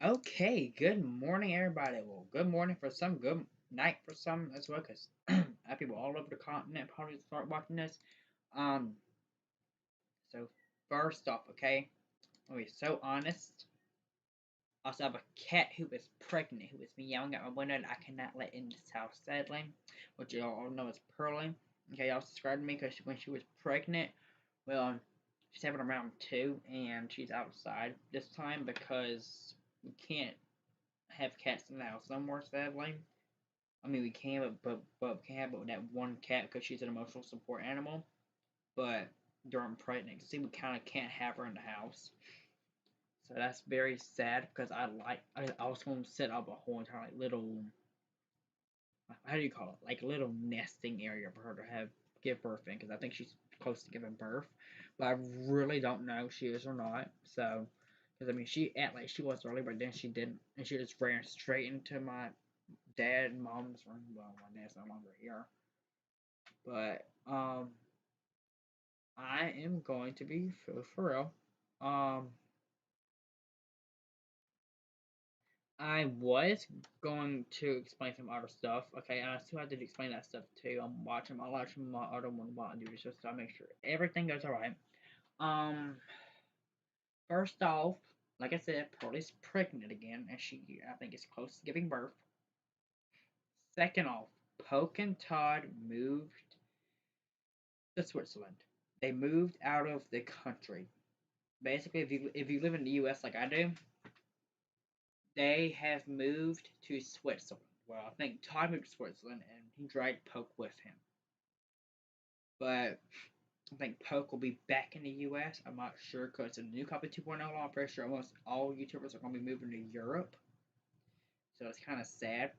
Okay, good morning, everybody. Well, good morning for some, good night for some as well, because people all over the continent probably start watching this. Um, so first off, okay, I'll be so honest. I also have a cat who is pregnant, who is meowing at my window that I cannot let in this house, sadly, which you all know is Pearly. Okay, y'all subscribed to me because when she was pregnant, well, she's having around two, and she's outside this time because we can't have cats in the house no more, sadly. I mean, we can, but we can't have that one cat because she's an emotional support animal. But during pregnancy, we kind of can't have her in the house. So that's very sad because I was going to set up a whole entire like little, how do you call it, like a little nesting area for her to give birth in, because I think she's close to giving birth, but I really don't know if she is or not. So, because I mean, she act like she was early, but then she didn't, and she just ran straight into my dad and mom's room. Well, my dad's no longer here, but I am going to be for real. Um, I was going to explain some other stuff. Okay, I still have to explain that stuff too. I'm watching my other one while I do this just to make sure everything goes alright. Um, first off, like I said, Pearlie's pregnant again, and I think is close to giving birth. Second off, Poke and Todd moved to Switzerland. They moved out of the country. Basically, if you live in the U.S. like I do, they have moved to Switzerland. Well, I think Todd moved to Switzerland, and he dragged Poke with him. But I think Poke will be back in the U.S. I'm not sure because the new Copy 2.0 law, I'm pretty sure almost all YouTubers are going to be moving to Europe. So it's kind of sad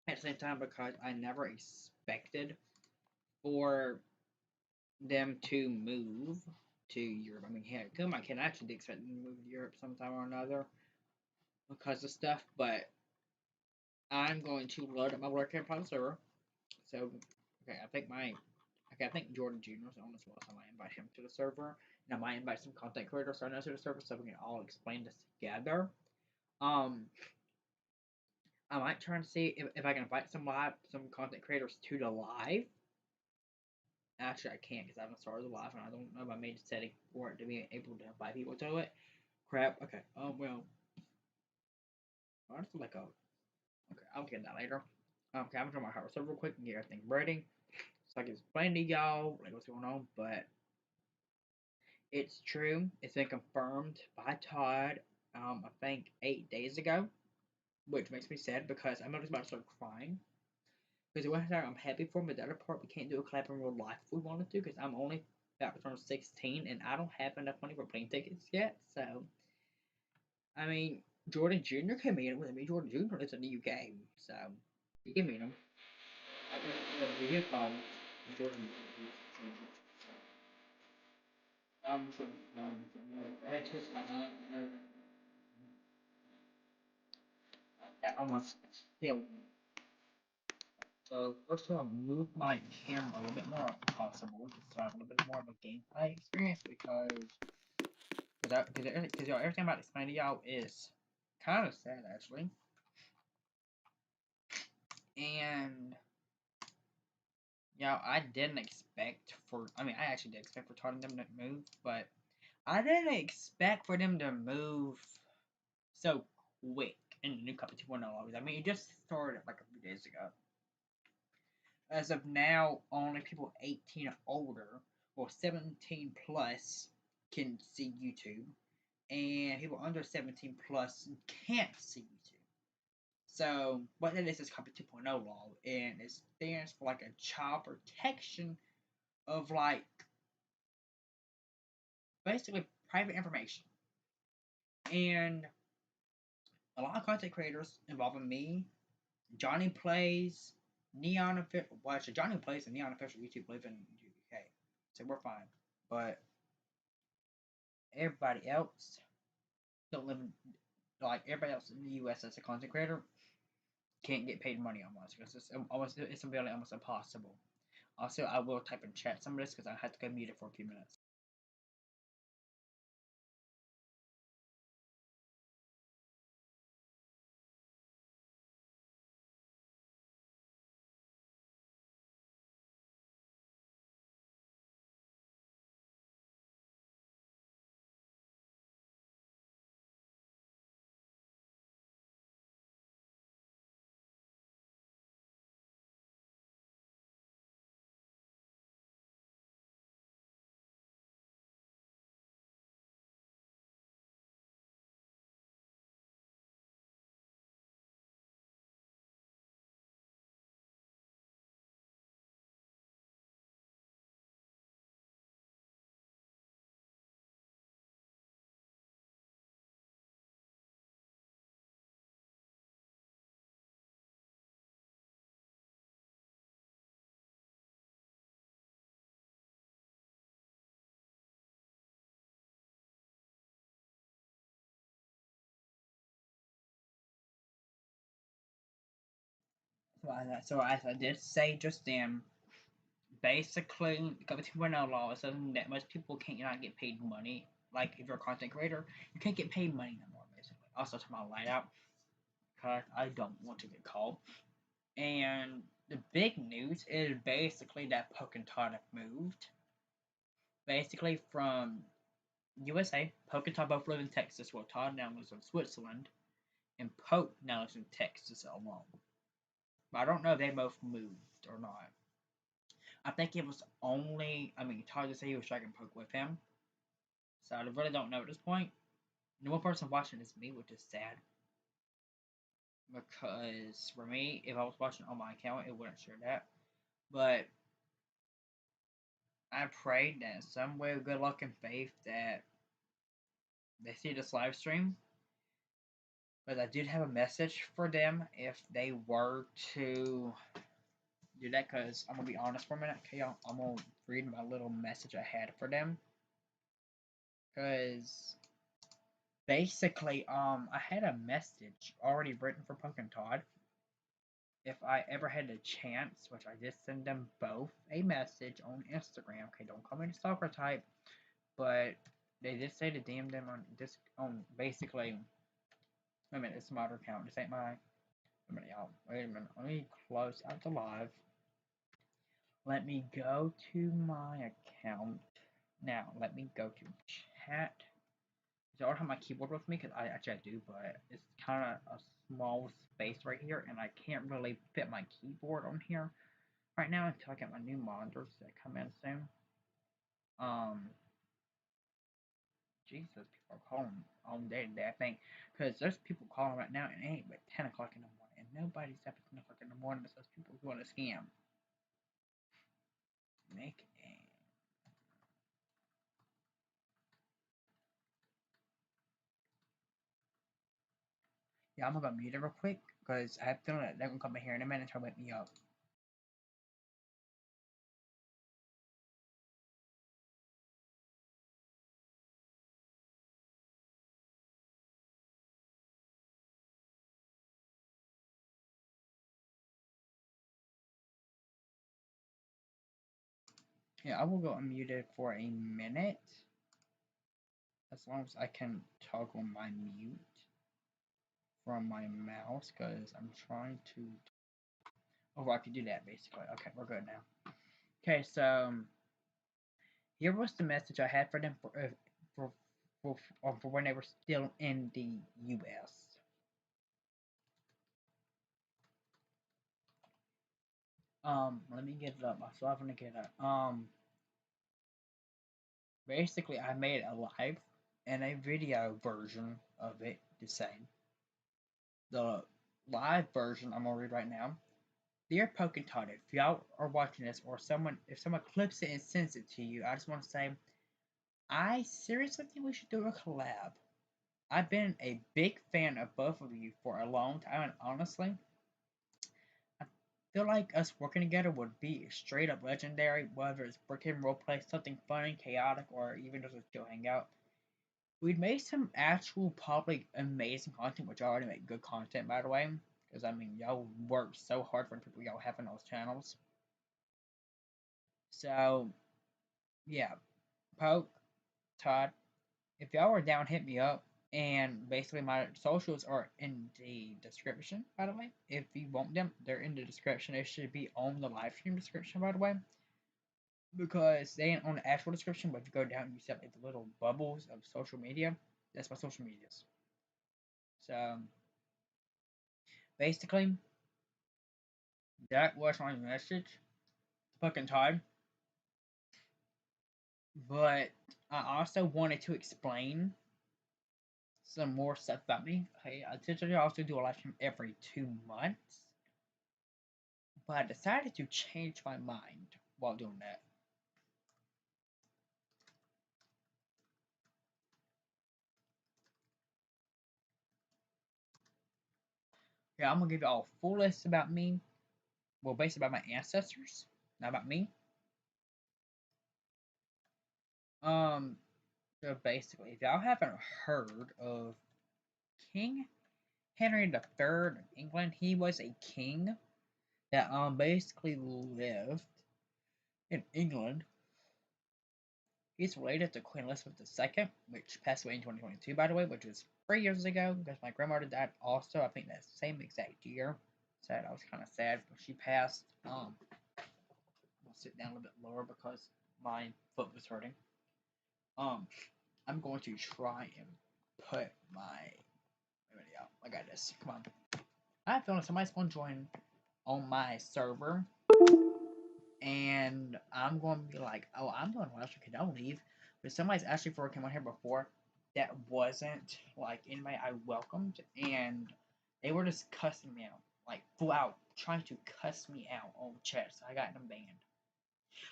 at the same time because I never expected for them to move to Europe. I mean, heck, come on, I can actually expect them to move to Europe sometime or another because of stuff, but I'm going to load up my work in private server. So, okay, I think Jordan Jr. is on as well, so I might invite him to the server, and I might invite some content creators to the server so we can all explain this together. Um, I might try and see if I can invite some content creators to the live. Actually, I can't because I haven't started the live, and I don't know if I made a setting for it to be able to invite people to it. Crap. Okay. Well, I just let go. Okay, I'll get that later. Okay, I'm gonna turn my heart server real quick and get everything ready so I can explain to y'all like what's going on. But it's true. It's been confirmed by Todd. I think 8 days ago, which makes me sad because I'm just about to start crying. Because the one thing I'm happy for, but the other part we can't do a collab in real life if we wanted to, because I'm only about to turn 16 and I don't have enough money for plane tickets yet. So, I mean, Jordan Jr. can meet him with me. Jordan Jr. is a new game, so you can meet him. I can video call Jordan. From almost still. So first of all, move my camera a little bit more if possible, just so I have a little bit more of a gameplay experience because y'all everything about explaining to y'all is kind of sad actually, and y'all I didn't expect for I mean I actually did expect for Todd them to move, but I didn't expect for them to move so quick in the new Copy 2.0 lobbies. I mean it just started like a few days ago. As of now, only people 18 or older or 17 plus can see YouTube, and people under 17 plus can't see YouTube. So, what that is Copy 2.0 law, and it stands for like a child protection of like basically private information. And a lot of content creators involving me, Johnny Plays, Neon Official. Well, actually, Johnny Plays and Neon Official YouTube live in the UK, so we're fine. But everybody else don't live in, like everybody else in the U.S. as a content creator can't get paid money almost because it's really almost impossible. Also, I will type in chat some of this because I had to go mute it for a few minutes. So as I did say just then, basically, COVID 2.0 law is something that most people can't not get paid money. Like if you're a content creator, you can't get paid money no more. Basically, also turn my light out because I don't want to get called. And the big news is basically that Poke Todd have moved. Basically from USA, Poke and Todd both live in Texas, while Todd now lives in Switzerland, and Poke now lives in Texas alone. But I don't know if they both moved or not. I think it was only, Todd just said he was dragging Poke with him. So I really don't know at this point. The one person watching is me, which is sad. Because for me, if I was watching on my account, it wouldn't share that. But I prayed that in some way of good luck and faith that they see this live stream. But I did have a message for them if they were to do that, because I'm gonna be honest for a minute. Okay, I'm gonna read my little message I had for them, because basically, I had a message already written for Poke and Todd. If I ever had a chance, which I did send them both a message on Instagram. Okay, don't call me the stalker type, but they did say to DM them on this on basically. Wait a minute, it's my other account. This ain't mine. Wait a minute, y'all. Wait a minute. Let me close out the live. Let me go to my account. Now, let me go to chat. So I don't have my keyboard with me, because I do, but it's kind of a small space right here, and I can't really fit my keyboard on here right now until I get my new monitors that come in soon. Jesus, people are calling all day today, I think, because there's people calling right now, and it ain't but 10 o'clock in the morning, and nobody's up at 10 o'clock in the morning besides people who want to scam. Make a Yeah, I'm gonna go mute it real quick because I have a feeling that they're gonna come in here in a minute and try to wake me up. Yeah, I will go unmuted for a minute as long as I can toggle my mute from my mouse, because I'm trying to. Oh, I can do that basically. Okay, we're good now. Okay, so here was the message I had for them for for when they were still in the U.S. Let me get it up. I still haven't get it. Basically, I made a live and a video version of it the same. The live version I'm gonna read right now. Dear Poke Todd, if y'all are watching this, or if someone clips it and sends it to you, I just want to say, I seriously think we should do a collab. I've been a big fan of both of you for a long time, and honestly, I feel like us working together would be straight up legendary, whether it's freaking roleplay, something funny, chaotic, or even just a chill hangout. We'd make some actual probably amazing content, which I already make good content by the way. Because y'all work so hard for the people y'all have on those channels. So yeah, Poke, Todd, if y'all are down, hit me up. And basically, my socials are in the description, by the way. If you want them, they're in the description. They should be on the live stream description, by the way. Because they ain't on the actual description, but if you go down, you see like the little bubbles of social media. That's my social medias. So basically, that was my message to fucking Todd. But I also wanted to explain some more stuff about me. Okay, I typically also do a live stream every 2 months. But I decided to change my mind while doing that. Yeah, I'm gonna give you all a full list about me. Well, basically about my ancestors, not about me. So basically, if y'all haven't heard of King Henry III of England, he was a king that basically lived in England. He's related to Queen Elizabeth II, which passed away in 2022, by the way, which was 3 years ago, because my grandmother died also, I think that same exact year. So I was kind of sad when she passed. I'll sit down a little bit lower because my foot was hurting. I'm going to try and put my video. I got this. Come on. I have a feeling somebody's going to join on my server, and I'm going to be like, oh, I'm doing well, so can I leave? But somebody's actually came on here before that wasn't like anybody I welcomed, and they were just cussing me out, like full out trying to cuss me out on chat, so I got them banned.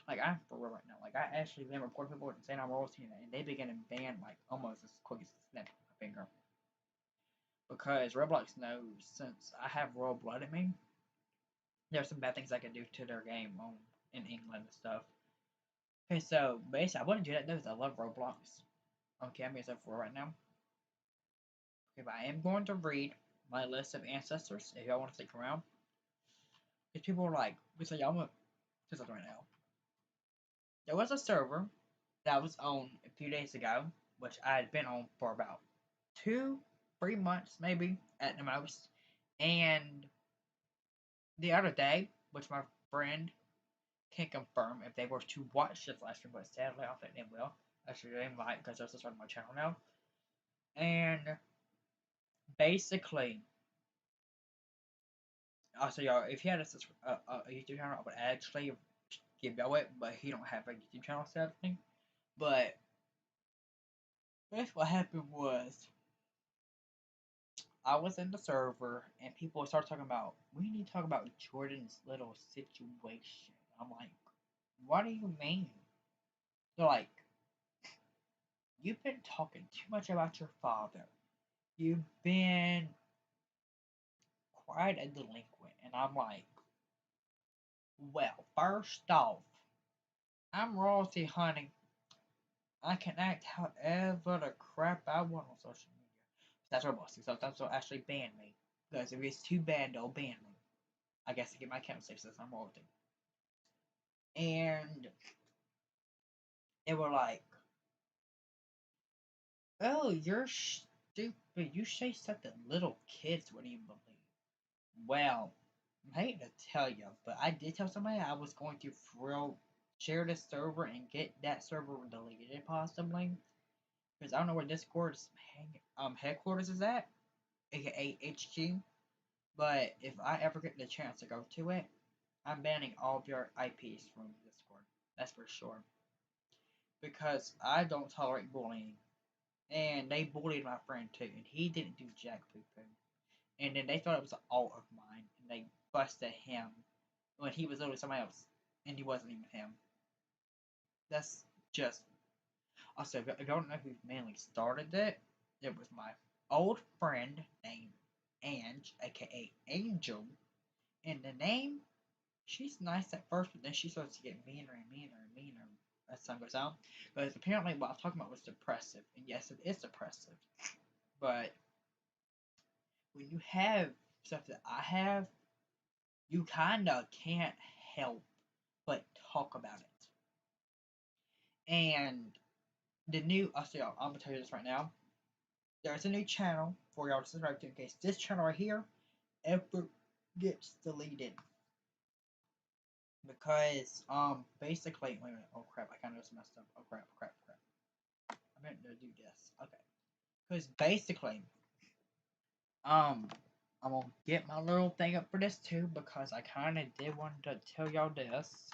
Like, I'm for real right now. Like, I actually been reporting people saying I'm royalty, and they began to ban like almost as quick as snap my finger. Because Roblox knows since I have royal blood in me, there's some bad things I can do to their game in England and stuff. Okay, so basically, I wouldn't do that though because I love Roblox. Okay, I'm myself for right now. Okay, but I am going to read my list of ancestors if y'all want to stick around. Because people are like, so y'all want to right now. There was a server that was on a few days ago, which I had been on for about 2-3 months, maybe at the most. And the other day, which my friend can confirm if they were to watch this live stream, but sadly I don't think they will. Actually, they might because they're just on my channel now. And basically, also y'all, if he had a YouTube channel, I would actually give y'all it, but he don't have a YouTube channel, sadly. But basically, what happened was I was in the server and people started talking about we need to talk about Jordan's little situation. I'm like, what do you mean? They're like, you've been talking too much about your father. You've been quite a delinquent. And I'm like, well, first off, I'm royalty hunting. I can act however the crap I want on social media. That's what boss. So that's what actually banned me. Because if it's too bad, they'll ban me. I guess to get my account safe since I'm royalty. And they were like, oh, you're stupid. You say stuff that little kids wouldn't even believe. Well, I hate to tell you, but I did tell somebody I was going to for real share this server and get that server deleted possibly. Because I don't know where Discord's headquarters is at, aka HQ. But if I ever get the chance to go to it, I'm banning all of your IPs from Discord. That's for sure. Because I don't tolerate bullying. And they bullied my friend too, and he didn't do jack poo poo. And then they thought it was an alt of mine, and they busted him when he was literally somebody else, and he wasn't even him. That's just. Also, if you don't know who mainly started it, it was my old friend named Ange, aka Angel. And the name, she's nice at first, but then she starts to get meaner and meaner and meaner as time goes on. Because apparently what I was talking about was depressive, and yes, it is depressive. But when you have stuff that I have, you kinda can't help but talk about it. And the new, I'm gonna tell you this right now. There's a new channel for y'all to subscribe to in case this channel right here ever gets deleted. Because, basically, wait a minute, oh crap, I kinda just messed up. Oh crap. I meant to do this. Okay. Because basically, I'm gonna get my little thing up for this too, because I kinda did want to tell y'all this,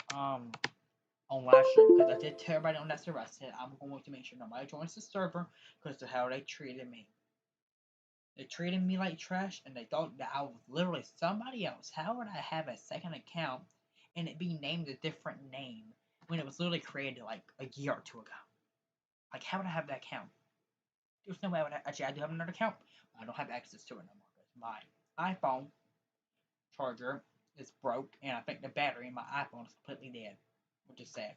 on live stream, because I did tell everybody on that server, I said I'm going to make sure nobody joins the server, because of how they treated me. They treated me like trash, and they thought that I was literally somebody else. How would I have a second account, and it be named a different name, when it was literally created like a year or two ago? Like, how would I have that account? There's no way I would actually, I do have another account, but I don't have access to it no more, because my iPhone charger is broke, and I think the battery in my iPhone is completely dead, which is sad.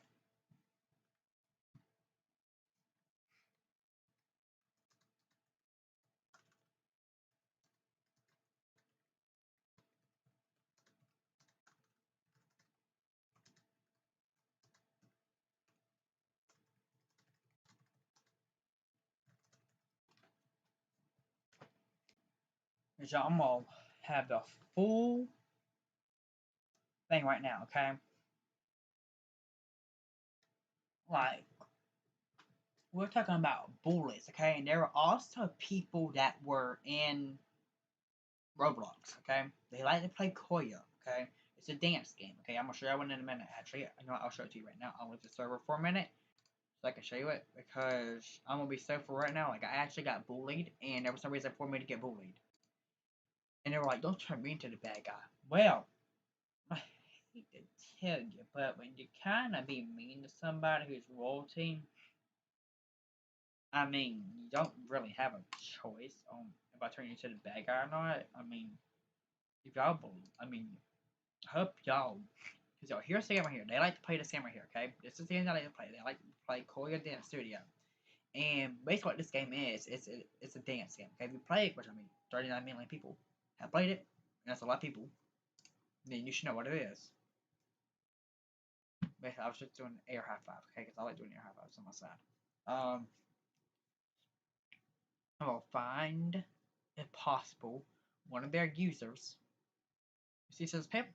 So I'm gonna have the full thing right now, okay? Like, we're talking about bullies, okay? And there were also people that were in Roblox, okay? They like to play Koya, okay? It's a dance game, okay? I'm gonna show you one in a minute. Actually, you know what? I'll show it to you right now. I'll leave the server for a minute so I can show you it because I'm gonna be so for right now. Like, I actually got bullied, and there was no reason for me to get bullied. And they were like, "Don't turn me into the bad guy." Well, I hate to tell you, but when you kind of be mean to somebody who's royalty, I mean, you don't really have a choice on if I turn you into the bad guy or not. I mean, if y'all believe, I mean, I hope y'all, because y'all, here's the game right here. They like to play this game right here, okay? This is the game that they like to play. They like to play Koya Dance Studio. And basically what this game is, it's a dance game, okay? If you play it, which I mean, 39 million people have played it, and that's a lot of people, then you should know what it is. Basically, I was just doing air high five, okay? Because I like doing air high fives on my side. I will find, if possible, one of their users. See, says people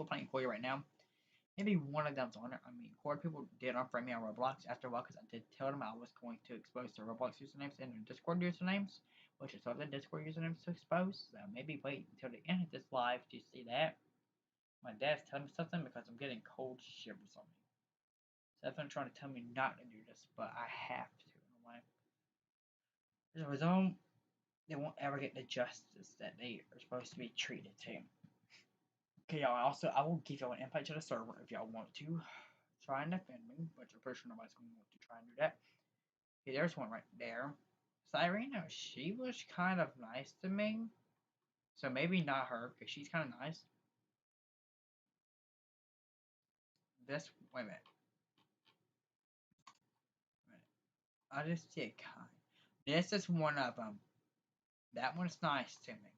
playing Koya right now. Maybe one of them's on it. I mean, Core people did unfriend me on Roblox after a while because I did tell them I was going to expose their Roblox usernames and their Discord usernames, which is all the Discord usernames to expose. So maybe wait until the end of this live to see that. My dad's telling me something because I'm getting cold shivers on me. So that's trying to tell me not to do this, but I have to in a way. As a result, they won't ever get the justice that they are supposed to be treated to. Okay, y'all. Also, I will give y'all an invite to the server if y'all want to try and defend me, but I'm pretty sure nobody's going to want to try and do that. Okay, there's one right there. Cyrena, she was kind of nice to me. So maybe not her, because she's kind of nice. This, wait a minute. I just see a kind. This is one of them. That one's nice to me.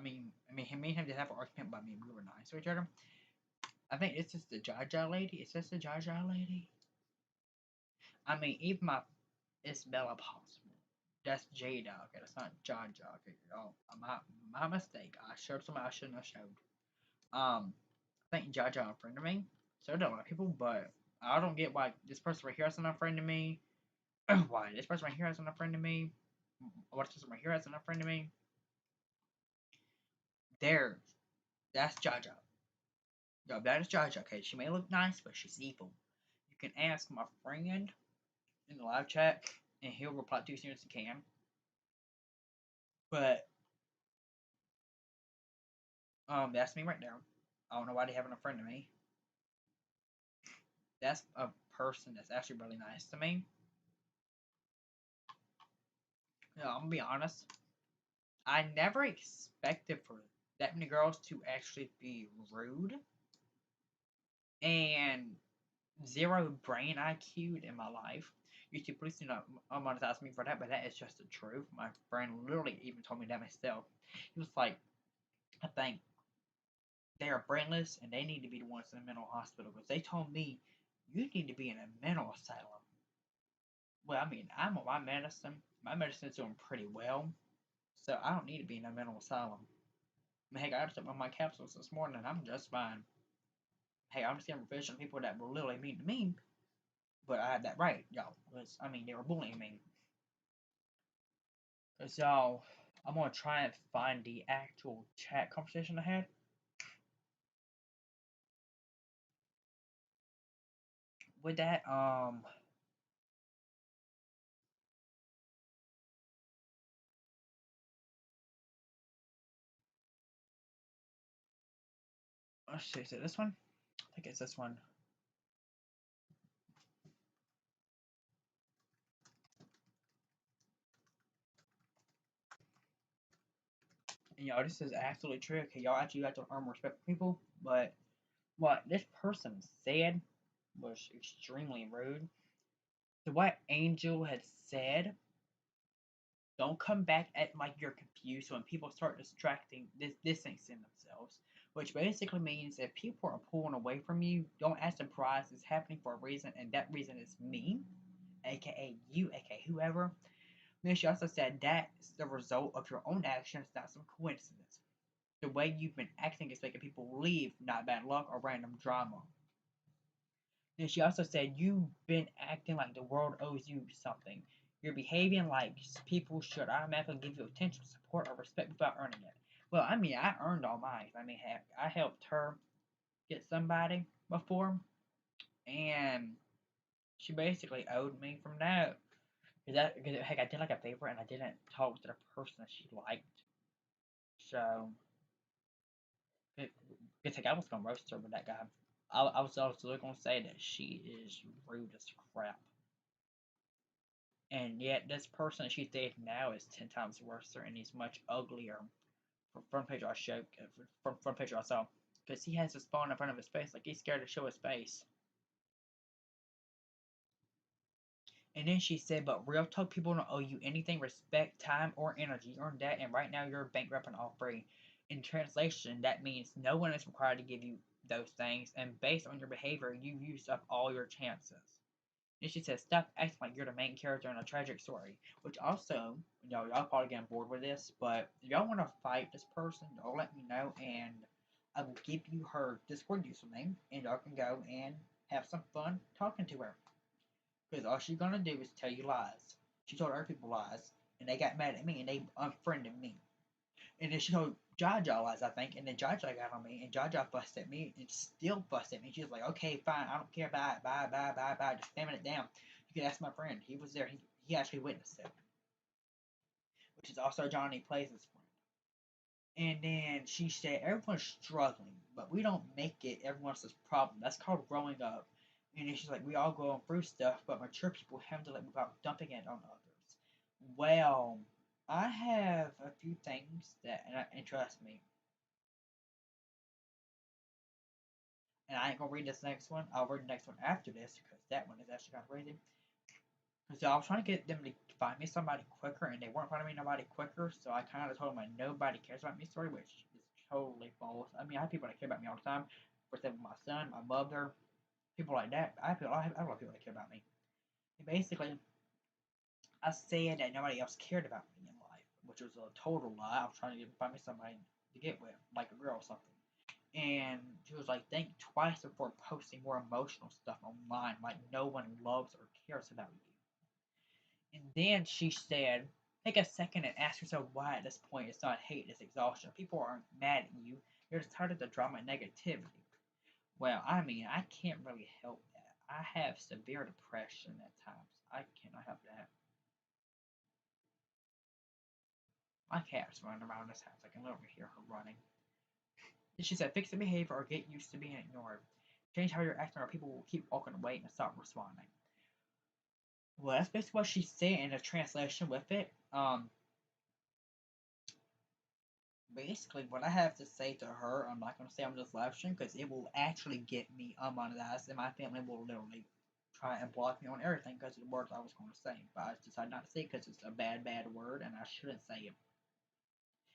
Me and him did have an argument, but I mean, we were nice to each other. I think this is the Jaja lady. Is this the Jaja lady? I mean, even my it's Bella Possible. That's Jada. Okay, that's not Jaja. Okay, oh, my mistake. I showed somebody I shouldn't have showed. I think Jaja unfriended me. So did a lot of people, but I don't get why this person right here hasn't unfriended me. Why this person right here hasn't unfriended me. What this person right here hasn't unfriended me. There, that's Jaja. Yo, that is Jaja. Okay, she may look nice, but she's evil. You can ask my friend in the live chat, and he'll reply to you as soon as he can. But that's me right now. I don't know why they haven't unfriended me. That's a person that's actually really nice to me. I'm gonna be honest. I never expected for that many girls to actually be rude and zero brain IQ in my life. YouTube, please do not monetize me for that, but that is just the truth. My friend literally even told me that myself. He was like, I think they are brainless and they need to be the ones in the mental hospital because they told me you need to be in a mental asylum. Well, I mean, I'm on my medicine. My medicine's doing pretty well, so I don't need to be in a mental asylum. I mean, heck, I took my capsules this morning and I'm just fine. Hey, I'm just getting revenge on people that were literally mean to me, but I had that right, y'all. Because, I mean, they were bullying me. So, I'm gonna try and find the actual chat conversation I had. With that, let's see, is it this one? I think it's this one. And y'all, this is absolutely true. Okay, y'all actually got to earn respect for people, but what this person said was extremely rude. So what Angel had said, don't come back at like you're confused. So when people start distracting, distancing themselves, which basically means if people are pulling away from you, don't act surprised. It's happening for a reason, and that reason is me, aka you, aka whoever. Then she also said that's the result of your own actions, not some coincidence. The way you've been acting is making people believe, not bad luck or random drama. And she also said you've been acting like the world owes you something. You're behaving like people should automatically give you attention, support, or respect without earning it. Well, I mean, I earned all mine. I mean, heck, I helped her get somebody before, and she basically owed me from that. Cause heck, I did like a favor, and I didn't talk to the person that she liked. So, because heck, I was gonna roast her with that guy. I was also gonna say that she is rude as crap. And yet, this person that she's dating now is 10 times worse, and he's much uglier. From front page I showed, from front page I saw, because he has his phone in front of his face, like he's scared to show his face. And then she said, "But real talk, people don't owe you anything, respect, time, or energy. You earned that, and right now you're bankrupt and all free." In translation, that means no one is required to give you those things, and based on your behavior, you've used up all your chances. And she says, "Stop acting like you're the main character in a tragic story." Which also, y'all probably getting bored with this, but if y'all want to fight this person, y'all let me know, and I will give you her Discord username, and y'all can go and have some fun talking to her. Because all she's gonna do is tell you lies. She told other people lies, and they got mad at me, and they unfriended me. And then she told Jaja lies, I think, and then Jaja got on me, and Jaja fussed at me, and still fussed at me. She was like, "Okay, fine, I don't care, bye, bye, bye, bye, bye," just spamming it down. You can ask my friend. He was there. He actually witnessed it, which is also Johnny Plays' friend. And then she said, "Everyone's struggling, but we don't make it everyone's problem. That's called growing up." And then she's like, "We all go through stuff, but mature people handle it without dumping it on others." Well, I have a few things that interest me. And I ain't gonna read this next one. I'll read the next one after this because that one is actually kind of crazy. Because I was trying to get them to find me somebody quicker, and they weren't finding me nobody quicker. So I kind of told them nobody cares about me story, which is totally false. I mean, I have people that care about me all the time. For example, my son, my mother, people like that. I have a lot of people that care about me. And basically, I said that nobody else cared about me in life, which was a total lie. I was trying to find me somebody to get with, like a girl or something. And she was like, "Think twice before posting more emotional stuff online. Like no one loves or cares about you." And then she said, "Take a second and ask yourself why at this point it's not hate, it's exhaustion. People aren't mad at you. You're just tired of the drama and negativity." Well, I mean, I can't really help that. I have severe depression at times. I cannot help that. My cat's running around this house. I can literally hear her running. And she said, "Fix the behavior or get used to being ignored. Change how you're acting or people will keep walking away and stop responding." Well, that's basically what she said in the translation with it. Basically, what I have to say to her, I'm not going to say I'm just live stream because it will actually get me unmonetized, and my family will literally try and block me on everything because of the words I was going to say. But I decided not to say it because it's a bad, bad word, and I shouldn't say it.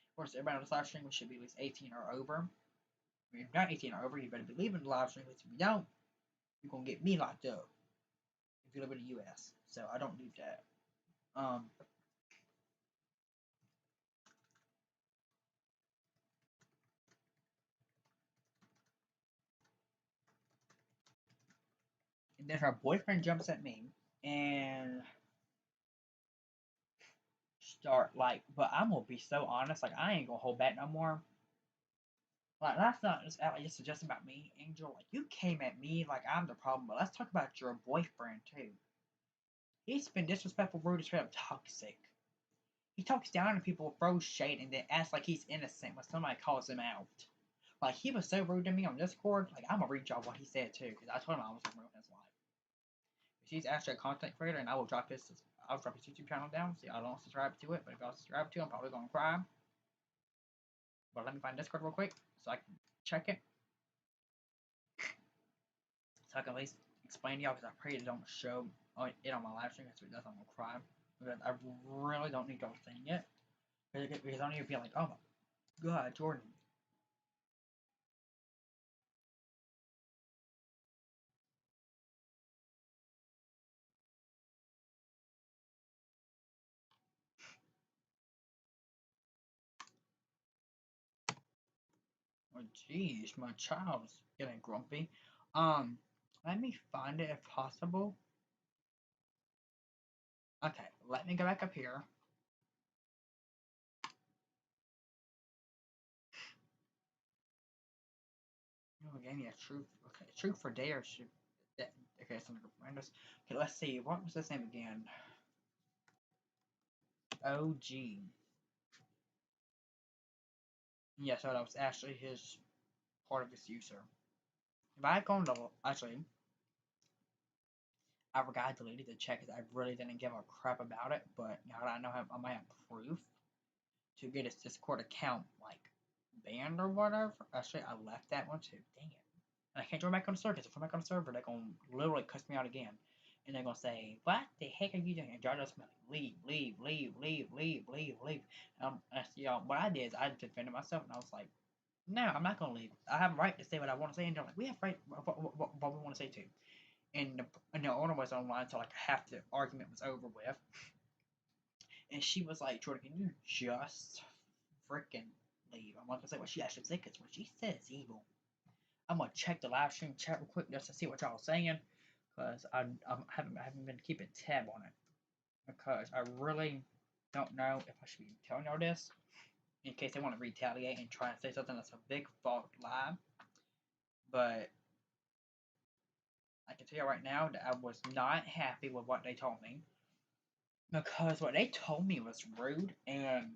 Of course, everybody on this live stream should be at least 18 or over. If you're not 18 or over, you better be leaving the live stream because if you don't, you're going to get me locked up if you live in the US. So I don't need that. Um, and then her boyfriend jumps at me and start like, but I'm gonna be so honest, like I ain't gonna hold back no more. Like that's not just like this is just about me, Angel. Like you came at me like I'm the problem, but let's talk about your boyfriend too. He's been disrespectful, rude, and straight up toxic. He talks down to people, throws shade, and then acts like he's innocent when somebody calls him out. Like he was so rude to me on Discord. Like I'm gonna read y'all what he said too, because I told him I was gonna ruin his life. He's actually a content creator, and I'll drop his YouTube channel down. So y'all don't subscribe to it, but if y'all subscribe to it, I'm probably gonna cry. But let me find Discord real quick so I can check it. So I can at least explain to y'all because I pray it don't show it on my live stream because if it does, I'm gonna cry. Because I really don't need y'all seeing it. Because I don't even feel like, oh my god, Jordan. Oh, jeez, my child's getting grumpy. Let me find it if possible. Okay, let me go back up here. Oh, gave me a truth. Okay, truth for dare should. Okay, it's under Brandos. Okay, let's see. What was his name again? OG. Yeah, so that was actually his part of his user. If I had gone to actually, I forgot I deleted the check because I really didn't give a crap about it. But now that I know I might have proof to get his Discord account like banned or whatever. Actually, I left that one too. Dang it! And I can't join back on the server. If I come back on the server, they're gonna literally cuss me out again, and they're gonna say, "What the heck are you doing?" And John's gonna be like, "Leave, leave, leave, leave, leave, leave, leave." You know, what I did is I defended myself, and I was like, "No, I'm not gonna leave. I have a right to say what I want to say." And they're like, "We have right what we want to say too." And the owner was online until like half the argument was over with, and she was like, "Jordan, can you just freaking leave?" I'm not gonna say what she actually said because what she said is evil. I'm gonna check the live stream chat real quick just to see what y'all saying, cause I haven't been keeping tab on it because I really don't know if I should be telling y'all this in case they want to retaliate and try and say something that's a big false lie. But I can tell you right now that I was not happy with what they told me because what they told me was rude and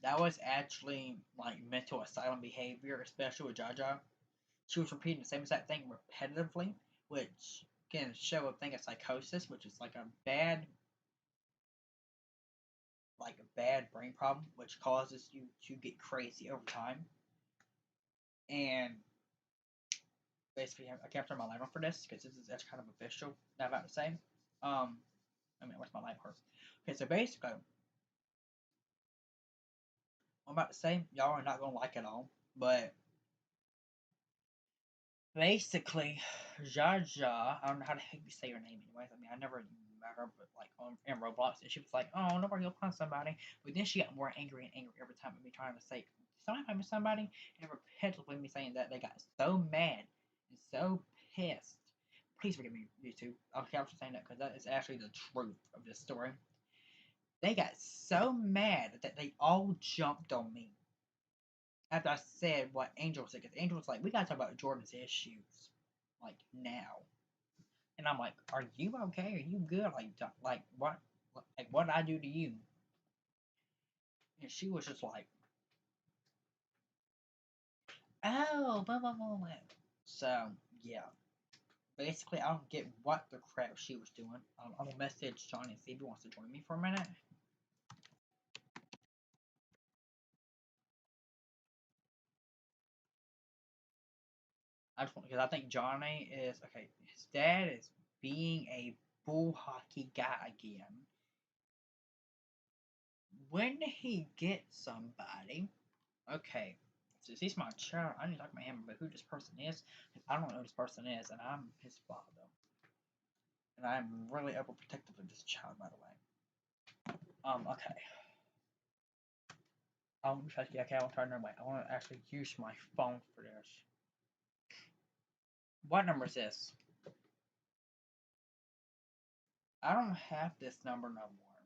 that was actually like mental asylum behavior, especially with Jaja. She was repeating the same exact thing repetitively, which can show a thing of psychosis, which is like a bad brain problem, which causes you to get crazy over time. And basically, I can't turn my light on for this because that's kind of official. Not about to say. Where's my light part? Okay, so basically, I'm about to say y'all are not gonna like it all, but basically, Jaja, I don't know how the heck you say your name anyways. I mean, I never met her, but like in Roblox, and she was like, "Oh, nobody will find somebody." But then she got more angry and angry every time with me trying to say, "Somebody find somebody," and repetitively me saying that they got so mad and so pissed. Please forgive me, YouTube. Okay, I'm just saying that because that is actually the truth of this story. They got so mad that they all jumped on me after I said what Angel said, because Angel was like, "We gotta talk about Jordan's issues, like now." And I'm like, "Are you okay? Are you good? Like what? Like what did I do to you?" And she was just like, "Oh, blah blah blah blah." So yeah, basically, I don't get what the crap she was doing. I'm gonna message Johnny and see if he wants to join me for a minute. I just want because I think Johnny is okay. His dad is being a bull hockey guy again. When he gets somebody, okay, since he's my child, I need to talk to him about who this person is. I don't know who this person is, and I'm his father. And I'm really overprotective of this child, by the way. Okay. Okay, I want to try another way. I want to actually use my phone for this. What number is this? I don't have this number no more.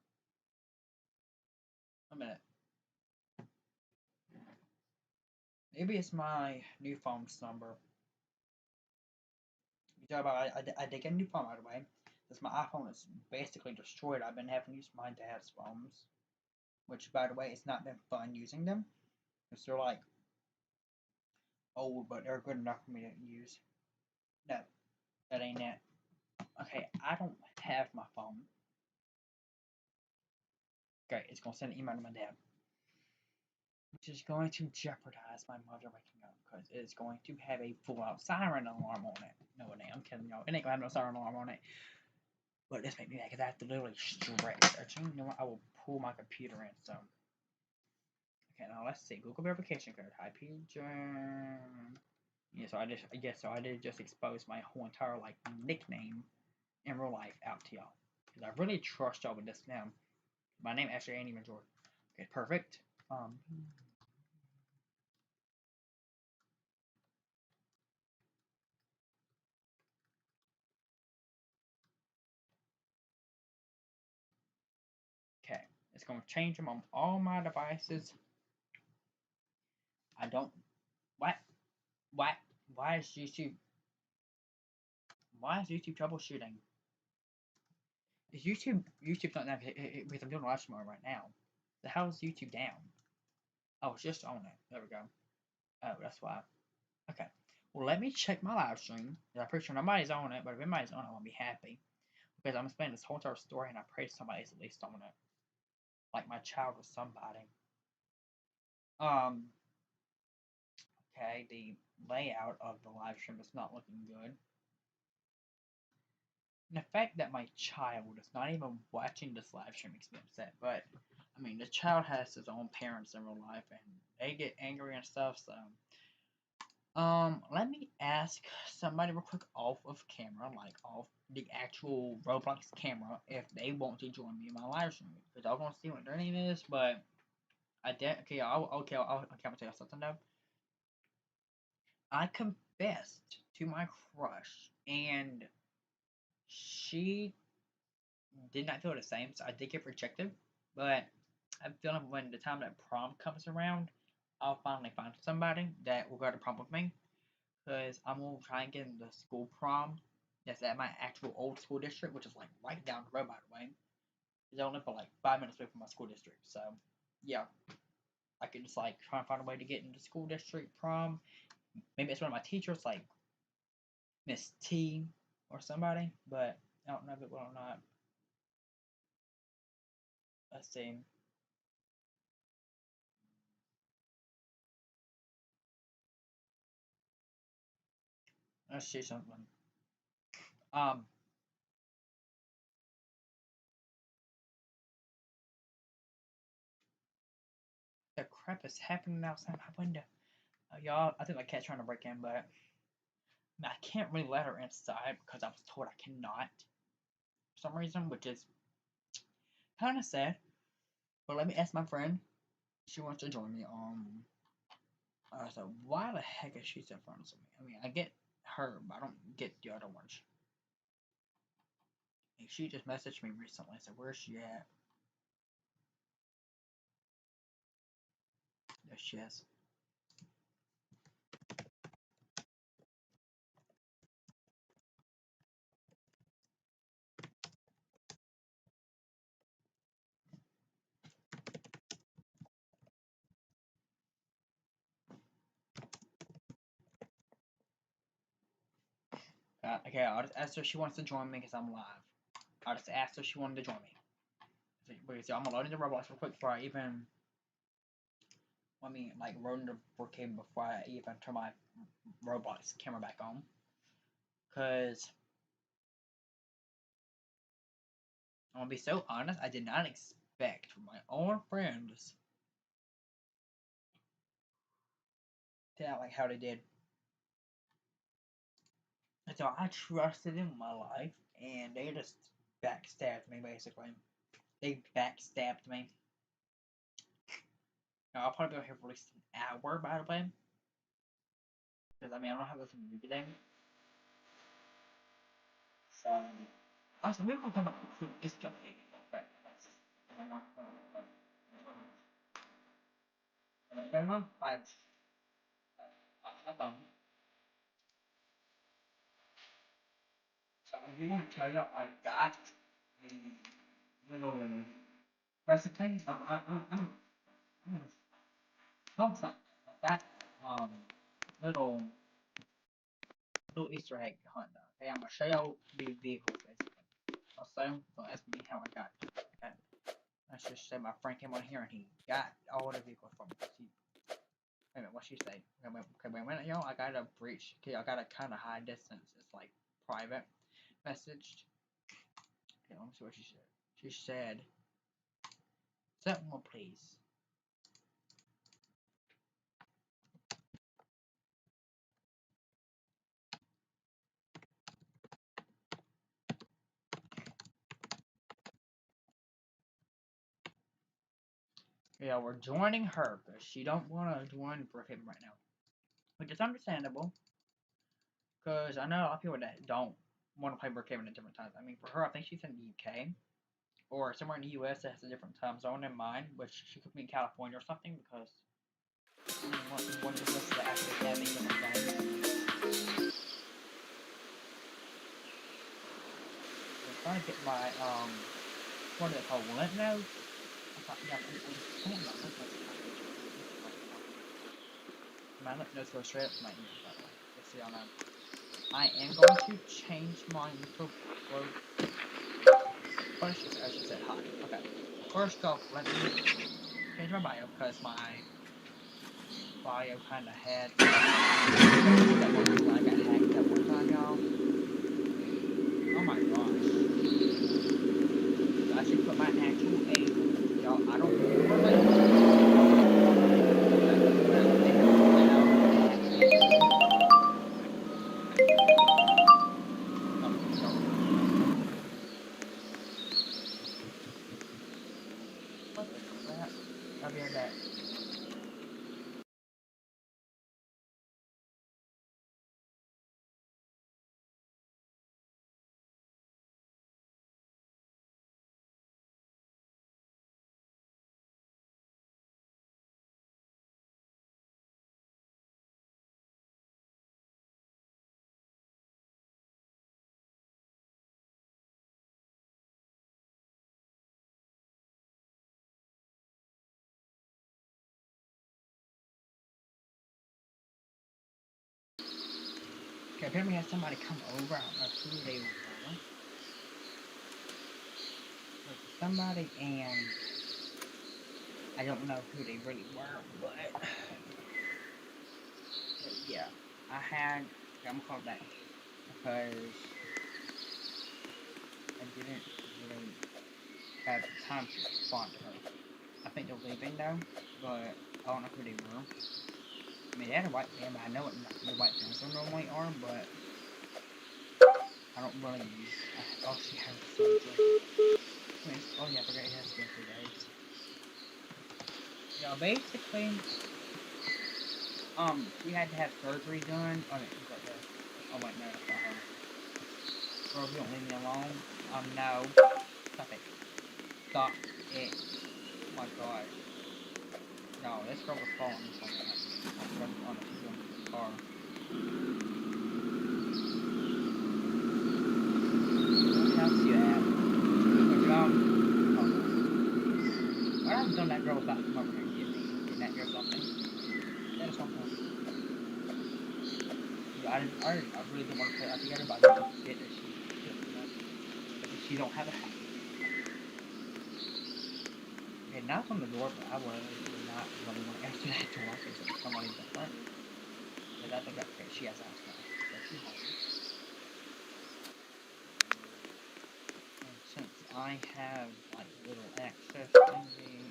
A minute. Maybe it's my new phone's number. You talk about I did get a new phone, by the way. Since my iPhone is basically destroyed, I've been having to use my dad's phones. Which, by the way, it's not been fun using them. Because they're like old, but they're good enough for me to use. No, that ain't it. Okay, I don't have my phone. Okay, it's gonna send an email to my dad. Which is going to jeopardize my mother waking up because it's going to have a full out siren alarm on it. No, it ain't. I'm kidding y'all. It ain't gonna have no siren alarm on it. But this makes me mad because I have to literally stretch. Actually, you know what? I will pull my computer in. So, okay, now let's see. Google verification code. Hi, Pigeon. Yeah, so I did just expose my whole entire like nickname in real life out to y'all because I really trust y'all with this now. My name actually ain't even Jordan. Okay, perfect. Um, It's going to change them on all my devices. I don't. What? What? Why is YouTube? Why is YouTube troubleshooting? Is YouTube's not down because I'm doing a live stream right now. The hell is YouTube down? Oh, it's just on it. There we go. Oh, that's why. Okay. Well, let me check my live stream. I'm pretty sure nobody's on it, but if anybody's on it, I'll be happy. Because I'm explaining this whole entire story, and I pray somebody's at least on it. Like my child or somebody. Okay, the layout of the live stream is not looking good. And the fact that my child is not even watching this live stream makes me upset. But I mean, the child has his own parents in real life, and they get angry and stuff. So, let me ask somebody real quick off of camera, like off the actual Roblox camera, if they want to join me in my live stream. Because y'all gonna see what their name is, but I did. Okay, I'll tell you something though. I confessed to my crush, and she did not feel the same, so I did get rejected. But I'm feeling when the time that prom comes around, I'll finally find somebody that will go to prom with me. Because I'm gonna try and get in the school prom that's at my actual old school district, which is like right down the road, by the way. Because I only live for like 5 minutes away from my school district. So, yeah, I could just like try and find a way to get into school district prom. Maybe it's one of my teachers, like Miss T or somebody, but I don't know if it will or not. Let's see. Let's see something. Um, the crap is happening outside my window. Y'all, I think my cat's trying to break in, but I can't really let her inside because I was told I cannot for some reason, which is kind of sad. But let me ask my friend. She wants to join me. So why the heck is she so front of me? I mean, I get her, but I don't get the other ones. Like, she just messaged me recently. So where's she at? There she is. Okay, I'll just ask her if she wants to join me because I'm live. I just asked her if she wanted to join me. Because I'm gonna load into Roblox real quick before I even. Like, load into Brookhaven before I even turn my Roblox camera back on. Because. I'm gonna be so honest, I did not expect from my own friends to act like how they did. And so I trusted in my life, and they just backstabbed me, basically. They backstabbed me. Now, I'll probably be here for at least an hour, by the way. Because, I mean, I don't have this movie today. So, also, maybe I'll come up with this job. So, I'm going to tell you I got a little recipe. I'm something like that. Little Easter egg hunt. Okay, I'm gonna show y'all the vehicles basically. Also, don't ask me how I got it. Okay. Let's just say my friend came on here and he got all the vehicles from me. Wait a minute, what she say? Okay, wait a minute, y'all. I got a breach. Okay, I got a kind of high distance. It's like private messaged. Okay, let me see what she said. She said, "Set more, please." Yeah, we're joining her because she don't want to join Brookhaven right now, which is understandable. Because I know a lot of people that don't want to play Brookhaven at different times. I mean, for her, I think she's in the UK. or somewhere in the U.S. that has a different time zone than mine, which she could be in California or something, because one of the lists that actually have a different thing. I'm trying to get my, what are they called, lymph nodes? Yeah, come on, lymph nodes. My lymph nodes go straight up to my ears, by the way, just so y'all know. I am going to change my YouTube logo. First, I should say hi. Okay. First off, let me change my bio, because my bio kind of had that one tool I got hacked that one time, y'all. Oh my gosh. So I should put my actual age. Y'all, I don't what the crap? I'll be right back. Okay, apparently had somebody come over. I don't know who they were. Somebody, and I don't know who they really were, but yeah, I'm gonna call back because I didn't really have time to respond to her. I think they're leaving though, but I don't know who they were. I mean, they had a white band, but I know what the white bands normally are, but I don't really use. Oh, she has surgery. Oh yeah, I forgot it has been 3 days. Yeah, basically, she had to have surgery done. Oh, no, she's right there. Oh wait, no, that's not her. Girl, if you don't leave me alone, no. Stop it. Stop it. Oh my gosh. No, this girl was falling or something. Oh no, she's going to the car. What else you at? What happens when that girl's not come over here and get me? Getting at you or something? That is something. Yeah, I really didn't want to play. I think everybody should get that she don't have a hat. Okay, knock on the door, but I would not really want to answer that door because it's somebody different. Because I think okay, she has asked now. So she's home. And since I have like little access thingy,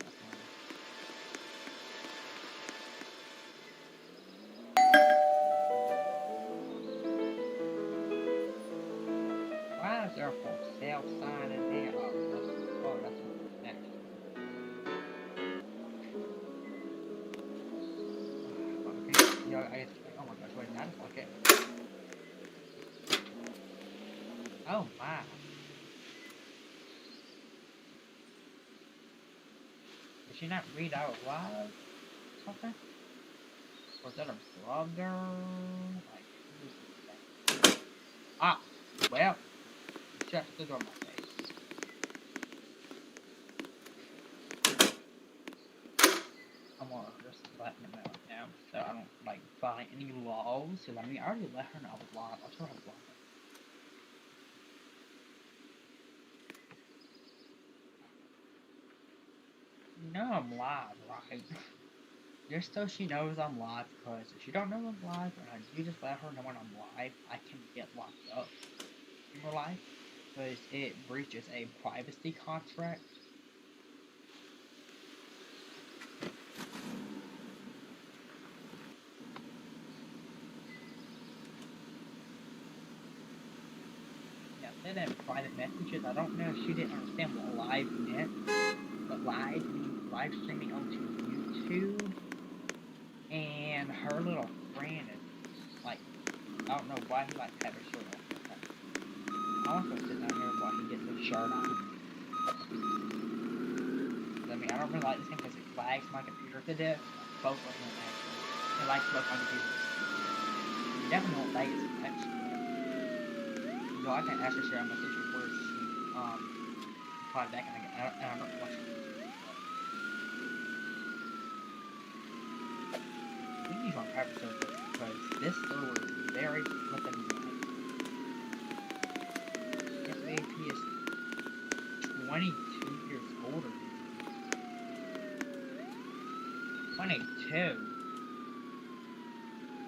why is there a for sale sign in here? Oh, that's next. Okay, yeah, I guess. Oh my gosh, wait, not like it. Oh my. Did she not read out loud? Something? Or is that a brother? Like, who is that? Ah, well, shut the door in my face. I'm gonna just letting him know now, so I don't like find any laws. Cause I mean, I already let her know I was live. I told her I was live. No, I'm live, right? Just so she knows I'm live, because if she don't know I'm live, and you just let her know when I'm live, I can get locked up in real life, because it breaches a privacy contract. Yeah, send in private messages. I don't know if she didn't understand what live meant, but live means live streaming onto YouTube, and her little friend is like, I don't know why he likes to have his shirt on. I want to sit down here while he gets his shirt on. I mean, I don't really like this game because it lags my computer to death. Both of them actually. It lags both my computers. You definitely won't lag as much, but no, I can actually share a message before she replied back, and I don't know what she did. We need to on private server because this server is very flippin' light. This AP is 22 years older than me. 22?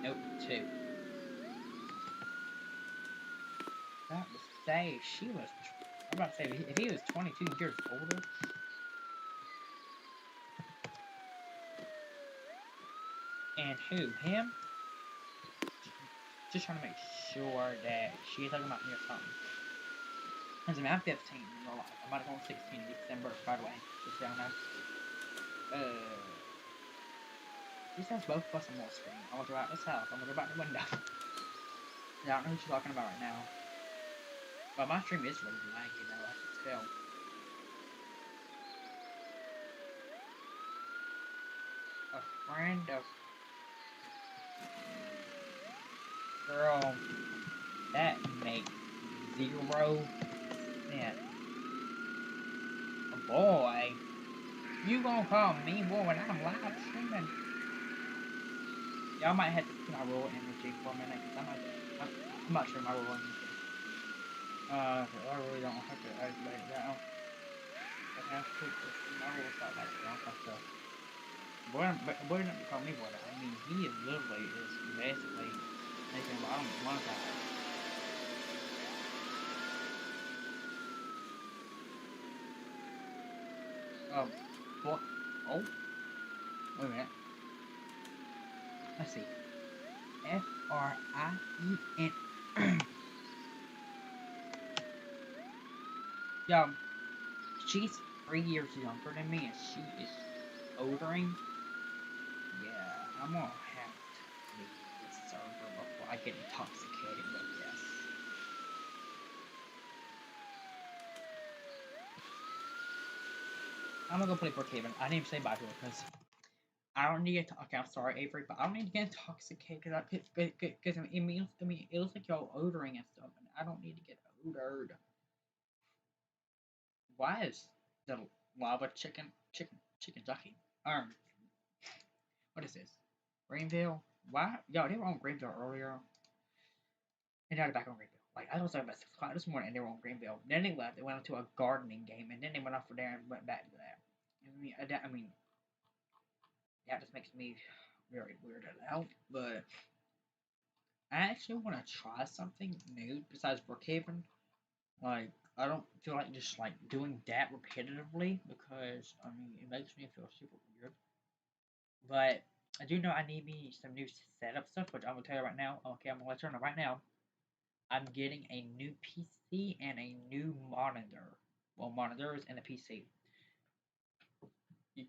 Nope, 2. That was say she was. I'm about to say if he was 22 years older. And who? Him? Just trying to make sure that she's talking about me or something. Because I mean, I'm 15 in real life. I'm about to go on 16 in December, by the way. Just so you know. She says both of us on one screen. I'm gonna go out this house. I'm gonna go back to the window. I don't know what she's talking about right now. But my stream is really laggy though, I can tell. A friend of... Girl, that makes 0 sense. Boy, you gonna call me boy when I'm live streaming? Y'all might have to put my roll energy for a minute, because I'm not sure my roll energy. I really don't have to activate that. I have to put my roll start back down, so. Boy, don't be calling me boy. I mean, he is literally is basically making a lot of monetize. Boy. Oh, wait a minute. Let's see. Frien. Yo, she's 3 years younger than me, and she is odering. Yeah, I'm gonna have to leave this server before I get intoxicated with this. I'm gonna go play Brookhaven. I didn't even say bye to her because I don't need to. Okay, I'm sorry, Avery, but I don't need to get intoxicated because it looks like y'all odering and stuff, and I don't need to get odored. Why is the lava chicken jockey? What is this? Greenville? Why? Yo, they were on Greenville earlier. And now they're back on Greenville. Like, I was talking about 6 o'clock this morning and they were on Greenville. Then they left, they went into a gardening game, and then they went off for there and went back to that. I mean, that just makes me very weirded out, but I actually want to try something new besides Brookhaven. Like, I don't feel like just, like, doing that repetitively because, I mean, it makes me feel super weird. But I do know I need me some new setup stuff, which I'm gonna tell you right now. Okay, I'm gonna let you know right now. I'm getting a new PC and a new monitor. Well, monitors and a PC.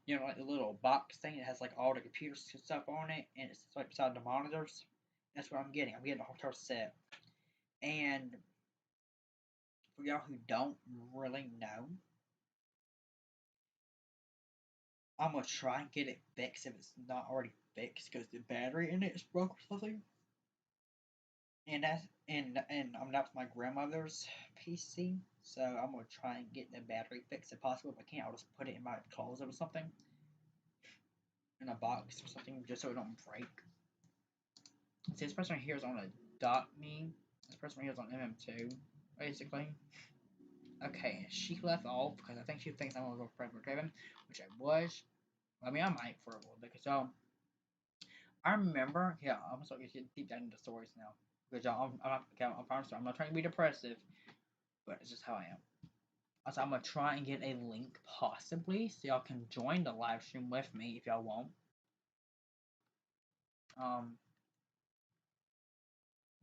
You know, like the little box thing that has like all the computer stuff on it, and it's right beside the monitors. That's what I'm getting. I'm getting a whole entire set. And for y'all who don't really know, I'm gonna try and get it fixed if it's not already fixed because the battery in it is broke or something. And I'm not with my grandmother's PC, so I'm gonna try and get the battery fixed if possible. If I can't, I'll just put it in my closet or something, in a box or something, just so it don't break. See, this person right here is on a dot me. This person right here is on MM2, basically. Okay, she left off because I think she thinks I'm gonna go for Brookhaven, which I was. I mean, I might for a little bit, because I remember, yeah, I'm gonna start getting deep down into stories now. Because I promise you, I'm not trying to be depressive, but it's just how I am. So I'm gonna try and get a link possibly so y'all can join the live stream with me if y'all want.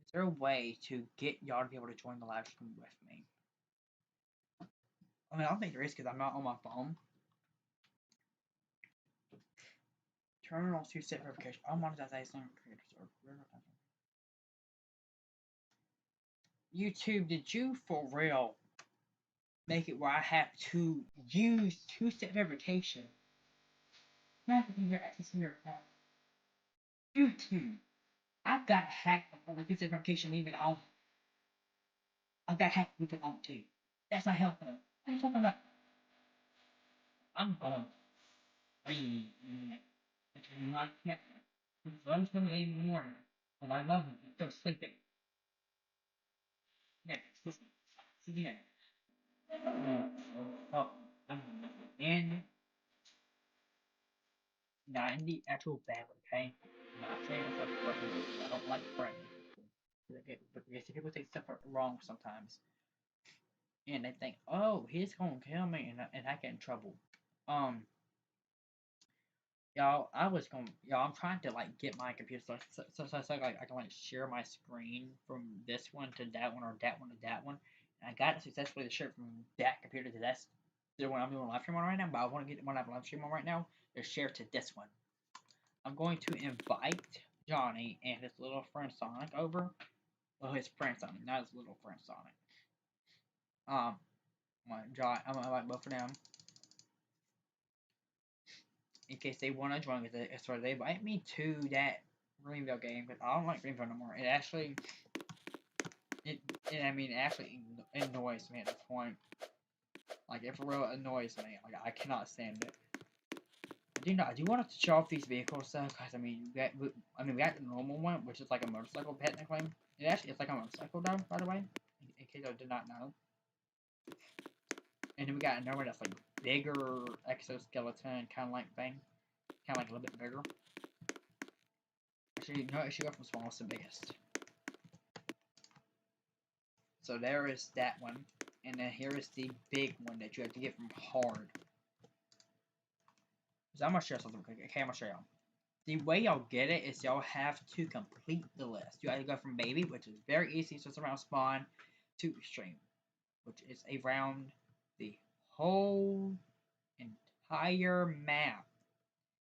Is there a way to get y'all to be able to join the live stream with me? I mean, I don't think there is because I'm not on my phone. Turn on two-step verification. All monetization creators are YouTube. Did you for real make it where I have to use two-step verification. Not to your access to your account. YouTube. I've got hacked on the two-step verification even on. I've got hacked with it on too. That's not helping. What are you talking about? I'm going. It's not yet. It's 1:28 in the morning. And I love him. He's still sleeping. Yeah, yeah. Oh, and not in the actual bad, okay? I'm not saying myself personally. I don't like threatening people. But because people take stuff wrong sometimes. And they think, oh, he's gonna kill me, and I get in trouble. Um, y'all, I'm trying to like get my computer so like I can like share my screen from this one to that one or that one to that one. And I got it successfully to share from that computer to that's the one I'm doing live stream on right now. But I want to get one I'm live stream on right now to share to this one. I'm going to invite Johnny and his little friend Sonic over. Well, his friend Sonic, not his little friend Sonic. I'm gonna invite both of them in case they want to join. Because so they invite me to that Greenville game, but I don't like Greenville no more. It actually, it actually annoys me at this point. Like, it for real annoys me. Like, I cannot stand it. I do want to show off these vehicles though, because we got the normal one, which is like a motorcycle technically. It's like a motorcycle though, by the way, in case I did not know. And then we got another one that's like bigger exoskeleton kind of like thing, kind of like a little bit bigger. Actually, no, it should go from smallest to biggest. So there is that one, and then here is the big one that you have to get from hard. So I'm gonna show you something quick. Okay, I'm gonna show y'all. The way y'all get it is y'all have to complete the list. You have to go from baby, which is very easy, so it's around spawn, to extreme, which is around the whole entire map.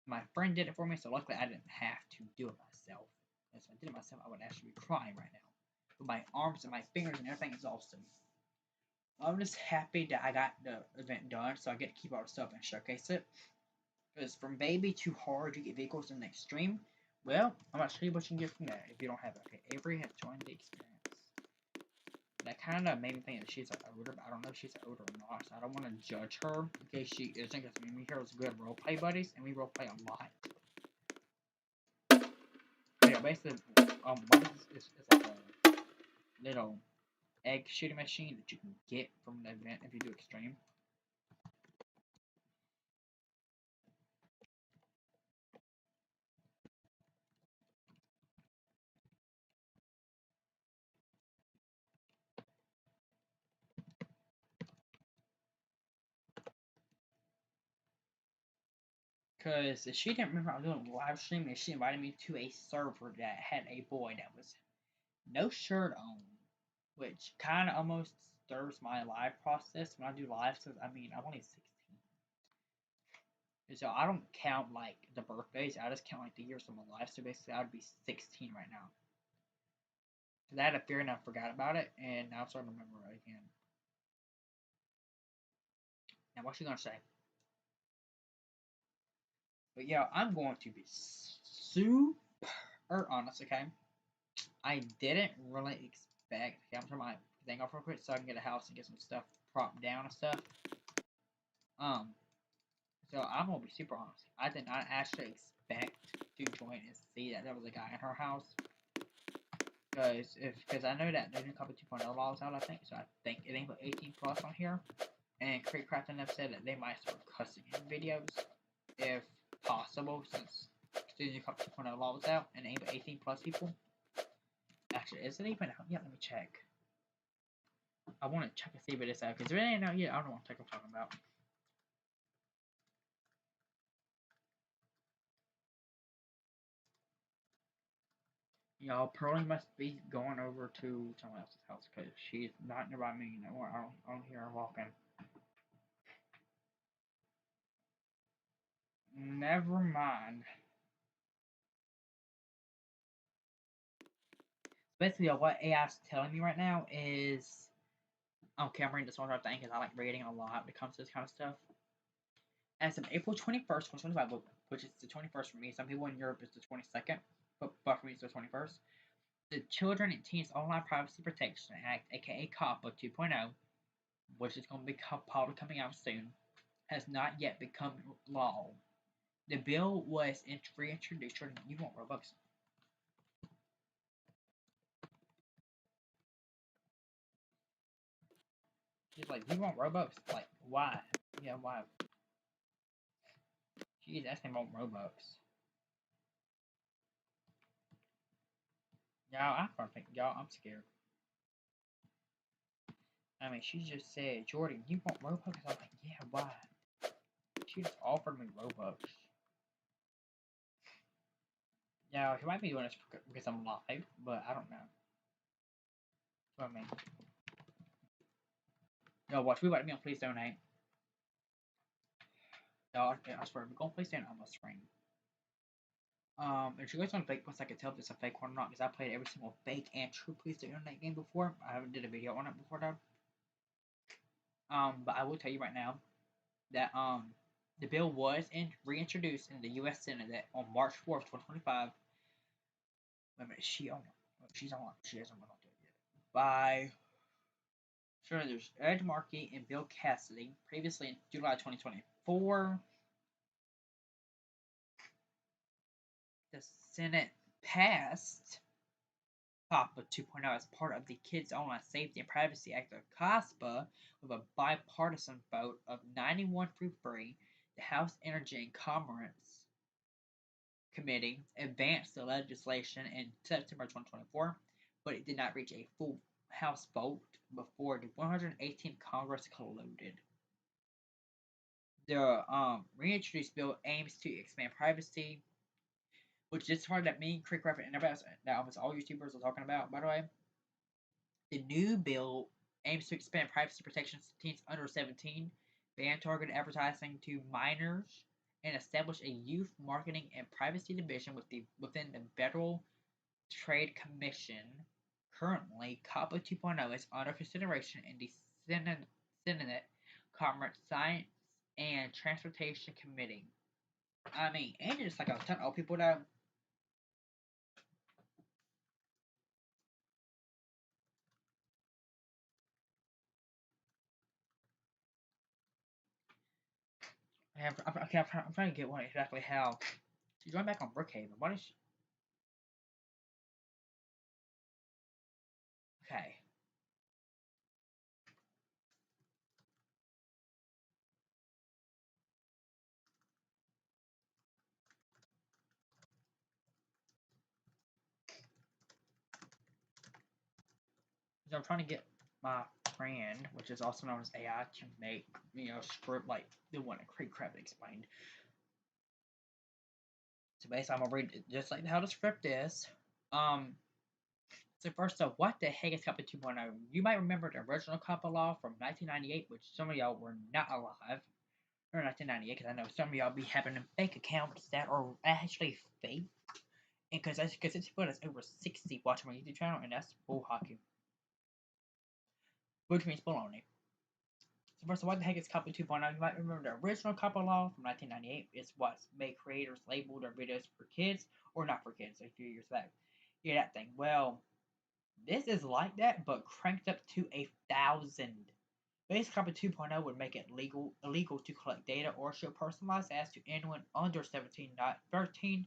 My friend did it for me, so luckily I didn't have to do it myself. If I did it myself, I would actually be crying right now. But my arms and my fingers and everything is awesome. I'm just happy that I got the event done, so I get to keep all the stuff and showcase it. Because from baby to hard, you get vehicles in the extreme. Well, I'm not sure what you can get from that if you don't have it. Okay, Avery has joined the experience. That kind of made me think that she's an older, but I don't know if she's an older or not, so I don't want to judge her in case she isn't, because me and her is good roleplay buddies, and we roleplay a lot. But yeah, basically, what is like a little egg shooting machine that you can get from the event if you do extreme. Because she didn't remember I was doing a live stream, and she invited me to a server that had a boy that was no shirt on, which kind of almost stirs my live process when I do live. Because I'm only 16, so I don't count like the birthdays. I just count like the years of my life. So basically, I'd be 16 right now. So that had a fear, and I forgot about it, and now I'm starting to remember it again. Now, what's she gonna say? But yeah, I'm going to be super honest, okay? I didn't really expect. Okay, I'm turning my thing off real quick so I can get a house and get some stuff propped down and stuff. So I'm gonna be super honest. I did not actually expect to join and see that there was a guy in her house. Because I know that the new Copy 2.0 law is out, I think. So I think it ain't put 18 plus on here. And Creek Crafton have said that they might start cussing in videos if possible, since the new Copy 2.0 law was out and ain't but 18 plus people. Actually, is it even out yet? Let me check. I want to check and see if it is out, because if it ain't out yet, I don't know what I'm talking about. Y'all probably must be going over to someone else's house, because she's not nearby me anymore. I don't hear her walking. Never mind. Basically, what AI's telling me right now is Okay, I'm reading this one thing because I like reading a lot when it comes to this kind of stuff. As of April 21st, 2025, which is the 21st for me, some people in Europe it's the 22nd, but for me it's the 21st. The Children and Teens Online Privacy Protection Act, aka COPPA 2.0, which is going to be probably coming out soon, has not yet become law. The bill was reintroduced. You want Robux? She's like, you want Robux? Like, why? Yeah, why? She's asking about Robux. Y'all, I'm scared. I mean, she just said, Jordan, you want Robux? I'm like, yeah, why? She just offered me Robux. Yeah, she might be doing this because I'm live, but I don't know. What I mean. Yo, watch, we about to be on Please Donate. Yo, I swear, we're going to Please Donate on the screen. If you guys on fake ones, I can tell if it's a fake one or not because I played every single fake and true Please Donate game before. I haven't did a video on it before though. But I will tell you right now that the bill was reintroduced in the U.S. Senate on March 4th, 2025. Wait a minute, she's on. She hasn't went on to it yet. By Senators Ed Markey and Bill Cassidy, previously in July 2024. The Senate passed COPPA 2.0 as part of the Kids Online Safety and Privacy Act, or COSPA, with a bipartisan vote of 91-3. The House Energy and Commerce Committee advanced the legislation in September 2024, but it did not reach a full House vote before the 118th Congress concluded. The reintroduced bill aims to expand privacy, which is part that me, Crick Rabbit, and everybody else, that almost all YouTubers are talking about, by the way. The new bill aims to expand privacy protections to teens under 17, ban targeted advertising to minors, and establish a youth marketing and privacy division within the Federal Trade Commission. Currently, COPPA 2.0 is under consideration in the Senate Commerce, Science, and Transportation Committee. I mean, and just like a ton of people that I'm trying to get one exactly how. She's going back on Brookhaven. What is she? Okay. So I'm trying to get my friend, which is also known as AI, to make, script like the one that Creek Crab explained. So basically, I'm gonna read it just like how the script is. So first off, what the heck is COPPA 2.0? You might remember the original COPPA law from 1998, which some of y'all were not alive. Or 1998, because I know some of y'all be having fake accounts that are actually fake. And because it's put us over 60 watching my YouTube channel, and that's bull hockey. Which means baloney. So first of all, what the heck is COPPA 2.0? You might remember the original COPPA law from 1998. It's what made creators label their videos for kids or not for kids a few years back. Yeah, that thing. Well, this is like that, but cranked up to 1,000. Base COPPA 2.0 would make it illegal to collect data or show personalized ads to anyone under 17, not 13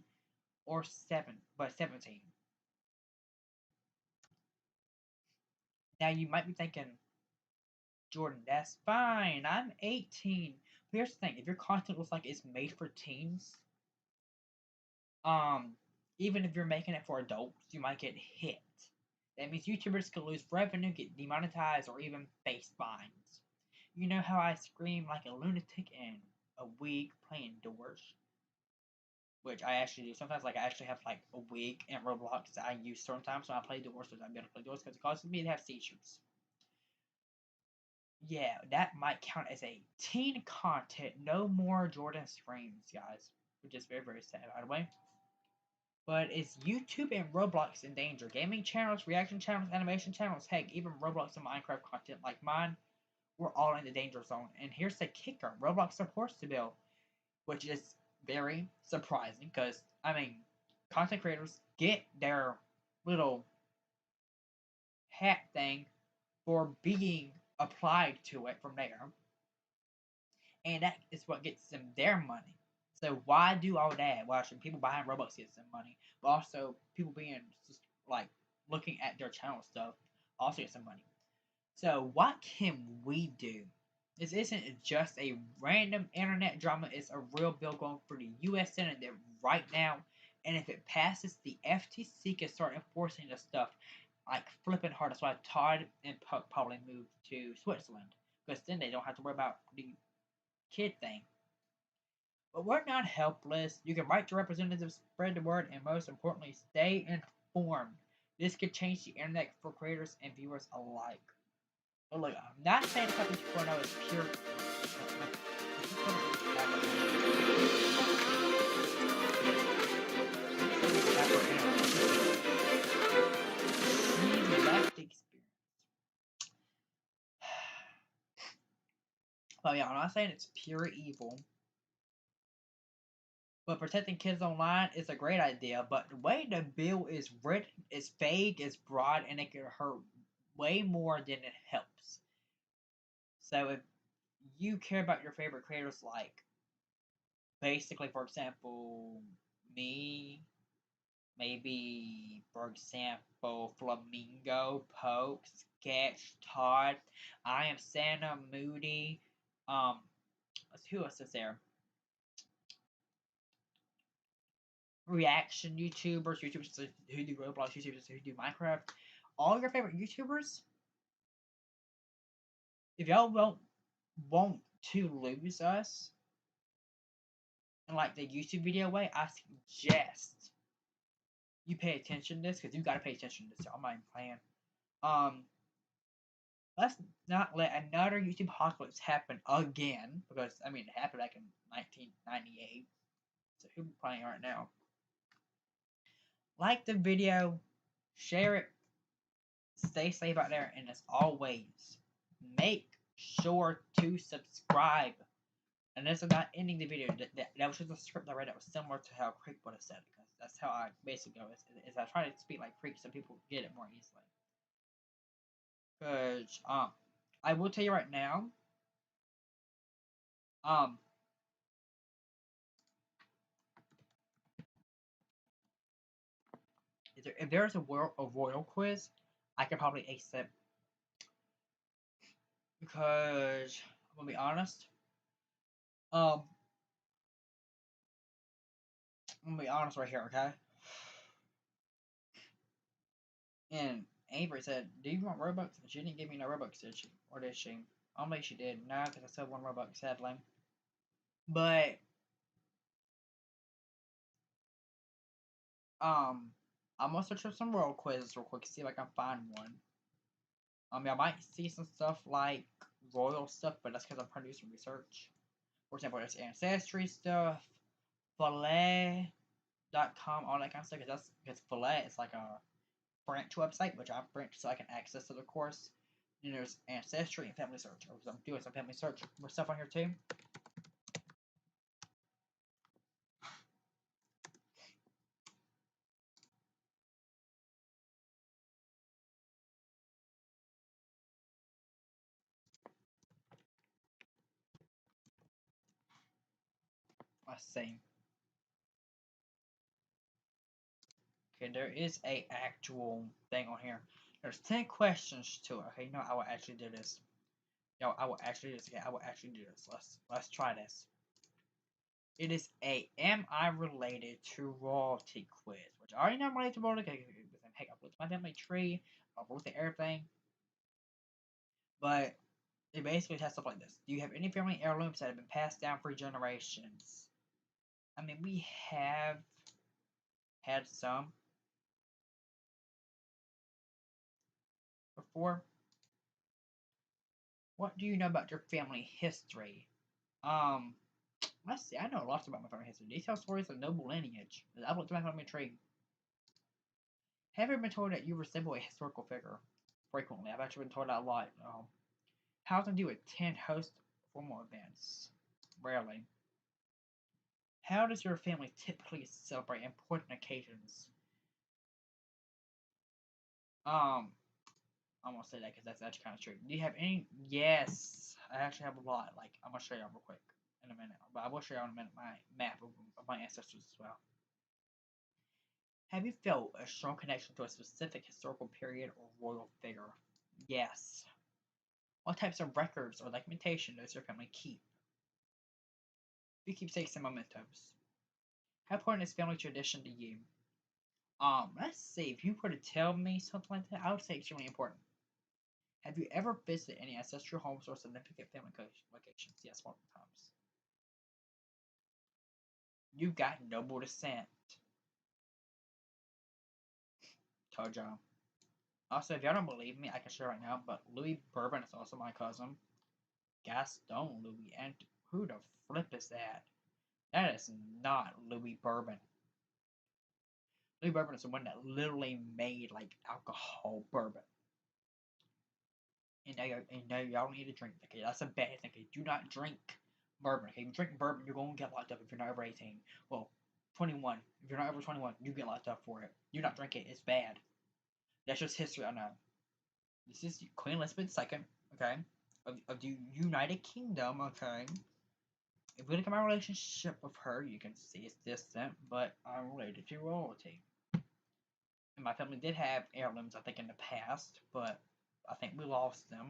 or 7, but 17. Now you might be thinking, Jordan, that's fine. I'm 18. But here's the thing: if your content looks like it's made for teens, um, even if you're making it for adults, you might get hit. That means YouTubers could lose revenue, get demonetized, or even face fines. You know how I scream like a lunatic in a wig playing doors? Which I actually do. Sometimes, like, I actually have, like, a wig in Roblox that I use sometimes when I play doors, so I'm able to play doors because it causes me to have seizures. Yeah, that might count as a teen content. No more Jordan screams, guys. Which is very, very sad, by the way. But is YouTube and Roblox in danger? Gaming channels, reaction channels, animation channels, heck, even Roblox and Minecraft content like mine, we're all in the danger zone. And here's the kicker: Roblox supports the bill, which is very surprising because, I mean, content creators get their little hat thing for being applied to it from there, and that is what gets them their money. So why do all that? Why should people buying Robux get some money, but also people being just like looking at their channel stuff also get some money? So what can we do? This isn't just a random internet drama. It's a real bill going for the U.S. Senate right now, and if it passes, the FTC can start enforcing the stuff like flipping hard. That's why Todd and Puck probably moved to Switzerland, because then they don't have to worry about the kid thing. But we're not helpless. You can write to representatives, spread the word, and most importantly, stay informed. This could change the internet for creators and viewers alike. But look, I'm not saying Puppy 2.0 is pure. She left the experience. But yeah, I'm not saying it's pure evil. But protecting kids online is a great idea, but the way the bill is written is vague, is broad, and it can hurt way more than it helps. So if you care about your favorite creators, like basically, for example, me, maybe, for example, Flamingo, Poke, Sketch, Todd, I am Santa, Moody, um, who else is there? Reaction YouTubers, YouTubers who do Roblox, YouTubers who do Minecraft, all your favorite YouTubers. If y'all want to lose us in like the YouTube video way, I suggest you pay attention to this because you gotta pay attention to this. I'm not even playing. Um, let's not let another YouTube apocalypse happen again because I mean it happened back in 1998. So who's playing right now? Like the video, share it, stay safe out there, and as always, make sure to subscribe. And this is not ending the video. That was just a script I read that was similar to how Creek would have said it. Because that's how I basically go. Is I try to speak like Creek so people get it more easily. Because I will tell you right now, um, if there's a royal quiz, I could probably ace it. Because I'm gonna be honest, um, I'm gonna be honest right here, okay? And Avery said, "Do you want Robux?" And she didn't give me no Robux, did she? Or did she? I don't think she did. No, because I said one Robux, sadly. But I'm gonna search for some royal quizzes real quick, see if I can find one. I mean, I might see some stuff like royal stuff, but that's because I'm trying to do some research. For example, there's ancestry stuff, Filet.com, all that kind of stuff. Because Filet is like a French website, which I'm French, so I can access it, of course. Then there's ancestry and family search. Because I'm doing some family search stuff on here too. Let's see. Okay, there is a actual thing on here. There's 10 questions to it. Okay, no, I will actually do this. Yo, I will actually do this. Okay, I will actually do this. Let's try this. It is a "Am I related to royalty" quiz, which I already know I'm related to royalty. Heck, I've looked at my family tree, I've looked at everything, but it basically has stuff like this. Do you have any family heirlooms that have been passed down for generations? I mean, we have had some before. What do you know about your family history? Let's see. I know lots about my family history. Detailed stories of noble lineage. I've looked at my family tree. Have you been told that you resemble a historical figure? Frequently. I've actually been told that a lot. How often do you attend host formal events? Rarely. How does your family typically celebrate important occasions? Um, I'm gonna say that because that's actually kind of true. Do you have any? Yes, I actually have a lot. Like I'm gonna show you real quick in a minute, but I will show you in a minute my map of my ancestors as well. Have you felt a strong connection to a specific historical period or royal figure? Yes. What types of records or documentation does your family keep? We keep keepsakes and mementos. How important is family tradition to you? Let's see. If you were to tell me something like that, I would say extremely important. Have you ever visited any ancestral homes or significant family locations? Yes, multiple times. You got noble descent. Told y'all. Also, if y'all don't believe me, I can share right now, but Louis Bourbon is also my cousin. Gaston Louis. And who the flip is that? That is not Louis Bourbon. Louis Bourbon is the one that literally made like alcohol bourbon. And now y'all don't need to drink. Okay, that's a bad thing. Okay, do not drink bourbon. Okay, if you drink bourbon, you're gonna get locked up if you're not over 18. Well, 21. If you're not over 21, you get locked up for it. Do not drink it. It's bad. That's just history. I know. This is Queen Elizabeth II. Okay, of the United Kingdom. Okay. If we look at my relationship with her, you can see it's distant, but I'm related to royalty. And my family did have heirlooms, I think, in the past, but I think we lost them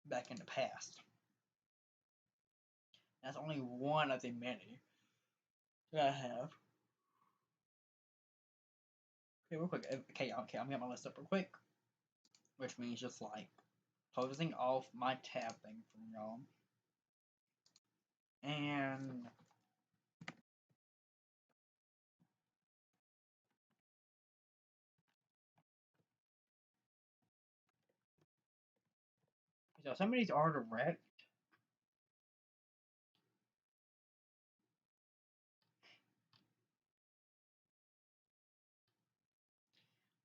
back in the past. That's only one of the many that I have. Okay, real quick. Okay, I'm getting my list up real quick, which means just like closing off my tab thing from y'all. And so some of these are direct.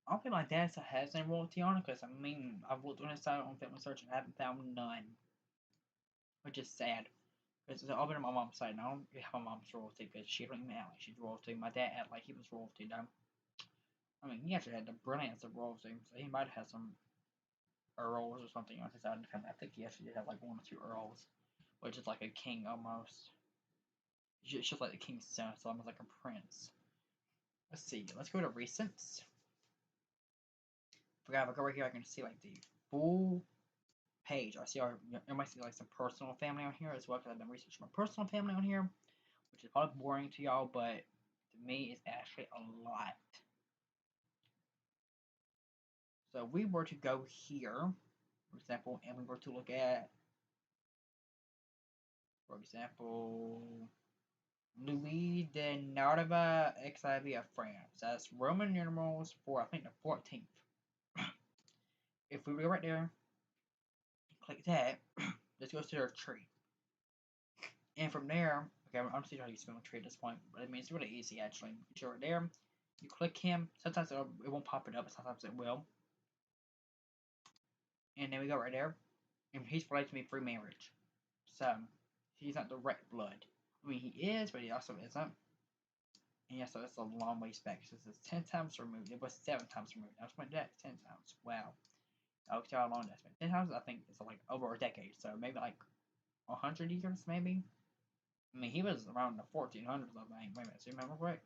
I don't think my dad has any royalty on it because I mean I've looked on his site on Family Search and I haven't found none, which is sad. Because it's all been on my mom's side. And I don't have my mom's royalty because she don't even act like she's royalty. My dad acted like he was royalty though. I mean, he actually had the brilliance of royalty, so he might have some earls or something on his side of the family. I think he actually did have like one or two earls, which is like a king almost. It's just like the king's son, so almost like a prince. Let's see. Let's go to recents. If I go right here, I can see like the full page. I see you might see like some personal family on here as well because I've been researching my personal family on here, which is probably boring to y'all, but to me, it's actually a lot. So if we were to go here, for example, and we were to look at, for example, Louis de Narva XIV of France. That's Roman numerals for, I think, the 14th. If we go right there, click that, this goes to their tree. And from there, okay, I'm just how you spell a tree at this point, but I mean, it's really easy actually. You go right there, you click him, sometimes it won't pop it up, sometimes it will. And then we go right there, and he's related to me through marriage. So, he's not direct blood. I mean, he is, but he also isn't. And yeah, so it's a long ways back. So it's 10 times removed. It was 7 times removed. I just went back 10 times. Wow. I'll tell how long that's been. 10 times, I think it's like over a decade. So maybe like 100 years, maybe? I mean, he was around the 1400s, I think. Wait a minute, see, remember quick?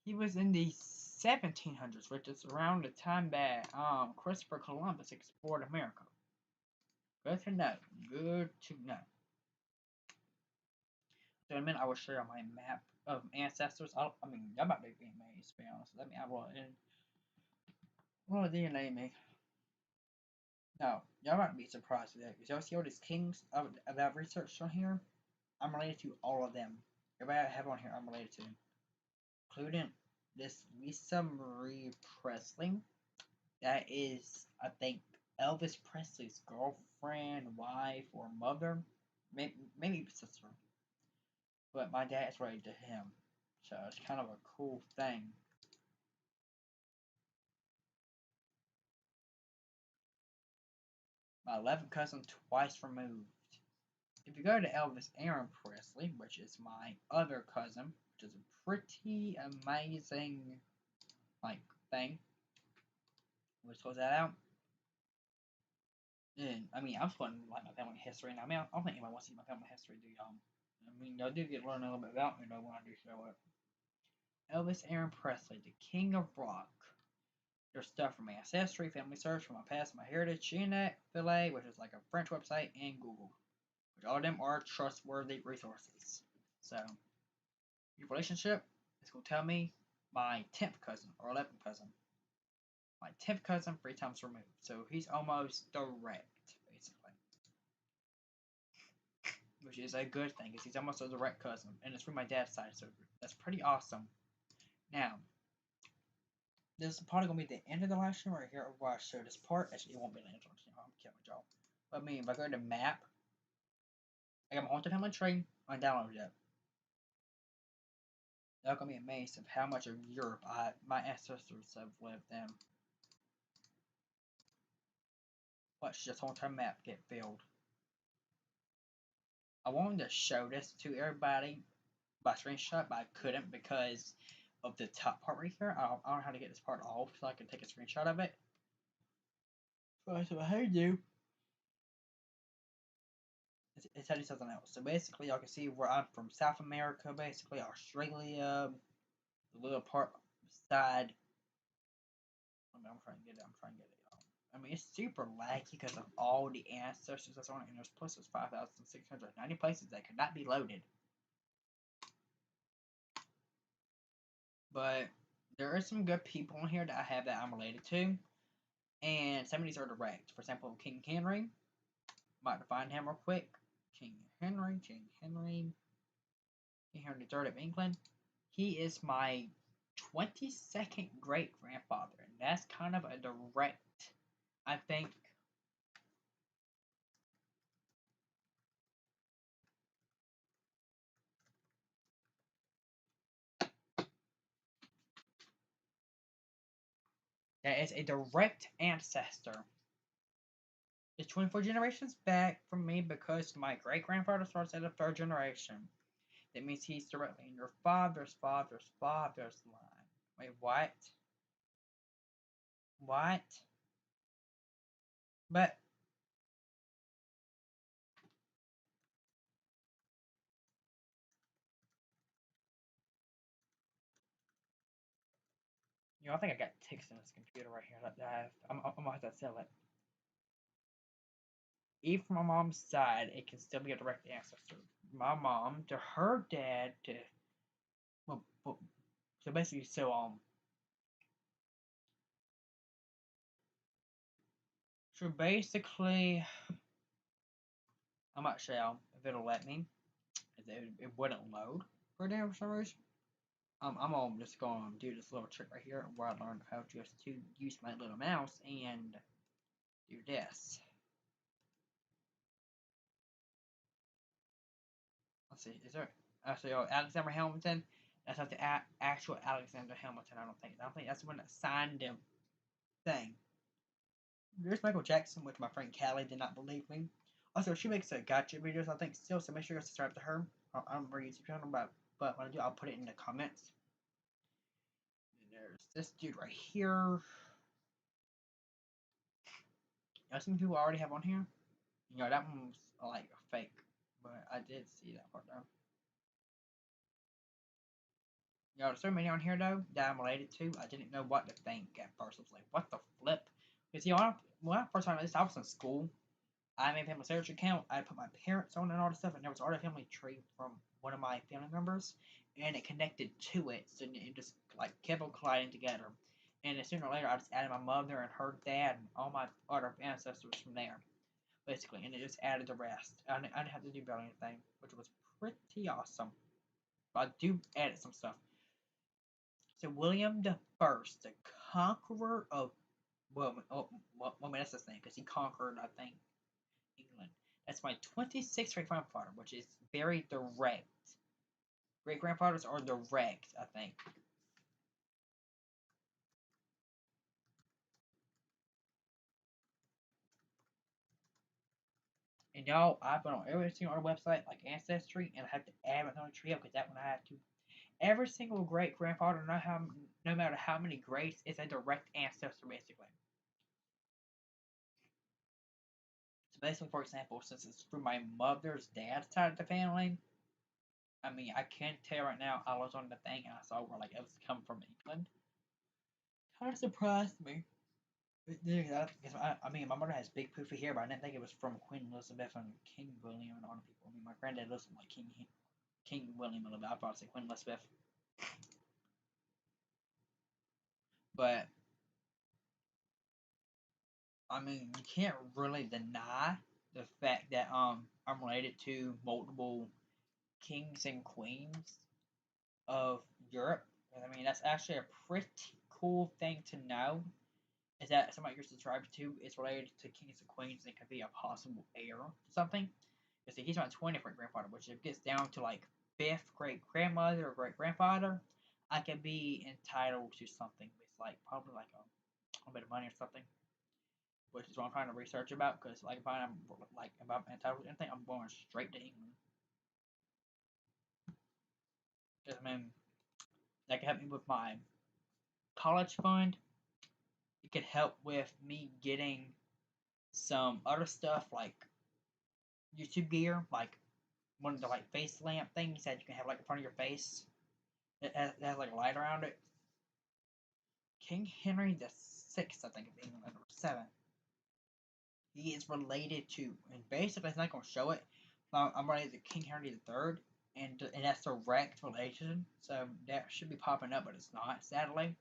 He was in the 1700s, which is around the time that Christopher Columbus explored America. Good to know. Good to know. So in a minute, I will share my map of ancestors. I mean, y'all might be being amazed, to be honest. Let me have a in. What did DNA me? No, y'all might be surprised with that. Because y'all see all these kings that I've researched on here? I'm related to all of them. Everybody I have on here, I'm related to. Including this Lisa Marie Presley. That is, I think, Elvis Presley's girlfriend, wife, or mother. maybe sister, but my dad is related to him, so it's kind of a cool thing. My 11th cousin twice removed. If you go to Elvis Aaron Presley, which is my other cousin, which is a pretty amazing like thing. Let's close that out. And I mean, I'm just going like my family history, and I mean, I don't think anybody wants to see my family history, do y'all? I mean, y'all do get learn a little bit about me, though, when I do show up. Elvis Aaron Presley, the King of Rock. There's stuff from my ancestry, family search, from my past, my heritage, Genet, Filet, which is like a French website, and Google, which all of them are trustworthy resources. So, your relationship is going to tell me my 10th cousin or 11th cousin. My 10th cousin, 3 times removed. So he's almost direct, basically. Which is a good thing, because he's almost a direct cousin. And it's from my dad's side, so that's pretty awesome. Now, this is probably going to be the end of the live stream right here where I show this part. Actually, it won't be the end of the stream. I'm kidding with y'all. But I mean, if I go to map, I got my haunted family tree. I downloaded it. Y'all gonna be amazed of how much of Europe my ancestors have lived in. Watch this whole entire map get filled. I wanted to show this to everybody by screenshot, but I couldn't because of the top part right here. I don't know how to get this part off so I can take a screenshot of it. So I said, hey, you. It's how to do something else. So basically, y'all can see where I'm from. South America, basically Australia, the little part side. I'm trying to get it. Y'all. I mean, it's super laggy because of all the ancestors that's on it, and there's plus there's 5,690 places that could not be loaded. But there are some good people in here that I have that I'm related to, and some of these are direct. For example, King Henry. Might find him real quick. King Henry. King Henry III of England. He is my 22nd great grandfather, and that's kind of a direct, I think. That is a direct ancestor. It's 24 generations back from me because my great grandfather starts at the 3rd generation. That means he's directly in your father's father's father's line. Wait, what? What? But I think I got ticks in this computer right here that I'm gonna have to sell it. Even from my mom's side, it can still be a direct ancestor. My mom to her dad to well, so basically so basically I'm not sure if it'll let me. It wouldn't load for some reason. I'm just going to do this little trick right here where I learned how just to use my little mouse and do this. Let's see, is there actually Alexander Hamilton? That's not the actual Alexander Hamilton. I don't think. That's the one that signed him thing. There's Michael Jackson, which my friend Callie did not believe me. Also, she makes a gotcha videos, I think, still, so make sure you subscribe to her. I don't remember YouTube channel, but when I do, I'll put it in the comments. And there's this dude right here. Some people I already have on here. That one was like a fake, but I did see that part though. There's so many on here though that I'm related to. I didn't know what to think at first. I was like, what the flip? Because when I first time this, I was in school. I made a family search account. I put my parents on and all this stuff, and there was already a family tree from one of my family members, and it connected to it, so it just like kept on colliding together. And then sooner or later, I just added my mother and her dad and all my other ancestors from there, basically, and it just added the rest. I didn't have to do barely anything, which was pretty awesome. But I do added some stuff. So William the First, the conqueror of well, that's his name because he conquered, I think, England. That's my 26th great grandfather, which is very direct. Great grandfathers are direct, I think. And y'all, I've been on every single other website, like Ancestry, and I have to add my family tree up because that one I have to. Every single great grandfather, no matter how many greats, it's a direct ancestor basically. So basically, for example, since it's through my mother's dad's side of the family, I mean, I can't tell right now. I was on the thing and I saw where like it was coming from England. Kind of surprised me. I mean, my mother has big poofy hair, but I didn't think it was from Queen Elizabeth and King William and all the people. I mean, my granddad listened like King William a little bit. I thought say Queen Elizabeth, but I mean, you can't really deny the fact that I'm related to multiple kings and queens of Europe. I mean, that's actually a pretty cool thing to know. Is that somebody you're subscribed to is related to kings and queens and could be a possible heir to something? Because he's my 20th great grandfather, which if it gets down to like fifth great grandmother or great grandfather, I could be entitled to something with like probably like a little bit of money or something, which is what I'm trying to research about. Because like if I'm entitled to anything, I'm going straight to England. Because I mean, that could help me with my college fund. It could help with me getting some other stuff like YouTube gear, like one of the like face lamp things that you can have like in front of your face. It has like a light around it. King Henry the Sixth, I think, of England, or seventh. He is related to, and basically, it's not going to show it. But I'm related to King Henry the Third, and that's direct relation. So that should be popping up, but it's not. Sadly,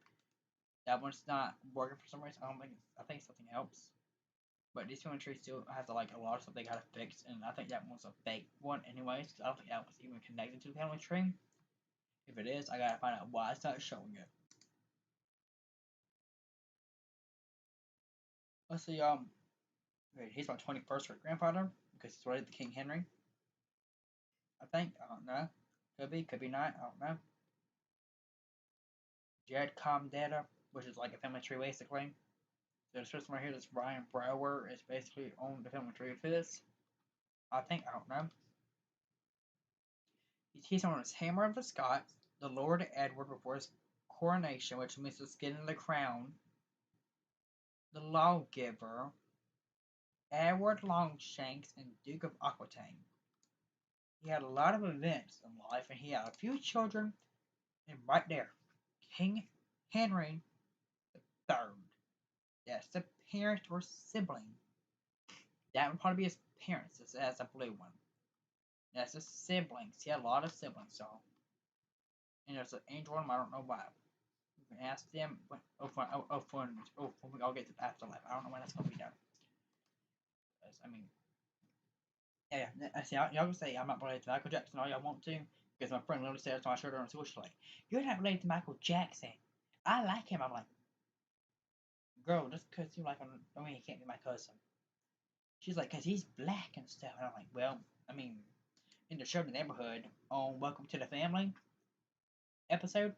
that one's not working for some reason. I don't think. I think something else. But these two entries still have to like a lot of stuff they gotta fix, and I think that one's a fake one, anyways. Cause I don't think that was even connected to the family tree. If it is, I gotta find out why it's not showing it. Let's see. Wait, he's my 21st great grandfather because he's related to King Henry. I think. I don't know. Could be not. I don't know. Jed Comdata, which is like a family tree basically. So this person right here, this Ryan Brower, is basically on the family tree of his. I think. I don't know. He's known as Hammer of the Scots, the Lord Edward before his coronation, which means the skin of the crown, the Lawgiver, Edward Longshanks, and Duke of Aquitaine. He had a lot of events in life, and he had a few children, and right there, King Henry III. That's the parent or sibling. That would probably be his parents. That's a blue one. That's his siblings. He had a lot of siblings, so. And there's an angel one, I don't know why. You can ask them. When I'll get to the afterlife. I don't know when that's gonna be done. I mean, yeah. See, y'all can say I'm not related to Michael Jackson all y'all want to, because my friend literally said it's on my shirt on school. She's like, "You're not related to Michael Jackson. I like him." I'm like, "Girl, just because you like him, I mean, he can't be my cousin." She's like, "Cause he's black and stuff." And I'm like, "Well, I mean, in the show The Neighborhood on Welcome to the Family episode,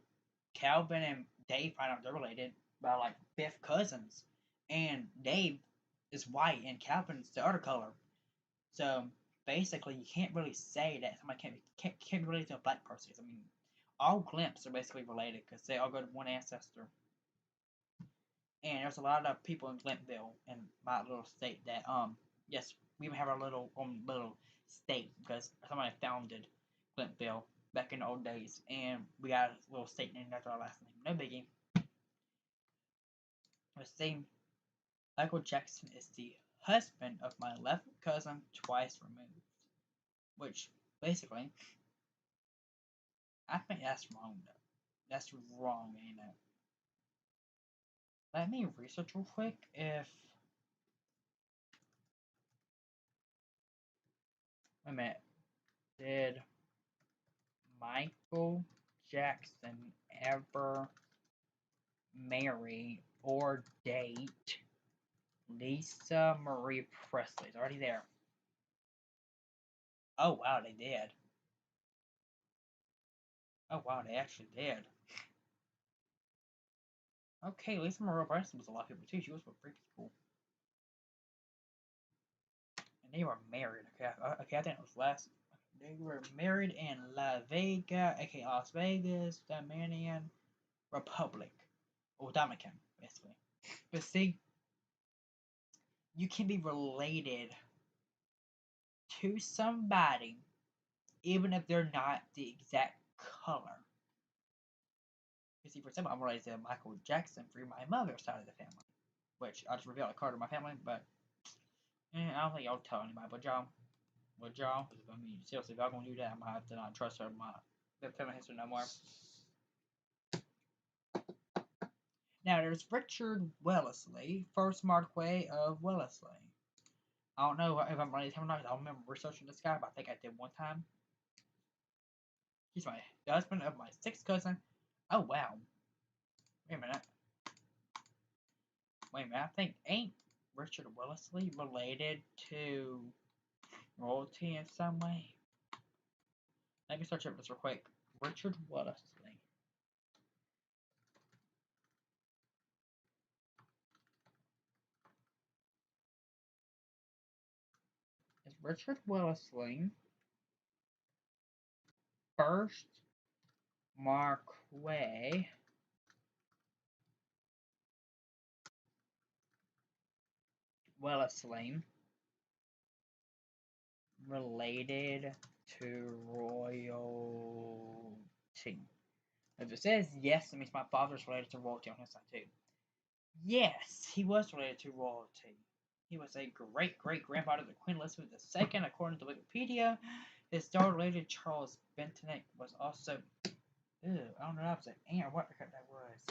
Calvin and Dave find out they're related by like fifth cousins, and Dave is white and Calvin's the other color. So basically, you can't really say that somebody can't be related to a black person. I mean, all Glimps are basically related because they all go to one ancestor. And there's a lot of people in Glimpville in my little state that yes, we even have our little state because somebody founded Glimpville back in the old days, and we got a little state named after our last name. No biggie. The same. Michael Jackson is the husband of my 11th cousin twice removed. Which, basically, I think that's wrong, though. That's wrong, ain't it? Let me research real quick if. Wait a minute. Did Michael Jackson ever marry or date Lisa Marie Presley? It's already there. Oh wow, they did. Oh wow, they actually did. Okay, Lisa Marie Presley was a lot of people too. She was pretty cool. And they were married. Okay, I think it was last. They were married in La Vega, aka Las Vegas, Dominican Republic, or Dominican, basically. But see, you can be related to somebody even if they're not the exact color. You see, for example, I'm related to Michael Jackson through my mother's side of the family, which I just revealed a card of my family, but I don't think y'all tell anybody. But y'all, would y'all? I mean, seriously, if y'all gonna do that, I'm gonna have to not trust her. The family history no more. Now there's Richard Wellesley, first Marquis of Wellesley. I don't know if I'm related to him or not. I don't remember researching this guy, but I think I did one time. He's the husband of my sixth cousin. Oh wow. Wait a minute. Wait a minute. I think ain't Richard Wellesley related to royalty in some way? Let me search up this real quick. Richard Wellesley. Is Richard Wellesley first Marquis Wellesley related to royalty? If it says yes, it means my father's related to royalty on his side too. Yes, he was related to royalty. He was a great great grandfather of the Queen Elizabeth II, according to Wikipedia. His daughter, Lady Charles Bentinck, was also. Ew, I don't know if it's an ant or what the heck that was.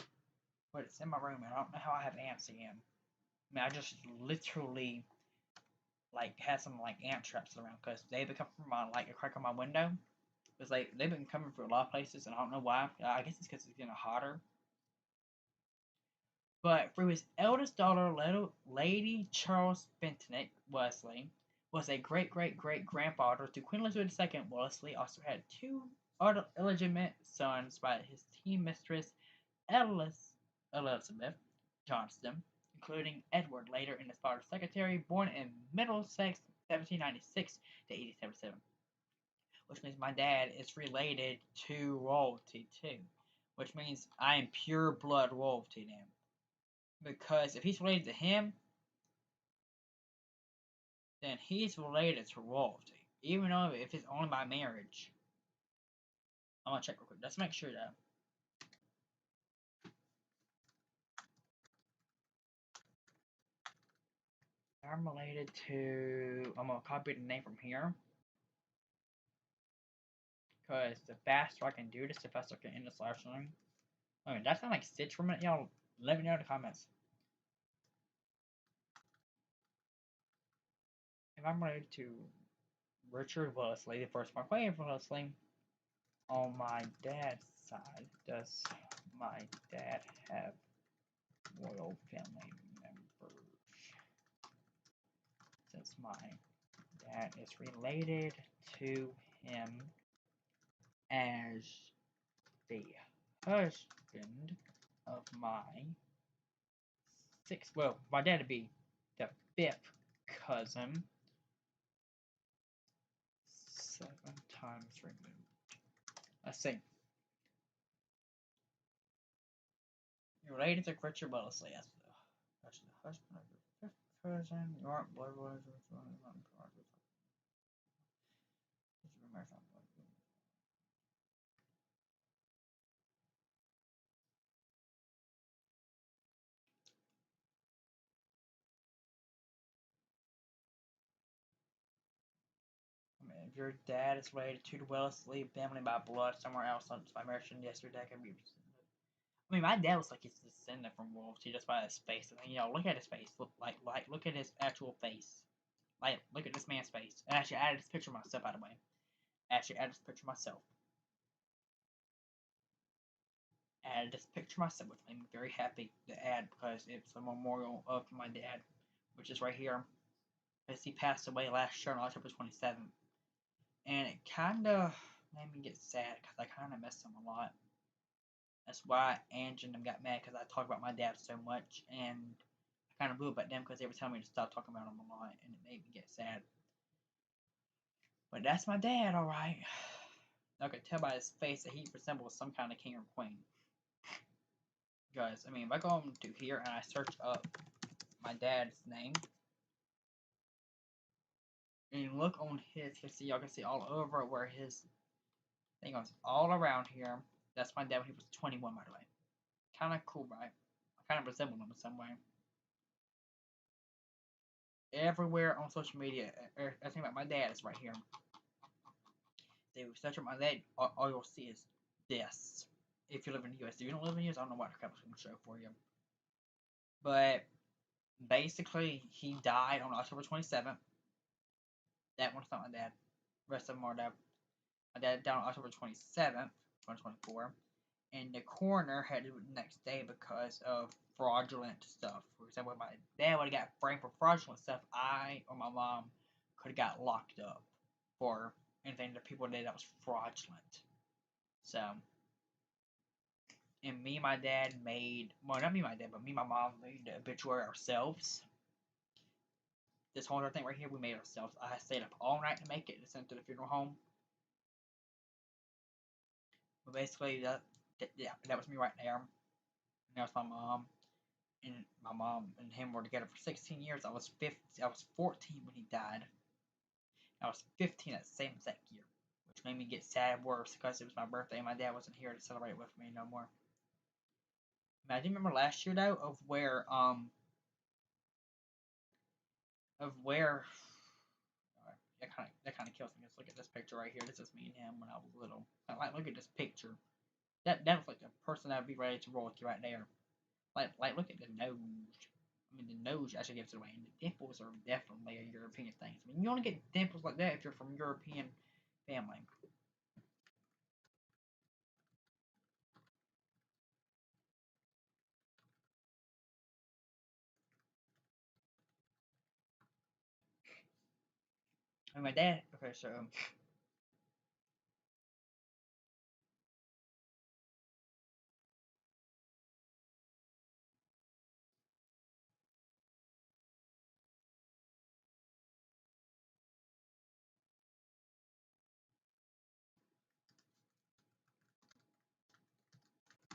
But it's in my room, and I don't know how I have ants again. I mean, I just literally like had some like ant traps around because they've been coming from my like a crack on my window. It's like they've been coming from a lot of places, and I don't know why. I guess it's because it's getting hotter. But through his eldest daughter, Lady Charles Bentinck Wellesley, was a great great great grandfather to Queen Elizabeth II. Wellesley also had two other illegitimate sons by his teen mistress Elizabeth Johnston, including Edward, later in his father's secretary, born in Middlesex, 1796 to 1877. Which means my dad is related to royalty too. Which means I am pure blood royalty now. Because if he's related to him, then he's related to royalty. Even though if it's only by marriage. I'm gonna check real quick. Let's make sure that. I'm related to. I'm gonna copy the name from here. Because the faster I can do this, the faster I can end this live stream. I mean, that's not like Stitch for a minute. Y'all let me know in the comments. If I'm related to Richard Wellesley, the first Marquis of Wellesley, on my dad's side, does my dad have royal family members? Since my dad is related to him as the husband of my sixth, well, my dad would be the fifth cousin, 7 times removed. Let's see. You're related to Richard Wellesley as the husband of your fifth cousin. You aren't blood related. I mean, if your dad is related to the Wellesley family by blood somewhere else, by marriage yesterday, can be. I mean, my dad was like his descendant from royalty just by his face. I mean, look at his face. Look at his actual face. Like, look at this man's face. And actually, I added this picture myself, by the way. Actually, added this picture myself. Added this picture myself, which made me very happy to add because it's a memorial of my dad, which is right here. Because he passed away last year on October 27th. and it kind of made me get sad because I kind of miss him a lot. That's why Angie and them got mad because I talk about my dad so much, and I kind of blew up at them because they were telling me to stop talking about him a lot, and it made me get sad. But that's my dad, all right. I could tell by his face that he resembles some kind of king or queen. Guys, I mean, if I go into here and I search up my dad's name, and you look on his, y'all can see all over where his thing goes all around here. That's my dad when he was 21, by the way. Kind of cool, right? I kind of resemble him in some way. Everywhere on social media, everything about my dad is right here. If you search up my dad, all you'll see is this. If you live in the US, if you don't live in the US, I don't know what I'm going to show for you. But basically, he died on October 27th. That one's not my dad. The rest of them are dad. My dad died on October 27th, 2024. And the coroner had to do it the next day because of fraudulent stuff. For example, if my dad would have got framed for fraudulent stuff, I or my mom could have got locked up for anything that people did that was fraudulent. So, and me and my dad made, well, not me and my dad, but me and my mom made the obituary ourselves. This whole other thing right here, we made ourselves. I stayed up all night to make it and sent it to the funeral home. But basically, that was me right there. And that was my mom. And my mom and him were together for 16 years. I was 14 when he died. I was 15 that same exact year, which made me get sad worse because it was my birthday and my dad wasn't here to celebrate with me no more. I do remember last year though of where that kind of kills me. Just look at this picture right here. This is me and him when I was little. Like look at this picture. That was like the person that would be ready to roll with you right there. Like look at the nose. I mean, the nose actually gives it away, and the dimples are definitely a European thing. I mean, you only get dimples like that if you're from European family. I mean, my dad. Okay, so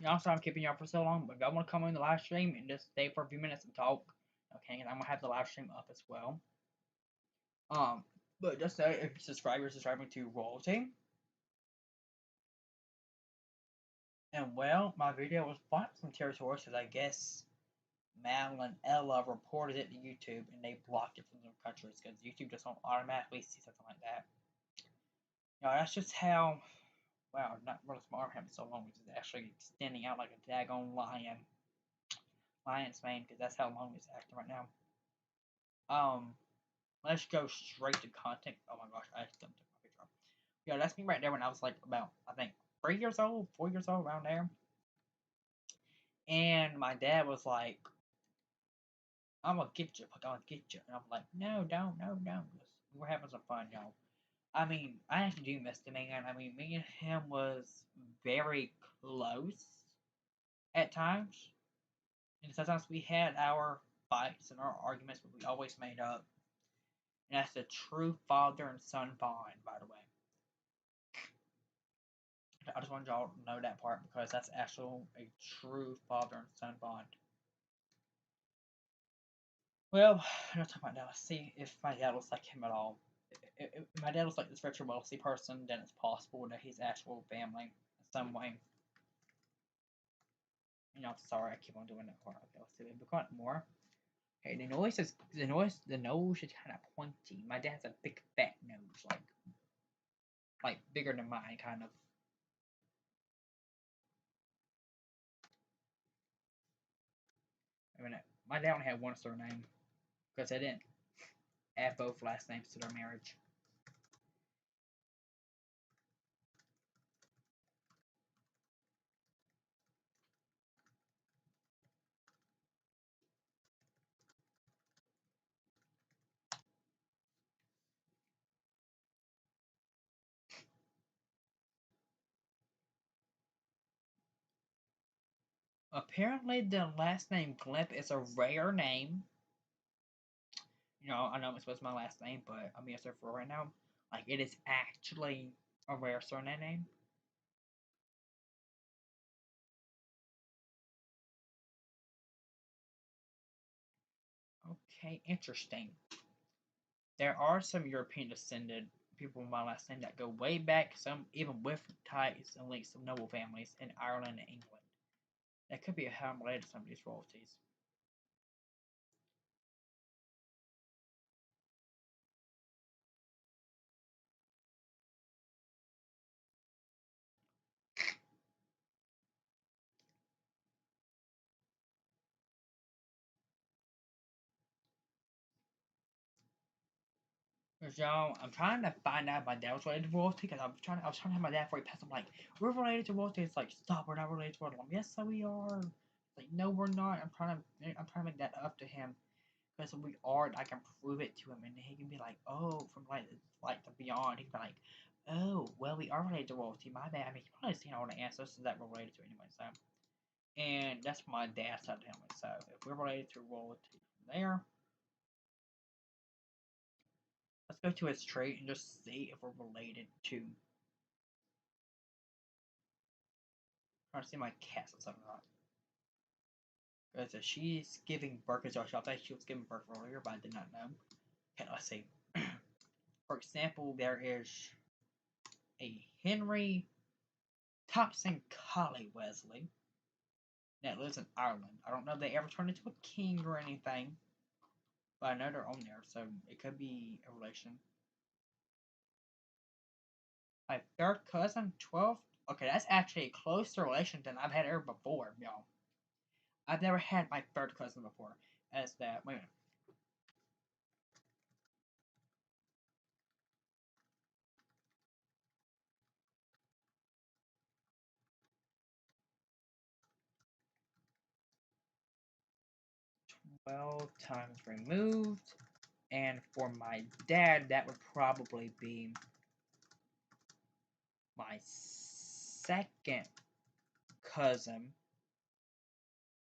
you know, sorry I'm keeping y'all for so long, but if y'all want to come in the live stream and just stay for a few minutes and talk, okay, and I'm gonna have the live stream up as well. But just say if you're subscribing to Royalty, and well, my video was blocked from territories because I guess Mal and Ella reported it to YouTube and they blocked it from some countries because YouTube just don't automatically see something like that. You know, that's just how. Wow, not really smart having so long, which is actually extending out like a daggone lion's mane, because that's how long it's acting right now. Let's go straight to content. Oh my gosh, I accidentally took my picture off. Yeah, that's me right there when I was like about, I think, 3 years old, 4 years old, around there. And my dad was like, I'm gonna get you, I'm gonna get you. And I'm like, no, don't, no, no. We're having some fun, y'all. I mean, I actually do miss the man. I mean, me and him was very close at times. And sometimes we had our fights and our arguments, but we always made up. And that's the true father and son bond, by the way. I just wanted y'all to know that part because that's actually a true father and son bond. Well, I'm not talking about that. Let's see if my dad looks like him at all. If my dad looks like this retro wealthy person, then it's possible that he's actual family in some way. You know, sorry, I keep on doing that part. Okay, let's see. We've got more. Okay, the nose is kind of pointy. My dad has a big fat nose, like bigger than mine, kind of. I mean, my dad only had one surname because they didn't add both last names to their marriage. Apparently, the last name Glimp is a rare name. I know it's supposed to be my last name, but I'm gonna say for right now, like it is actually a rare surname name. Okay, interesting. There are some European descended people with my last name that go way back, some even with ties and links to noble families in Ireland and England. That could be how I'm related to some of these royalties. Cause y'all, I'm trying to find out if my dad was related to royalty. Cause I was trying to have my dad before he passed. I'm like, we're related to royalty. It's like, stop, we're not related to royalty. I'm like, yes, so we are. Like, no, we're not. I'm trying to make that up to him. Because if we are, I can prove it to him, and he can be like, oh, from like the beyond. He can be like, oh, well, we are related to royalty. My bad. I mean, he's probably seen all the ancestors that we're related to anyway. So, and that's my dad's side of the family. So, if we're related to royalty from there, let's go to his trait and just see if we're related to. Trying to see my cat or something wrong. Because she's giving birth to Josh. I thought she was giving birth earlier, but I did not know. Okay, let's see. For example, there is a Henry Thompson Collie Wesley that lives in Ireland. I don't know if they ever turned into a king or anything, but I know they're on there, so it could be a relation. My third cousin, 12. Okay, that's actually a closer relation than I've had ever before, y'all. I've never had my third cousin before. As that, wait a minute. 12 times removed. And for my dad, that would probably be my second cousin,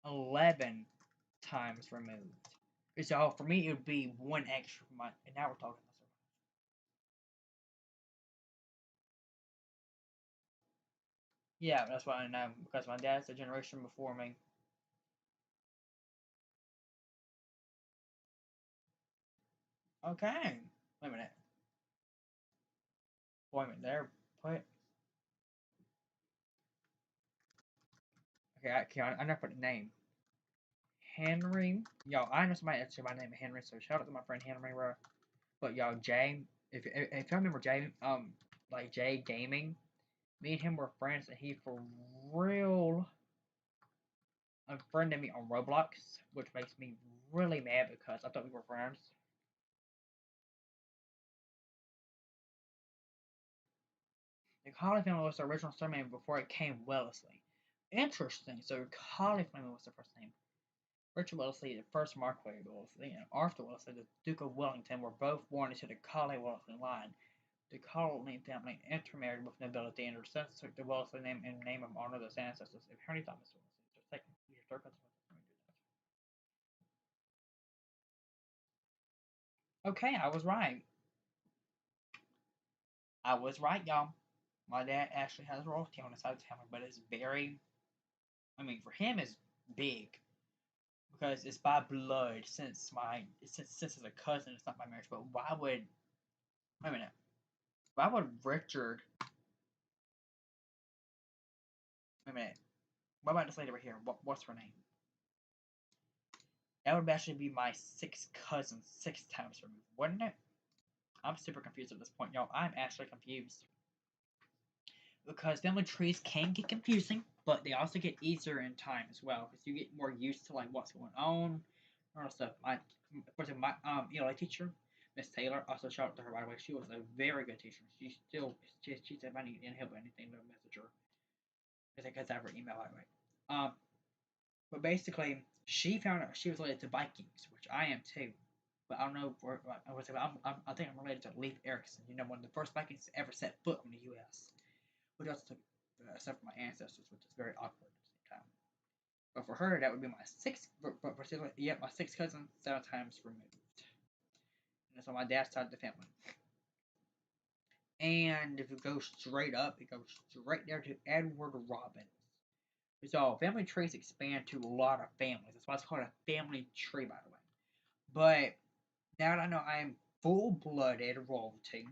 11 times removed. So for me, it would be one extra for my. And now we're talking. Yeah, that's what I know because my dad's a generation before me. Okay. Wait a minute. Wait a minute. There. Put. Okay. I never put a name. Henry. Y'all, I know somebody that's my name is Henry, so shout out to my friend Henry. But y'all, Jay. If I remember Jay, like Jay Gaming, me and him were friends, and he for real unfriended me on Roblox, which makes me really mad because I thought we were friends. The Collie family was the original surname before it came Wellesley. Interesting. So Collie family was the first name. Richard Wellesley, the first Marquis Wellesley, and Arthur Wellesley, the Duke of Wellington, were both born into the Collie Wellesley line. The Collie family intermarried with nobility and their descendants took the Wellesley name in name of honor of those ancestors. If Henry Thomas Wellesley, just take your third cousin. Okay, I was right. I was right, y'all. My dad actually has royalty on his side of the family, but it's very, I mean, for him, it's big because it's by blood. Since it's a cousin, it's not by marriage. But why would wait a minute? Why would Richard? Wait a minute. What about this lady over here? What's her name? That would actually be my sixth cousin, 6 times removed, wouldn't it? I'm super confused at this point, y'all. I'm actually confused because family trees can get confusing, but they also get easier in time as well because you get more used to like what's going on, all stuff. For example, my ELA teacher, Miss Taylor, also shout out to her by the way. She was a very good teacher. She said if I need any help or anything, to message her because I have her email by the way. But basically, she found out she was related to Vikings, which I am too. But I don't know. I think I'm related to Leif Erikson. You know, one of the first Vikings to ever set foot on the U.S. Which also took a step from my ancestors, which is very awkward at the same time. But for her, that would be my sixth. But for yeah, my sixth cousin, 7 times removed. And that's on my dad's side of the family. And if you go straight up, it goes straight there to Edward Robbins. So family trees expand to a lot of families. That's why it's called a family tree, by the way. But now that I know I am full-blooded royalty,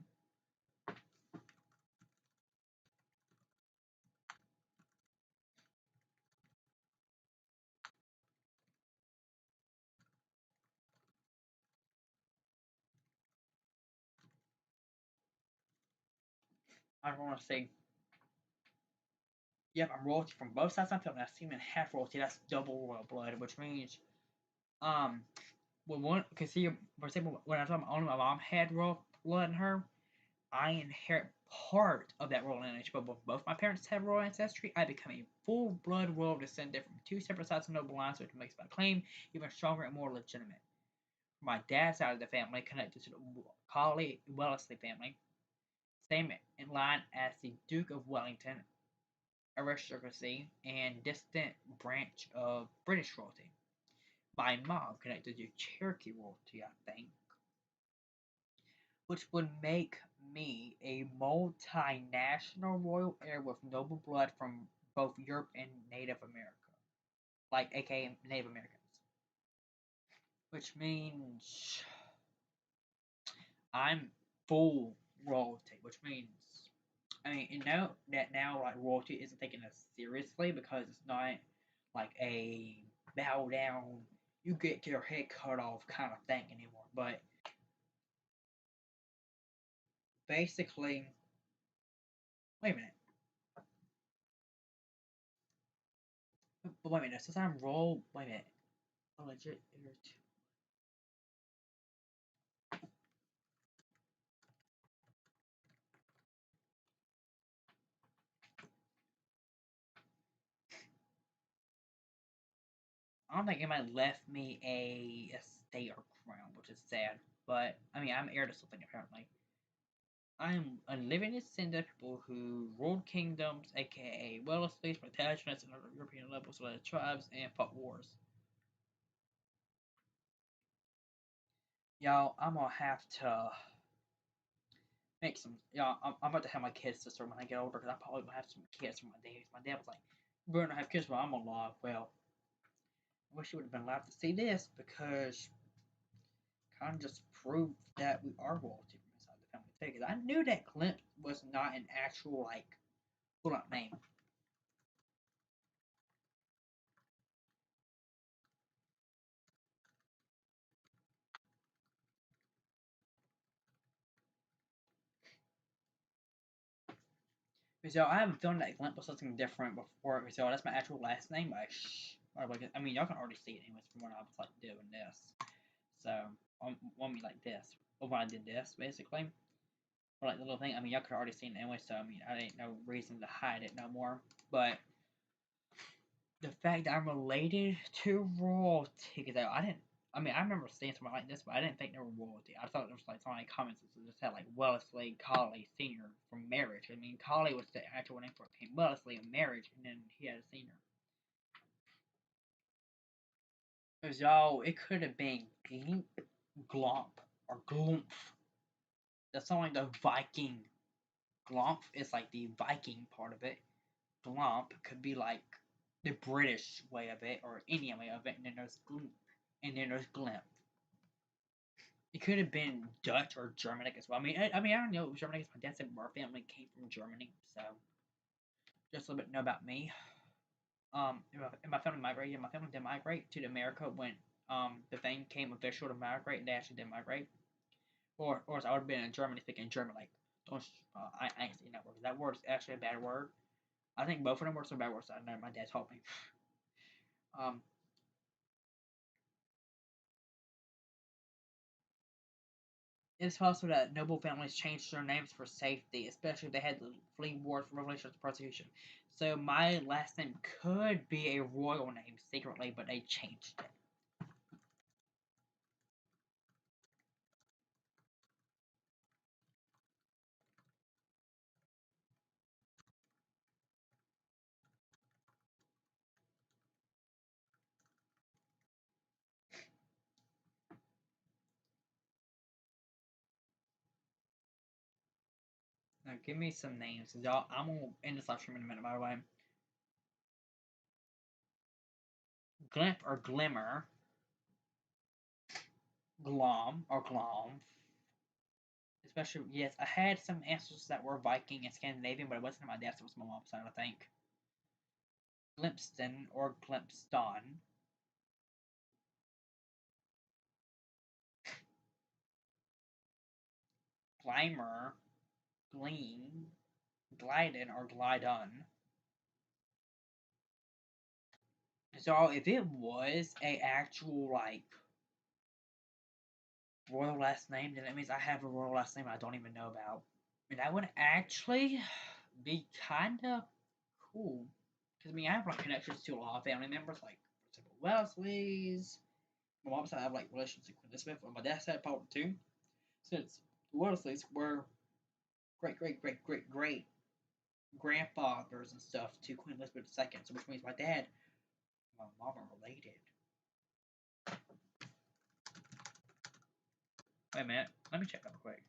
I want to say, yep, I'm royalty from both sides of my family. I see them in half royalty. That's double royal blood, which means, um, when one, cause see, for example, when I told only my mom had royal blood in her, I inherit part of that royal lineage. But when both my parents have royal ancestry, I become a full-blood royal descendant from two separate sides of noble lines, which makes my claim even stronger and more legitimate. My dad's side of the family connected to the Colley Wellesley family, same in line as the Duke of Wellington aristocracy and distant branch of British royalty. My mom connected to Cherokee royalty, I think, which would make me a multinational royal heir with noble blood from both Europe and Native America, like aka Native Americans. Which means I'm full royalty, which means I mean, you know that now like royalty isn't taken as seriously because it's not like a bow down, you get your head cut off kind of thing anymore. But basically, wait a minute. But wait a minute. Since I'm royal, wait a minute. A legit. I don't think anybody left me a estate or crown, which is sad. But I mean, I'm heir to something apparently. I am a living descendant of people who ruled kingdoms, aka well-established Plantagenets and other European levels, led tribes, and fought wars. Y'all, I'm gonna have to make some. Y'all, I'm about to have my kids sister when I get older because I probably gonna have some kids from my days. My dad was like, "We're gonna have kids while I'm alive." Well, I wish you would have been alive to see this because kind of just proved that we are royalty from inside the family too. Because I knew that Clint was not an actual like pull up name. So I have a feeling that Clint was something different before. So that's my actual last name. I mean, y'all can already see it anyways from when I was like doing this. So on me like this. Or when I did this, basically. Or like the little thing. I mean, y'all could already seen it anyway. So I mean, I ain't no reason to hide it no more. But the fact that I'm related to royalty, because I didn't. I mean, I remember seeing something like this, but I didn't think they were royalty. I thought it was like something comments that just had like Wellesley Colley Senior from marriage. I mean, Colley was the actual name for King Wellesley in marriage, and then he had a senior. Because y'all, it could have been Glimp, Glomp, or Glumph. That's not like the Viking. Glomp is like the Viking part of it. Glomp could be like the British way of it, or Indian way of it, and then there's Gloop, and then there's Glimp. It could have been Dutch or Germanic as well. I don't know. Germanic. My dad said our family came from Germany, so just a little bit know about me. And my family migrated. My family did migrate to America when the thing came official to migrate. They actually did migrate, or else I would have been in Germany speaking German. Like, don't I ain't saying that word. That word is actually a bad word. I think both of them words are bad words. I know my dad told me. Um, It is possible that noble families changed their names for safety, especially if they had to flee wars, revolutions, persecution. So my last name could be a royal name secretly, but they changed it. Now, give me some names, y'all. I'm gonna end this live stream in a minute, by the way. Glimp or Glimmer. Glom or Glom. Especially, yes, I had some answers that were Viking and Scandinavian, but it wasn't my dad's, it was my mom's side, I think. Glimpston or Glimpston. Glimer, Gleam, Glidden, or Glidon. So if it was a actual like royal last name, then that means I have a royal last name I don't even know about. And that would actually be kinda cool. Because I mean I have like connections to a lot of family members, like for example Wesley's. My mom's side I have like relations to Queen Elizabeth, and my dad's side probably too. Since the Wesleys were great grandfathers and stuff to Queen Elizabeth II, so which means my dad and my mom are related. Wait a minute, let me check that real quick.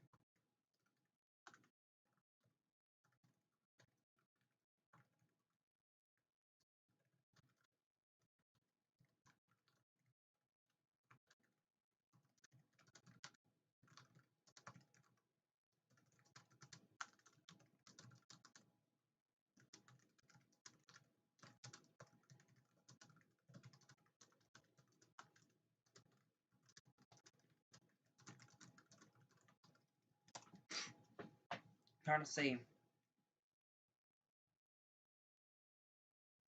I'm trying to see.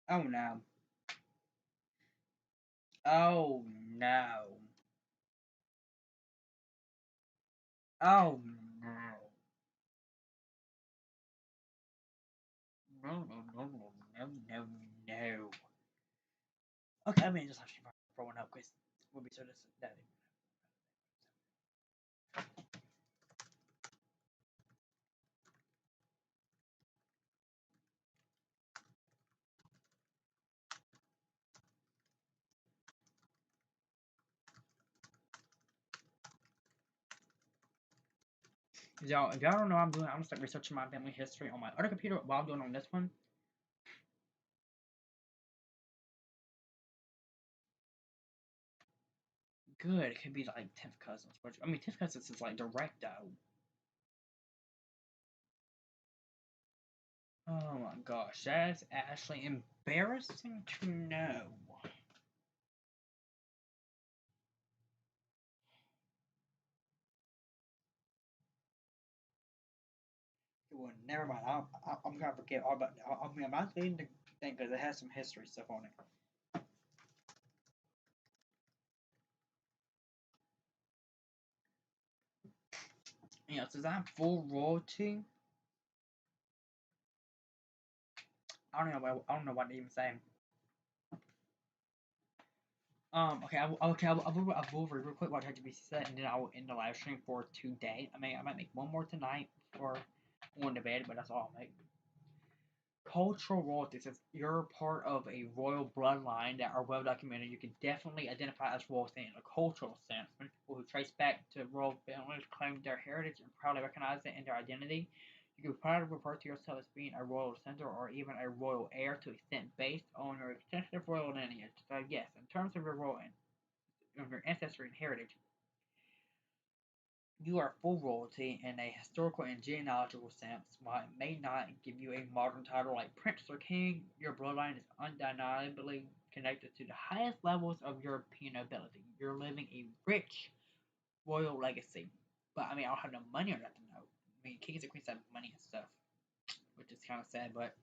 Oh no. Oh no. Oh no. No, no, no, no, no, no, no. Okay, I mean, just actually for one up because we'll be so this that. Y'all, if y'all don't know what I'm doing, I'm gonna start researching my family history on my other computer while I'm doing on this one. Good, it could be like 10th cousins, which I mean 10th cousins is like direct though. Oh my gosh, that's actually embarrassing to know. Well, never mind. I'm gonna forget all about. I mean, I'm not reading the thing because it has some history stuff on it. Yeah, since I'm full royalty, I don't know what to even say. Okay, I will read real quick what ChatGPT said, and then I will end the live stream for today. I mean, I might make one more tonight before going to bed, but that's all I'll make. Cultural royalty says you're part of a royal bloodline that are well documented. You can definitely identify as royalty in a cultural sense. When people who trace back to royal families claim their heritage and proudly recognize it in their identity. You can proudly refer to yourself as being a royal descendant or even a royal heir to extent based on your extensive royal lineage. So yes, in terms of your your ancestry and heritage, you are full royalty in a historical and genealogical sense. While it may not give you a modern title like Prince or King, your bloodline is undeniably connected to the highest levels of European nobility. You're living a rich royal legacy. But I mean, I don't have no money or nothing though. I mean, kings and queens have money and stuff, which is kind of sad. But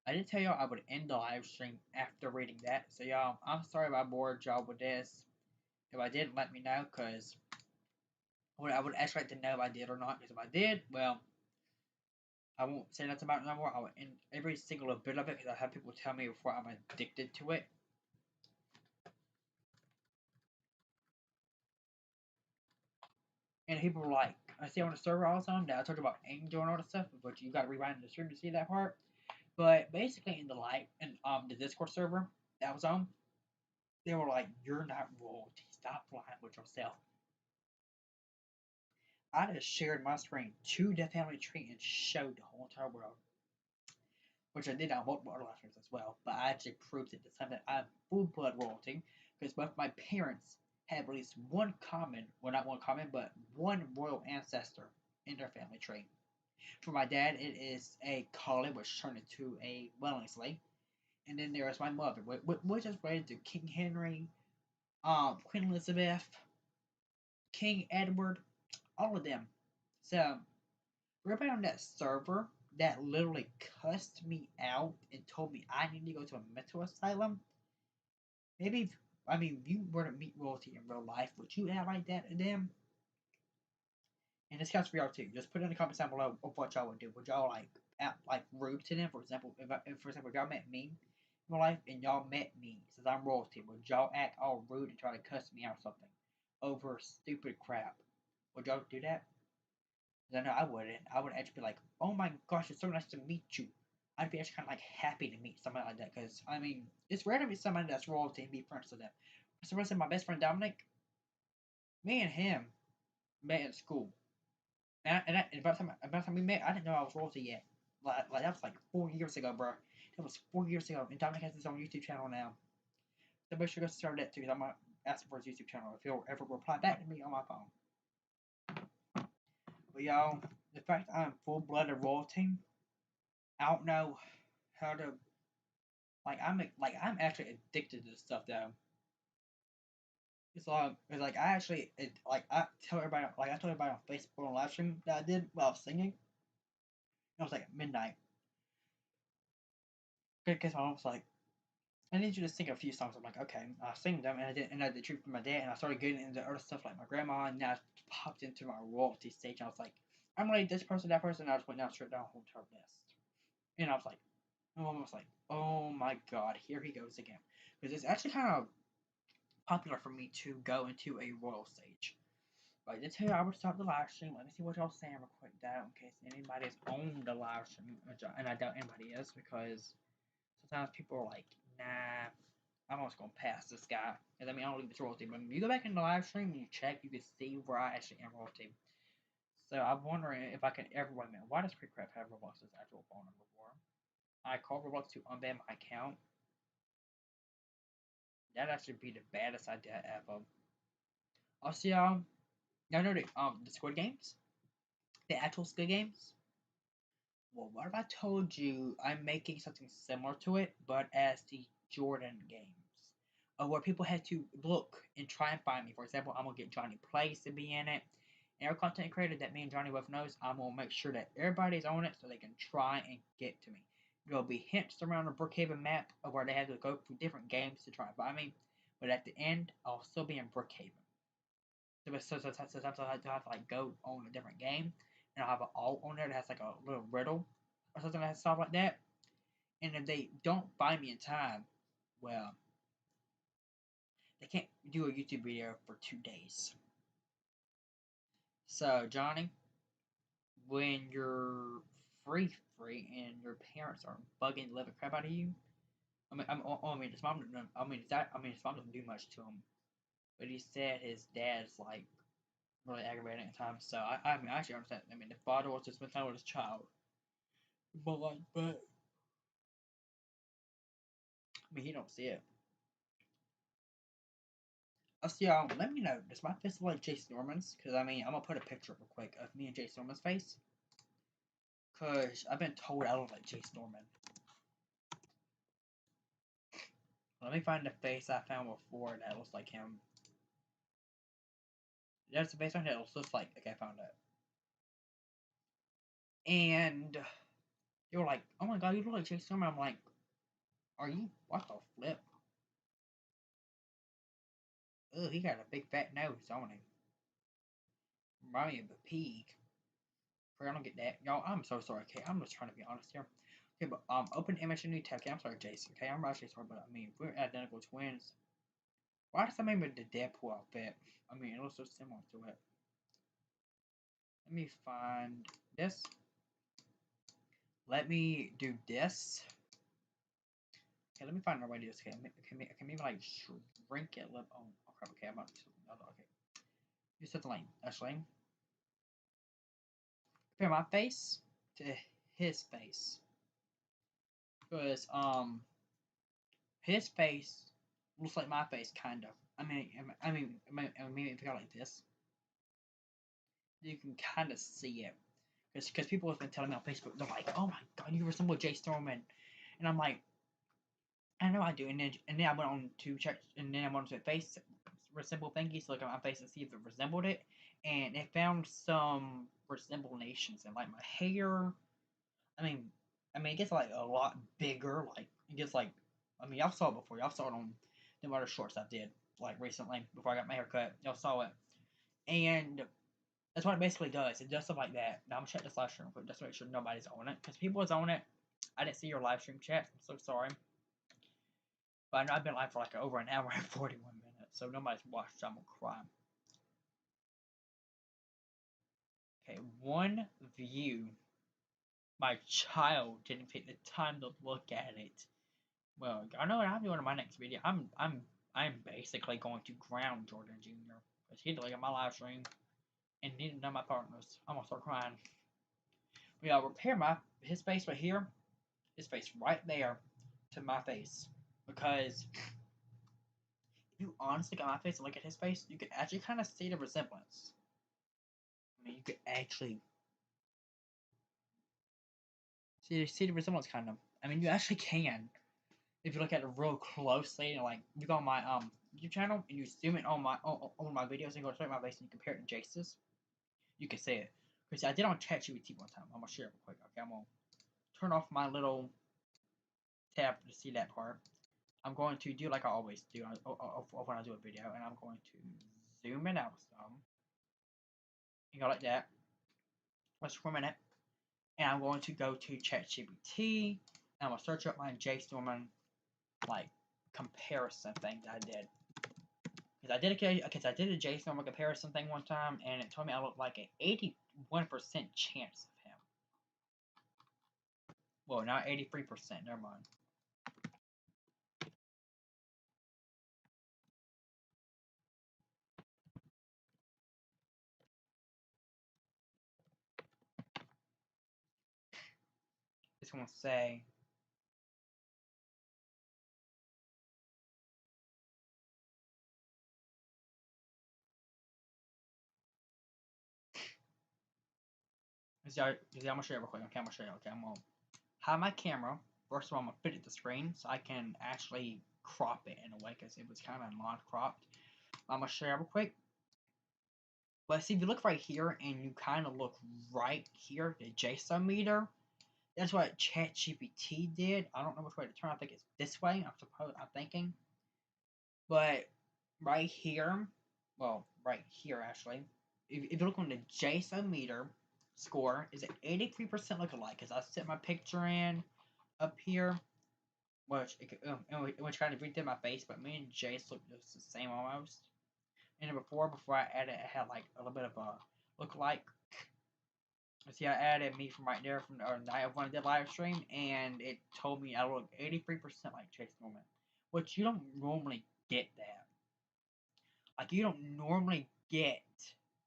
I did tell y'all I would end the live stream after reading that. So y'all, I'm sorry if I bored y'all with this. If I did, let me know, cause I would actually like to know if I did or not. Because if I did, well, I won't say nothing about it no more. I will end every single bit of it because I have people tell me before I'm addicted to it. And people were like, I see on the server all the time that I talked about Angel and all that stuff, but you got to rewind the stream to see that part. But basically, in the live and the Discord server that I was on, they were like, "You're not royalty. Stop lying with yourself." I just shared my screen to the family tree and showed the whole entire world, which I did on multiple other live streams as well. But I actually proved it this time that I'm full blood royalty because both my parents have at least one common, well, not one common, but one royal ancestor in their family tree. For my dad, it is a collie which turned into a Wellesley, and then there is my mother, which is related to King Henry, Queen Elizabeth, King Edward, all of them. So everybody on that server that literally cussed me out and told me I need to go to a mental asylum. Maybe, if, I mean, if you were to meet royalty in real life, would you act like that to them? And this counts for y'all too. Just put it in the comments down below of what y'all would do. Would y'all like act like rude to them? For example, if y'all met me in real life and y'all met me since I'm royalty, would y'all act all rude and try to cuss me out or something over stupid crap? Would y'all do that? I know I wouldn't. I would actually be like, oh my gosh, it's so nice to meet you. I'd be actually kind of like happy to meet somebody like that because I mean, it's rare to meet somebody that's royalty and be friends with them. For some my best friend Dominic, me and him met in school. And by the time we met, I didn't know I was royalty yet. Like that was like 4 years ago, bro. That was 4 years ago. And Dominic has his own YouTube channel now. So make sure to go start that too. Because I'm gonna ask him for his YouTube channel if he'll ever reply back to me on my phone. But y'all, the fact I'm full blooded royalty, I don't know how to I'm actually addicted to this stuff though. It's like I actually I tell everybody I told everybody on Facebook on live stream that I did while I was singing. It was like at midnight. Because I was like, I need you to sing a few songs. I'm like, okay. I sing them, and I did treat for my dad, and I started getting into other stuff like my grandma, and now I popped into my royalty stage. And I was like, I'm like this person, that person. And I just went down straight down the whole entire list, and I was like, my mom was like, oh my god, here he goes again, because it's actually kind of popular for me to go into a royal stage. But I did tell you I would start the live stream. Let me see what y'all saying real quick, though, in case anybody's on the live stream, and I doubt anybody is because sometimes people are like, nah, I'm almost gonna pass this guy. And I mean, I don't leave this royalty, but when you go back in the live stream and you check, you can see where I actually am royalty. So I'm wondering if I can ever win. Why does Creepcraft have Roblox's actual phone number for? I called Roblox to unban my account. That'd actually be the baddest idea ever. Also, y'all know the Squid Games, the actual Squid Games. Well, what if I told you I'm making something similar to it, but as the Jordan games? Where people had to look and try and find me. For example, I'm gonna get Johnny Place to be in it. And every content creator that me and Johnny both knows, I'm gonna make sure that everybody's on it so they can try and get to me. There'll be hints around the Brookhaven map of where they have to go through different games to try and find me. But at the end, I'll still be in Brookhaven. So sometimes I have to like go on a different game, and I'll have an alt on there that has like a little riddle or something that has stuff like that. And if they don't find me in time, well, they can't do a YouTube video for 2 days. So Johnny, when you're free, and your parents are bugging the living crap out of you, his mom doesn't do much to him, but he said his dad's like really aggravating at times. So I mean, I actually understand. I mean, the father wants to spend time with his child, but I mean, he don't see it. See, let me know. Does my face look like Jason Norman's? Because I mean, I'm gonna put a picture up real quick of me and Jason Norman's face. Cause I've been told I look like Jason Norman. Let me find the face I found before that looks like him. That's the face I found that looks like. Okay, I found it. And they were like, "Oh my god, you look like Jason Norman." I'm like, "Are you? What the flip?" Ugh, he got a big fat nose on him. Remind me of a pig. I don't get that, y'all. I'm so sorry. Okay, I'm just trying to be honest here. Okay, but open image in new tab. Okay, I'm sorry, Jason. Okay, I'm actually sorry, but I mean, if we're identical twins, why does that make me the Deadpool outfit? I mean, it looks so similar to it. Let me find this. Let me do this. Okay, let me find another way to do this. Okay, can maybe like shrink it. Oh crap. Okay, I'm about to do something else. Okay, do something like Ashley. compare my face to his face. Because, his face looks like my face, kind of. If you go like this, you can kind of see it. Because people have been telling me on Facebook, they're like, "Oh my God, you resemble Jay Storman," and I'm like, "I know I do." And then I went on to check, and then I went to face resemble thingies to look at my face and see if it resembled it, and it found some resemblanations in like my hair. I mean, it gets like a lot bigger. Like it gets like, y'all saw it before. Y'all saw it on the other shorts I did like recently before I got my hair cut. Y'all saw it, and that's what it basically does. It does stuff like that. Now I'm gonna check this live stream quick just to make sure nobody's on it. Because people is on it. I didn't see your live stream chat. I'm so sorry. But I know I've been live for like over an hour and 41 minutes. So nobody's watched. I'm gonna cry. Okay, one view. My child didn't take the time to look at it. Well, I know what I'm doing in my next video. I'm basically going to ground Jordan Jr. because he didn't look at my live stream and neither none of my partners. I'm gonna start crying. We gotta repair his face right here, his face right there to my face. Because if you honestly look at my face and look at his face, you can actually kind of see the resemblance. You could actually see the resemblance kind of. You actually can if you look at it real closely and like you go on my YouTube channel and you zoom in on my videos and go straight to my face and you compare it to Jace's, you can see it. Because I did on ChatGPT one time. I'm gonna share it real quick. Okay, I'm gonna turn off my little tab to see that part. I'm going to do like I always do when I do a video, and I'm going to zoom in out some. You go like that. Let's for a minute. And I'm going to go to ChatGPT, and I'm gonna search up my J Storman like comparison thing that I did. Because I did a J Storman comparison thing one time, and it told me I looked like an 81% chance of him. Well, not 83%. Never mind. It's gonna say. I'm gonna show you real quick. Okay, I'm gonna show you. Okay, I'm gonna hide my camera. First of all, I'm gonna fit it to the screen so I can actually crop it in a way because it was kind of non-cropped. I'm gonna show you real quick. But see, if you look right here and you kind of look right here, the JSON meter, that's what ChatGPT did. I don't know which way to turn. I think it's this way. I'm thinking. But right here, well, right here actually, if you look on the JSON meter score, is at 83% lookalike. Because I set my picture in up here, which kind of redid my face, but me and Jace look just the same almost. And before I added, it had like a little bit of a lookalike. See, I added me from right there from the night of when I did live stream, and it told me I look 83% like Chase Norman, which you don't normally get that. Like you don't normally get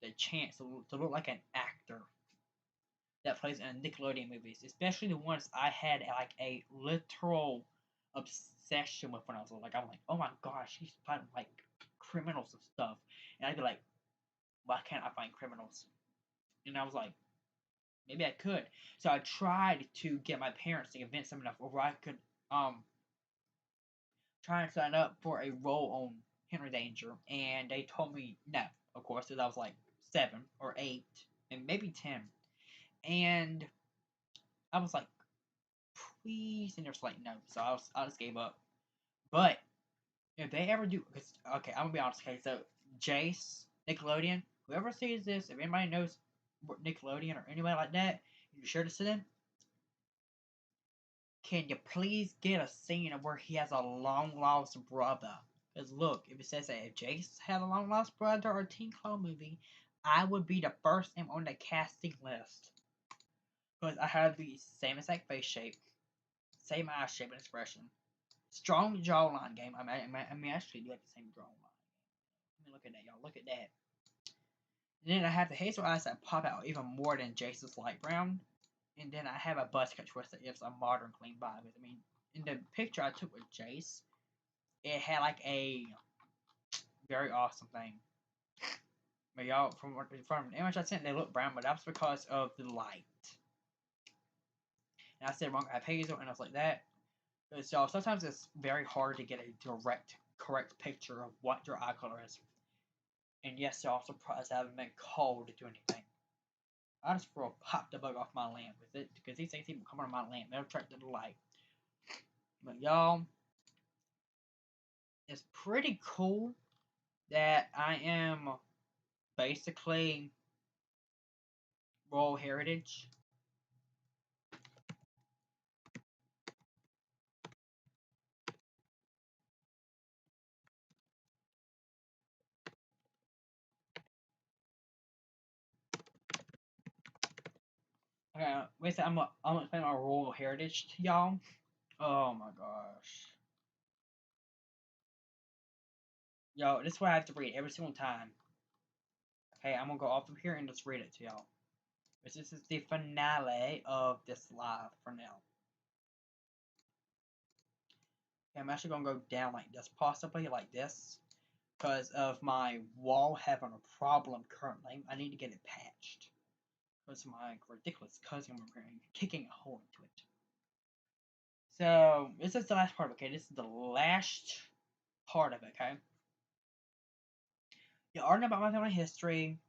the chance to look like an actor that plays in Nickelodeon movies, especially the ones I had like a literal obsession with when I was little. Like I'm like, oh my gosh, he's fighting like criminals and stuff, and I'd be like, why can't I find criminals? And I was like, maybe I could. So I tried to get my parents to convince them enough where I could try and sign up for a role on Henry Danger, and they told me no, of course, because I was like 7 or 8 and maybe 10, and I was like, please, and they're just like no, so I just gave up. But if they ever do, cause, okay, I'm gonna be honest. Okay, so Jace, Nickelodeon, whoever sees this, if anybody knows Nickelodeon or anybody like that, you share this to them. Can you please get a scene of where he has a long lost brother? Because look, if it says that if Jace had a long lost brother or a Teen Claw movie, I would be the first name on the casting list. Because I have the same exact face shape, same eye shape and expression, strong jawline game. I mean, actually do have the same jawline. Let me look at that, y'all. Look at that. And then I have the hazel eyes that pop out even more than Jace's light brown. And then I have a buzz cut twist that gives a modern clean vibe. I mean, in the picture I took with Jace, it had like a very awesome thing. But y'all, from the image I sent, they look brown, but that's because of the light. And I said wrong, I have hazel, and I was like that. So sometimes it's very hard to get a direct, correct picture of what your eye color is. And yes, y'all, surprised I haven't been called to do anything. I just popped the bug off my lamp with it because these things even come on my lamp. They'll attract the light. But y'all, it's pretty cool that I am basically Royal Heritage. Okay, wait, I'm gonna explain my Royal Heritage to y'all. Oh my gosh. Yo, this is what I have to read every single time. Okay, I'm gonna go off of here and just read it to y'all. This is the finale of this live for now. Okay, I'm actually gonna go down like this, possibly like this, because of my wall having a problem currently. I need to get it patched. Because my ridiculous cousin over here kicking a hole into it. So, this is the last part, okay? This is the last part of it, okay? You already know about my family history.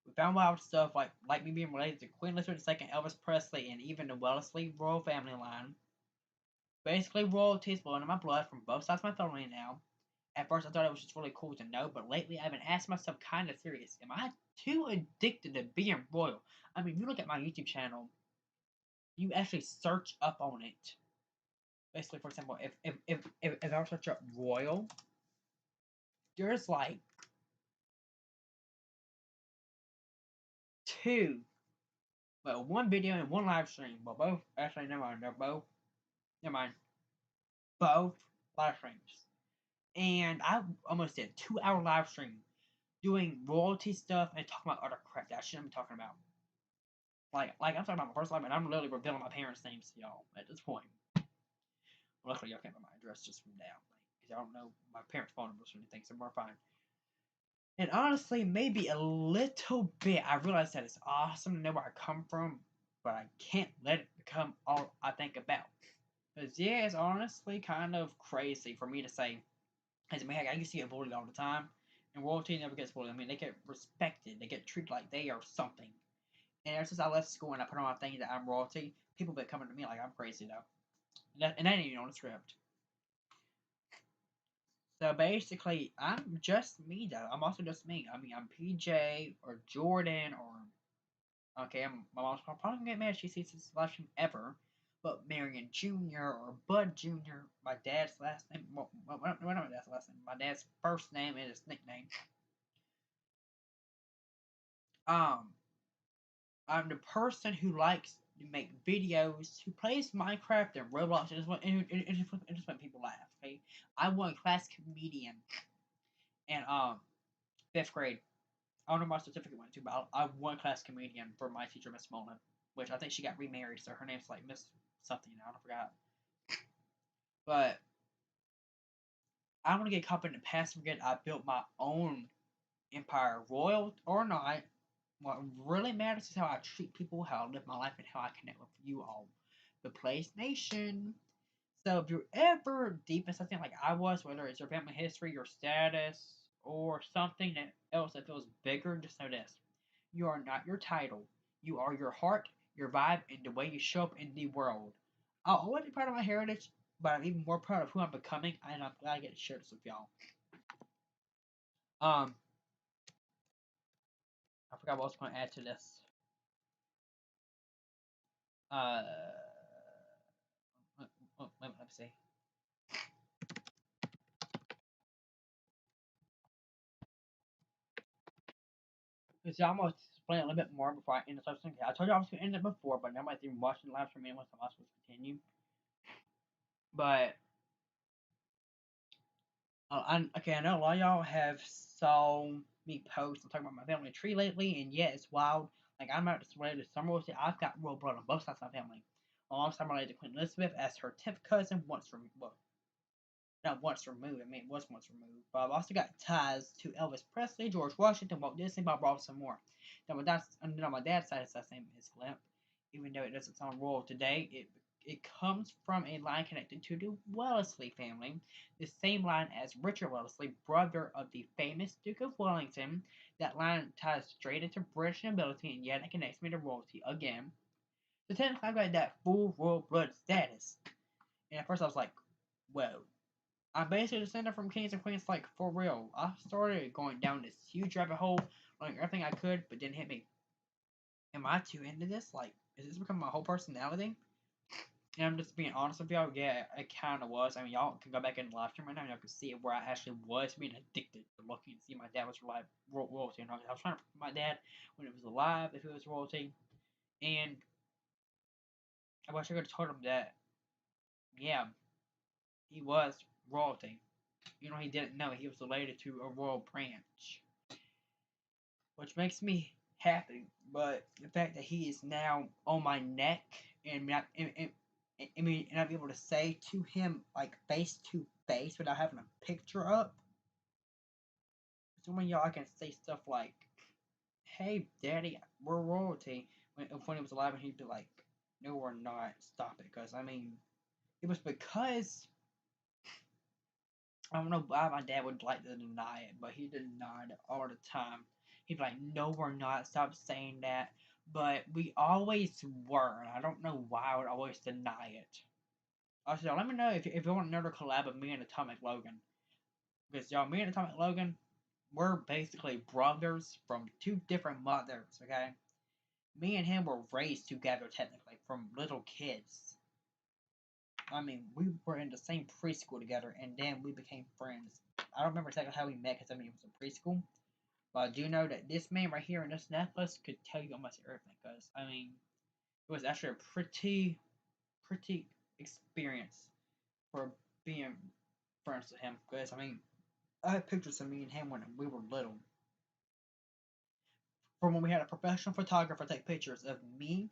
We found wild stuff like me being related to Queen Elizabeth II, Elvis Presley, and even the Wellesley royal family line. Basically, royalty is flowing in my blood from both sides of my family now. At first, I thought it was just really cool to know, but lately I've been asking myself kind of serious, am I too addicted to being royal? I mean, if you look at my YouTube channel, you actually search up on it. Basically, for example, if I search up royal, there's like two, well, one video and one live stream. Well, both, actually, never mind, they're both, never mind, both live streams. And I almost did a 2 hour live stream doing royalty stuff and talking about other crap that I shouldn't be talking about. Like I'm talking about my first life, and I'm literally revealing my parents' names to y'all at this point. Luckily, y'all can't remember my address just from now, because I don't know my parents' phone numbers or anything, so we're fine. And honestly, maybe a little bit, I realize that it's awesome to know where I come from, but I can't let it become all I think about. Because, yeah, it's honestly kind of crazy for me to say, as a man, I used to get bullied all the time, and royalty never gets bullied. I mean, they get respected, they get treated like they are something. And ever since I left school and I put on my thing that I'm royalty, people been coming to me like I'm crazy, though. And that ain't even on the script. So basically, I'm just me, though. I'm also just me. I mean, I'm PJ or Jordan or okay, my mom's probably gonna get mad if she sees this live stream ever. But Marion Jr. or Bud Jr. My dad's last name. Well, not my dad's last name. My dad's first name and his nickname. Um, I'm the person who likes to make videos, who plays Minecraft and Roblox, and just want people laugh. Okay, I won class comedian in 5th grade. I don't know my certificate went to, but I won class comedian for my teacher, Miss Mullen, which I think she got remarried, so her name's like Miss something now. I forgot. But I want to get caught in the past and forget I built my own empire, royal or not. What really matters is how I treat people, how I live my life, and how I connect with you all, the Place Nation. So if you're ever deep in something like I was, whether it's your family history, your status, or something else that feels bigger, just know this. You are not your title. You are your heart, your vibe, and the way you show up in the world. I'll always be proud of my heritage, but I'm even more proud of who I'm becoming, and I'm glad I get to share this with y'all. I forgot what I was going to add to this. Let me see. Because I'm going to explain a little bit more before I end this episode. I told you I was going to end it before, but nobody's even watching the live stream anyway, so I'm not supposed to continue. But okay, I know a lot of y'all have saw me post and talk about my family tree lately, and yeah, it's wild. Like I'm not just related to some royalty. I've got royal blood on both sides of my family. My mom's I'm related to Queen Elizabeth as her 10th cousin, once from well, not once removed. I mean, it was once removed. But I've also got ties to Elvis Presley, George Washington, Walt Disney, Bob Ross, and more. Now my dad's side, his name is Limp. Even though it doesn't sound royal today, it comes from a line connected to the Wellesley family, the same line as Richard Wellesley, brother of the famous Duke of Wellington. That line ties straight into British nobility, and yet it connects me to royalty again. So technically, I've got that full royal blood status. And at first, I was like, whoa. I'm basically descended from kings and queens, like, for real. I started going down this huge rabbit hole, learning everything I could, but didn't hit me. Am I too into this? Like, is this becoming my whole personality? And I'm just being honest with y'all, yeah, it kind of was. I mean, y'all can go back in the live stream right now, and y'all can see where I actually was being addicted to looking and see my dad was royalty. And I was trying to prove my dad when he was alive, if he was royalty. And I wish I could have told him that, yeah, he was royalty. You know, he didn't know he was related to a royal branch, which makes me happy. But the fact that he is now on my neck and and I'm able to say to him like face to face without having a picture up. So when y'all can say stuff like, "Hey, Daddy, we're royalty," when he was alive, and he'd be like, "No, we're not. Stop it." Because I mean, it was because I don't know why my dad would like to deny it, but he denied it all the time. He'd be like, "No, we're not. Stop saying that." But we always were, and I don't know why I would always deny it. Also, let me know if you want another collab of me and Atomic Logan. Because, y'all, me and Atomic Logan, we're basically brothers from two different mothers, okay? Me and him were raised together, technically, from little kids. I mean, we were in the same preschool together, and then we became friends. I don't remember exactly how we met, because I mean, it was in preschool. But I do know that this man right here in this necklace could tell you almost everything, because, I mean, it was actually a pretty experience for being friends with him. Because, I mean, I have pictures of me and him when we were little. From when we had a professional photographer take pictures of me,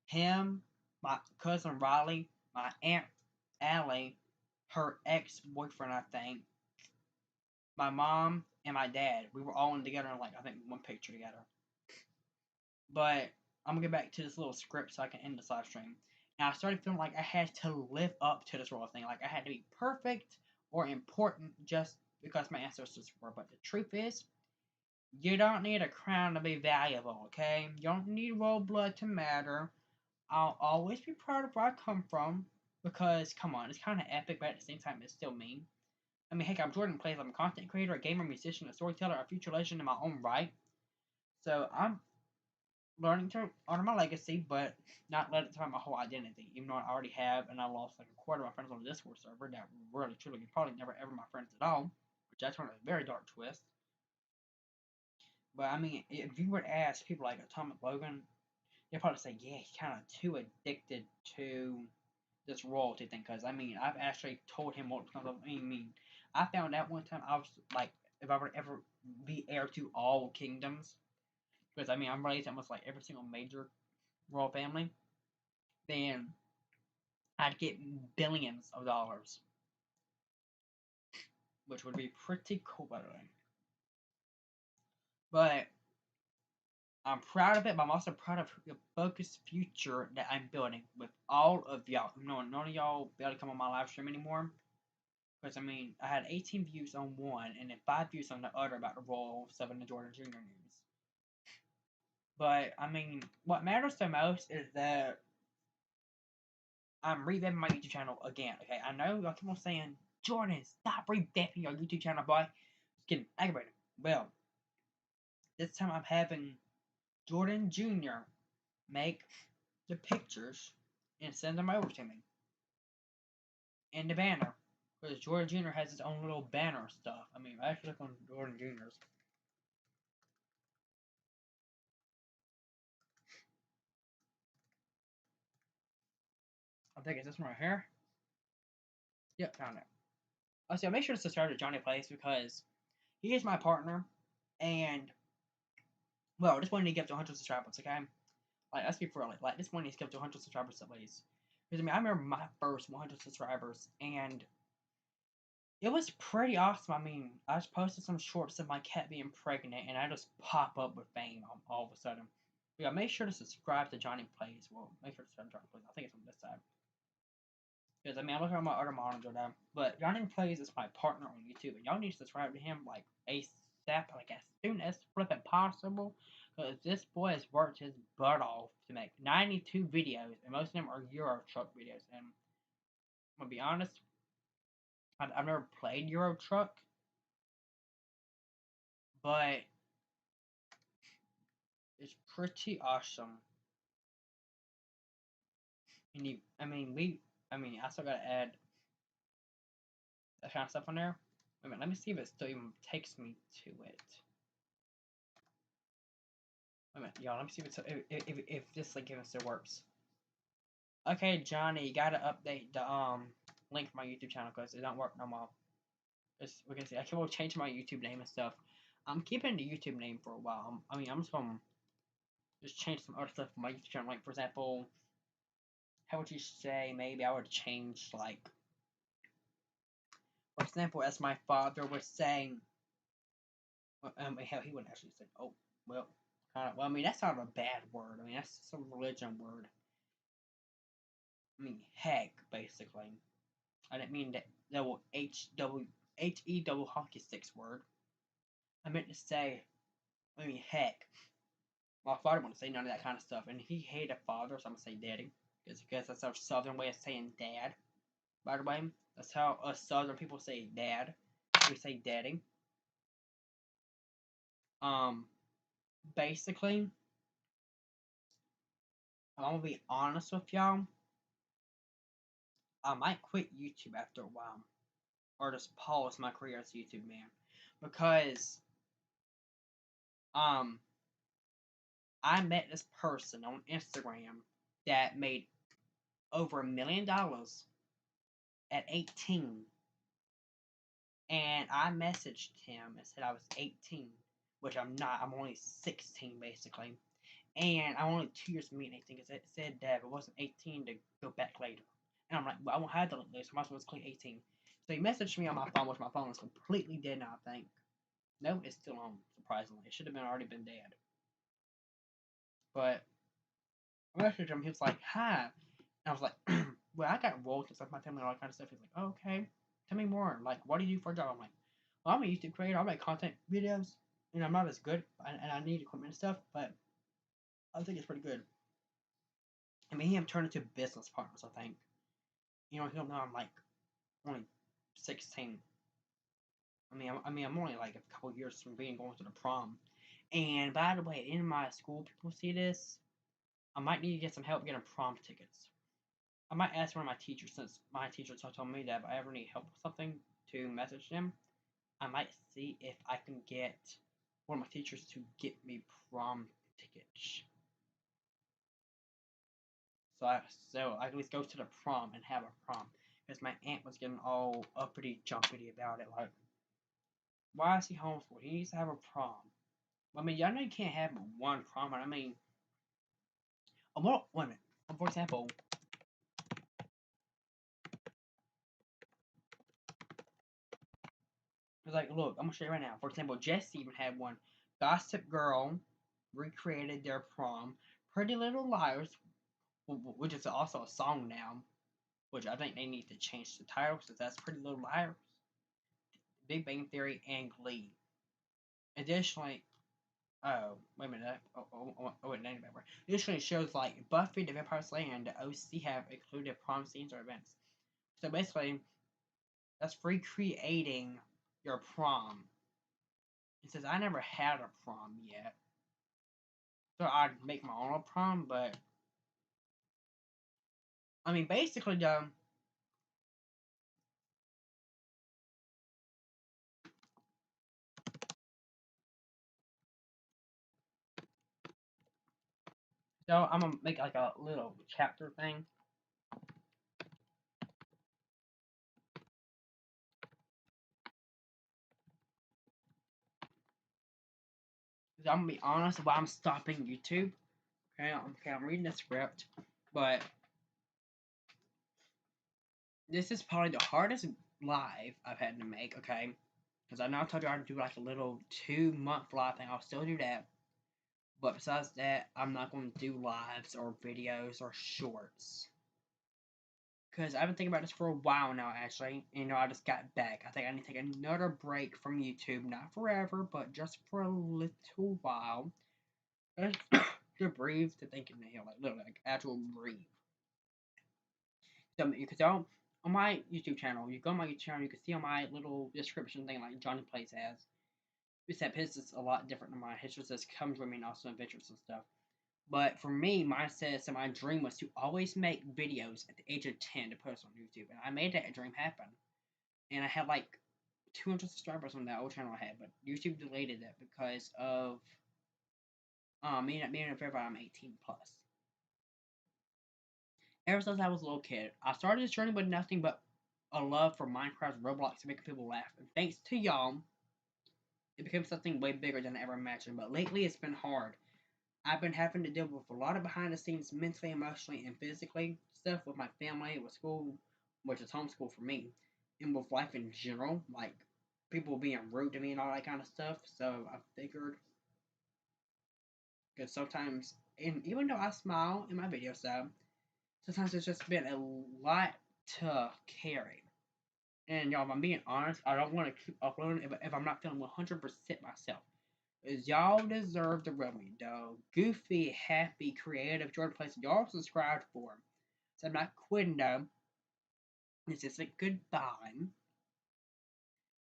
him, my cousin Riley, my aunt Allie, her ex-boyfriend, I think, my mom, and my dad. We were all in together in, like, I think one picture together. But I'm gonna get back to this little script so I can end this live stream. And I started feeling like I had to live up to this royal thing. Like I had to be perfect or important just because my ancestors were. But the truth is, you don't need a crown to be valuable, okay? You don't need royal blood to matter. I'll always be proud of where I come from because, come on, it's kind of epic, but at the same time, it's still me. I mean, heck, I'm Jordan Plays. I'm a content creator, a gamer, musician, a storyteller, a future legend in my own right. So I'm learning to honor my legacy, but not let it define my whole identity. Even though I already have, and I lost like a quarter of my friends on the Discord server that really, truly, probably never ever my friends at all, which that's one of a very dark twist. But I mean, if you were to ask people like Atomic Logan, they'd probably say, yeah, he's kind of too addicted to this royalty thing. Because I mean, I've actually told him what comes up. I mean, I found out one time I was like, if I were to ever be heir to all kingdoms, because I mean, I'm raised almost like every single major royal family, then I'd get billions of dollars, which would be pretty cool, by the way. But I'm proud of it, but I'm also proud of the focused future that I'm building with all of y'all. No, none of y'all be able to come on my live stream anymore. Because, I mean, I had 18 views on one and then 5 views on the other about the Royal 7 and Jordan Jr. news. But, I mean, what matters the most is that I'm revamping my YouTube channel again. Okay, I know y'all keep on saying, Jordan, stop revamping your YouTube channel, boy. It's getting aggravating. Well, this time I'm having Jordan Jr. make the pictures and send them over to me. And the banner. Because Jordan Jr. has his own little banner stuff. I mean, I actually look on Jordan Jr.'s. I think it's this one right here. Yep, found it. Also, make sure to subscribe to Johnny Plays because he is my partner And well, this one needs to get to 100 subscribers, okay? Like, let's be for real. Like this one needs to get to 100 subscribers at least. Because I mean, I remember my first 100 subscribers, and it was pretty awesome. I mean, I just posted some shorts of my cat being pregnant, and I just pop up with fame all of a sudden. But yeah, make sure to subscribe to Johnny Plays. Well, make sure to subscribe to Johnny Plays. I think it's on this side. Because I mean, I'm looking at my other monitor now. But Johnny Plays is my partner on YouTube, and y'all need to subscribe to him like ASAP, like as soon as flipping possible. Because this boy has worked his butt off to make 92 videos, and most of them are Euro Truck videos. And I'm gonna be honest, I've never played Euro Truck, but it's pretty awesome. And you, I mean, I still gotta add that kind of stuff on there. Wait a minute, let me see if it still even takes me to it. Wait a minute, y'all, let me see if this link even still works. Okay, Johnny, you gotta update the link for my YouTube channel because it don't work no more. We can see I can change my YouTube name and stuff. I'm keeping the YouTube name for a while. I mean, I'm just gonna just change some other stuff for my YouTube channel. Like, for example, how would you say maybe I would change, like, for example, as my father was saying, hell, he wouldn't actually say, oh, well, well, I mean, that's not a bad word. I mean, that's some religion word. I mean, heck, basically. I didn't mean that double H-E double hockey sticks word. I meant to say, I mean, heck. My father wouldn't say none of that kind of stuff, and he hated father, so I'm gonna say daddy. Because that's our southern way of saying dad. By the way, that's how us southern people say dad. We say daddy. Um, basically, I'm gonna be honest with y'all. I might quit YouTube after a while, or just pause my career as a YouTube man, because um, I met this person on Instagram that made over $1 million at 18, and I messaged him and said I was 18, which I'm not. I'm only 16 basically, and I'm only 2 years from being 18 because it said that if it wasn't 18 to go back later. And I'm like, well, I won't have to look later, so I might as well just click 18. So he messaged me on my phone, which my phone is completely dead now, I think. No, it's still on, surprisingly. It should have been already been dead. But I messaged him, he was like, hi. And I was like, well, I got royalties off my family and all that kind of stuff. He's like, oh, okay, tell me more. Like, what do you do for a job? I'm like, well, I'm a YouTube creator. I make content videos. And I'm not as good, and I need equipment and stuff, but I think it's pretty good. I mean, him turn into business partners, I think. You know, he'll know I'm like only 16. I'm only like a couple years from being going to the prom. And by the way, in my school, people see this. I might need to get some help getting prom tickets. I might ask one of my teachers, since my teachers have told me that if I ever need help with something, to message them. I might see if I can get one of my teachers to get me prom tickets. So I at least go to the prom and have a prom. Because my aunt was getting all uppity jumpity about it, like, why is he homeschooled? He needs to have a prom. I mean, y'all know you can't have one prom. I mean, wait a minute. For example, it's like, look, I'm gonna show you right now. For example, Jesse even had one. Gossip Girl recreated their prom. Pretty Little Liars, which is also a song now, which I think they need to change the title because that's Pretty Little Liars, Big Bang Theory, and Glee. Additionally, oh, wait a minute. Wait, name remember. Additionally, shows like Buffy the Vampire Slayer and the OC have included prom scenes or events. So basically, that's recreating your prom. It says I never had a prom yet, so I'd make my own prom. But I mean, basically, so I'm gonna make like a little chapter thing. I'm gonna be honest why I'm stopping YouTube. Okay, I'm reading the script, but this is probably the hardest live I've had to make. Okay, because I know I told you I'd do like a little 2-month live thing. I'll still do that. But besides that, I'm not going to do lives or videos or shorts. Because I've been thinking about this for a while now, actually. And, I just got back. I think I need to take another break from YouTube. Not forever, but just for a little while. Just to breathe, to think in the hell. Like, literally, like, actual breathe. So, you can tell on my YouTube channel, you go on my YouTube channel, you can see on my little description thing, like Johnny Plays has. Except his is a lot different than mine. His just says, comes with me and also adventures and stuff. But for me, mine says that my dream was to always make videos at the age of 10 to post on YouTube. And I made that dream happen. And I had like 200 subscribers on that old channel I had. But YouTube deleted that because of me not being verified I'm 18 plus. Ever since I was a little kid, I started this journey with nothing but a love for Minecraft, Roblox, and making people laugh. And thanks to y'all, it became something way bigger than I ever imagined. But lately, it's been hard. I've been having to deal with a lot of behind the scenes mentally, emotionally, and physically stuff with my family, with school, which is homeschool for me, and with life in general, like people being rude to me and all that kind of stuff. So I figured, because sometimes, and even though I smile in my video stuff, sometimes it's just been a lot to carry. And y'all, if I'm being honest, I don't want to keep uploading if I'm not feeling 100% myself. Is y'all deserve the real me, though. Goofy, happy, creative, Jordan Place, y'all subscribed for. So I'm not quitting, though. This isn't goodbye.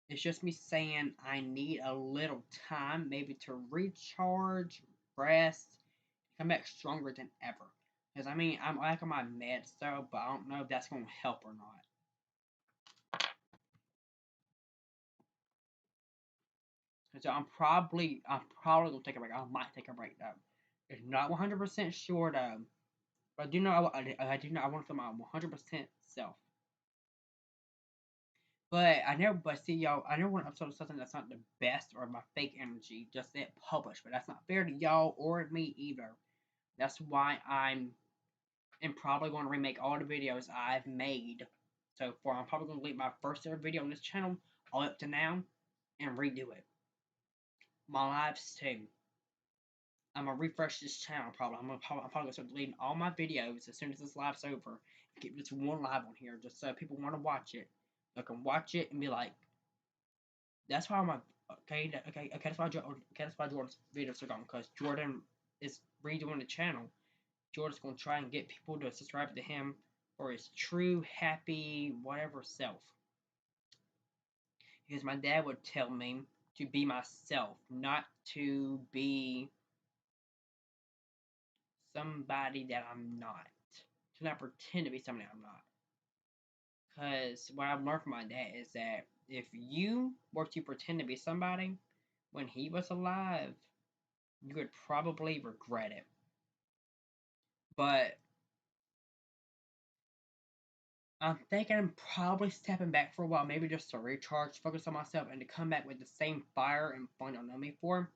It's just me saying I need a little time, maybe to recharge, rest, come back stronger than ever. Because, I mean, I'm like on my meds, though, but I don't know if that's going to help or not. So I'm probably gonna take a break. I might take a break though. It's not 100% sure though. But I do know I do know I want to feel my 100% self. But I never, but see y'all, I never want to upload something that's not the best or my fake energy. Just that published, but that's not fair to y'all or me either. That's why I'm probably going to remake all the videos I've made so far. I'm probably going to leave my first ever video on this channel all up to now and redo it. My lives too. I'm gonna refresh this channel probably. I'm probably gonna start deleting all my videos as soon as this live's over. And keep just one live on here, just so people want to watch it. They can watch it and be like, "That's why my okay. That's why Jordan's videos are gone because Jordan is redoing the channel. Jordan's gonna try and get people to subscribe to him for his true, happy, whatever self. Because my dad would tell me to be myself, not to be somebody that I'm not. To not pretend to be somebody I'm not. Because what I've learned from my dad is that if you were to pretend to be somebody when he was alive, you would probably regret it. But I'm thinking I'm probably stepping back for a while, maybe just to recharge, focus on myself, and to come back with the same fire and fun y'all know me for.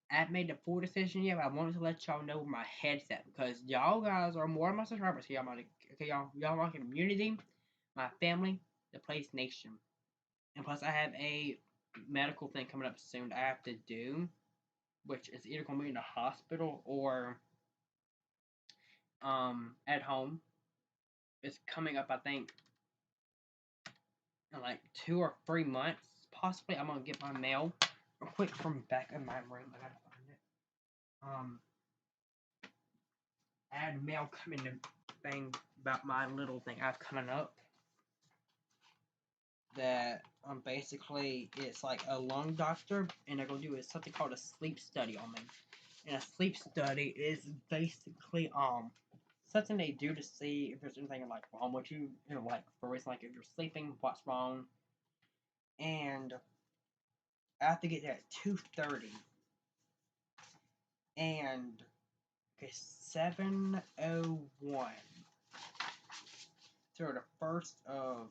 I haven't made the full decision yet, but I wanted to let y'all know where my head's at because y'all guys are more of my subscribers here. Okay, y'all my community, my family, the Place Nation. And plus, I have a medical thing coming up soon I have to do, which is either going to be in the hospital or at home. It's coming up, I think, in like 2 or 3 months. Possibly, I'm gonna get my mail real quick from back in my room. I gotta find it. I had mail coming to thing about my little thing I have coming up. That basically it's like a lung doctor, and they're gonna do something called a sleep study on me. And a sleep study is basically something they do to see if there's anything like wrong with you. You know, like for instance, like if you're sleeping, what's wrong. And I have to get there at 2:30. And okay, 7:01. So the first of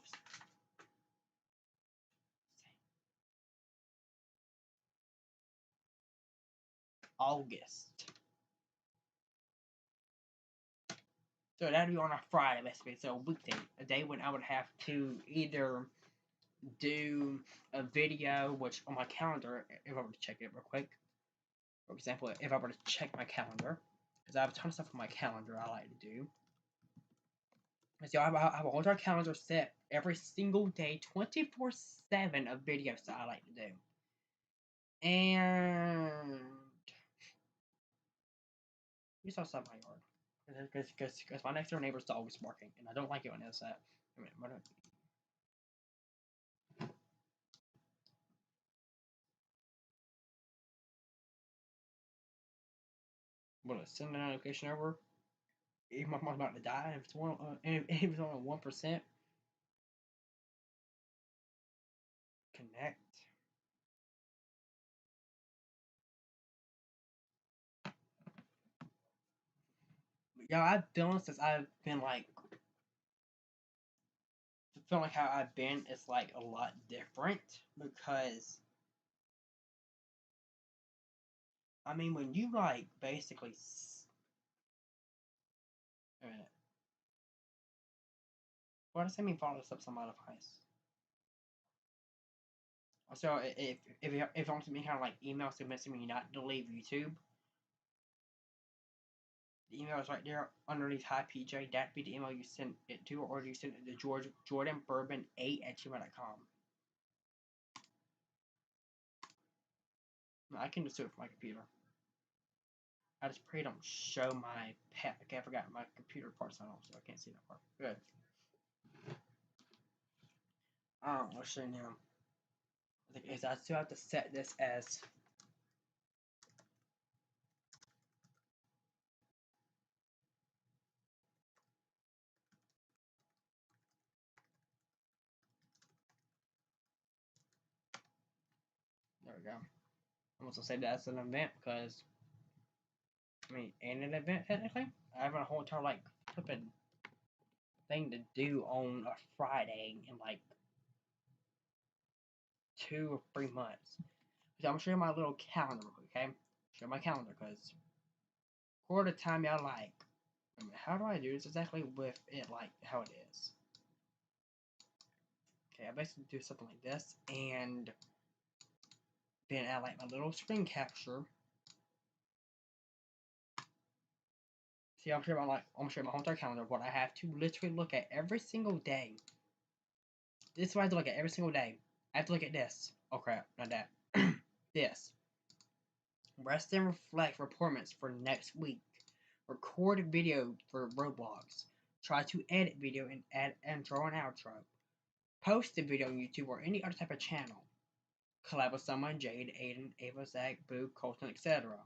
August. So that'd be on a Friday, basically. So a weekday, a day when I would have to either do a video, which on my calendar, if I were to check it real quick, for example, if I were to check my calendar, because I have a ton of stuff on my calendar I like to do. So I have a whole entire calendar set every single day, 24/7 of videos that I like to do. And we saw stuff in my yard. Because my next door neighbor's dog was barking, and I don't like it when it does that. I mean, what send a notification over? If my mom's about to die, if it's one, and if it's only 1%, connect. Yeah, I've feeling since I've been like, feeling like how I've been is like a lot different because I mean when you like basically, a minute, what does that mean? Follow us up some device. So if you want me kind of like email suggesting me not to leave YouTube, the email is right there underneath hi PJ. That'd be the email you send it to, or you send it to jordanbourbon8@gmail.com. I can just do it from my computer. I just pray don't show my pet. Okay, I forgot my computer parts on, so I can't see that part. Good. Let's see now. I think I still have to set this as. There we go. I'm also say that as an event because I mean, ain't an event technically. I have a whole entire like flipping thing to do on a Friday in like 2 or 3 months. So I'm gonna show you my little calendar, okay? Show my calendar because for the time y'all like. I mean, how do I do this exactly with it like how it is? Okay, I basically do something like this and then add like my little screen capture. See, I'm sure I'm gonna show you my whole entire calendar, what I have to literally look at every single day. This is what I have to look at every single day. I have to look at this. Oh crap, not that. This. Rest and reflect reportments for next week. Record video for Roblox. Try to edit video and add intro and outro. Post a video on YouTube or any other type of channel. Collab with someone, Jade, Aiden, Ava, Zach, Boo, Colton, etc.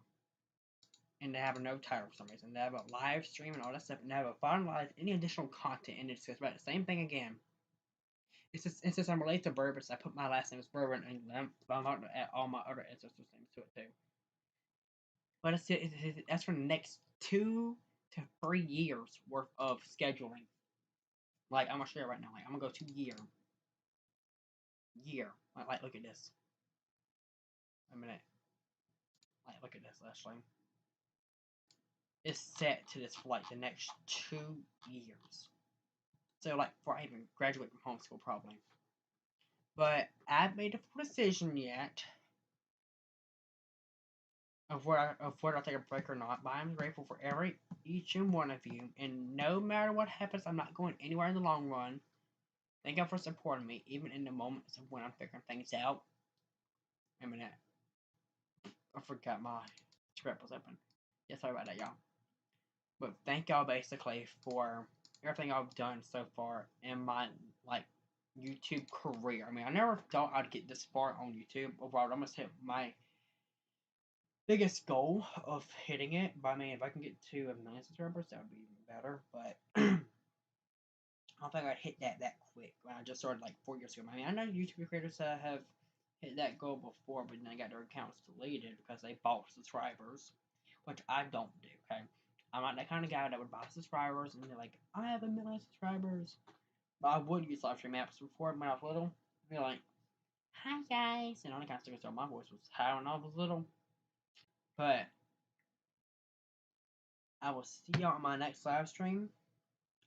And they have a no title for some reason. They have a live stream and all that stuff, and they have a finalize any additional content, and it's about the same thing again. It's just I'm related to Bourbon, so I put my last name as Bourbon, and I'm about to add all my other ancestors' names to it too. But that's for the next 2 to 3 years worth of scheduling. Like I'm gonna show you right now. Like I'm gonna go to year. Like look at this. A minute. Like look at this, Ashley. It's set to this for like the next 2 years. So like before I even graduate from homeschool probably. But I haven't made a full decision yet of whether I'll take a break or not. But I'm grateful for each and one of you. And no matter what happens, I'm not going anywhere in the long run. Thank you for supporting me, even in the moments of when I'm figuring things out. I mean, I forgot my script was open. Yeah, sorry about that, y'all. But thank y'all basically for everything I've done so far in my like YouTube career. I mean, I never thought I'd get this far on YouTube. Overall, I almost hit my biggest goal of hitting it. But I mean, if I can get to 1,000,000 subscribers, that would be even better. But I don't think I'd hit that quick when I just started like 4 years ago. I mean, I know YouTube creators have hit that goal before, but then they got their accounts deleted because they bought subscribers, which I don't do. Okay, I'm not that kind of guy that would buy subscribers and be like, I have 1,000,000 subscribers. But I would use live stream apps before when I was little. Be like, hi guys, and all that kind of stuff. So my voice was high when I was little. But I will see y'all on my next live stream.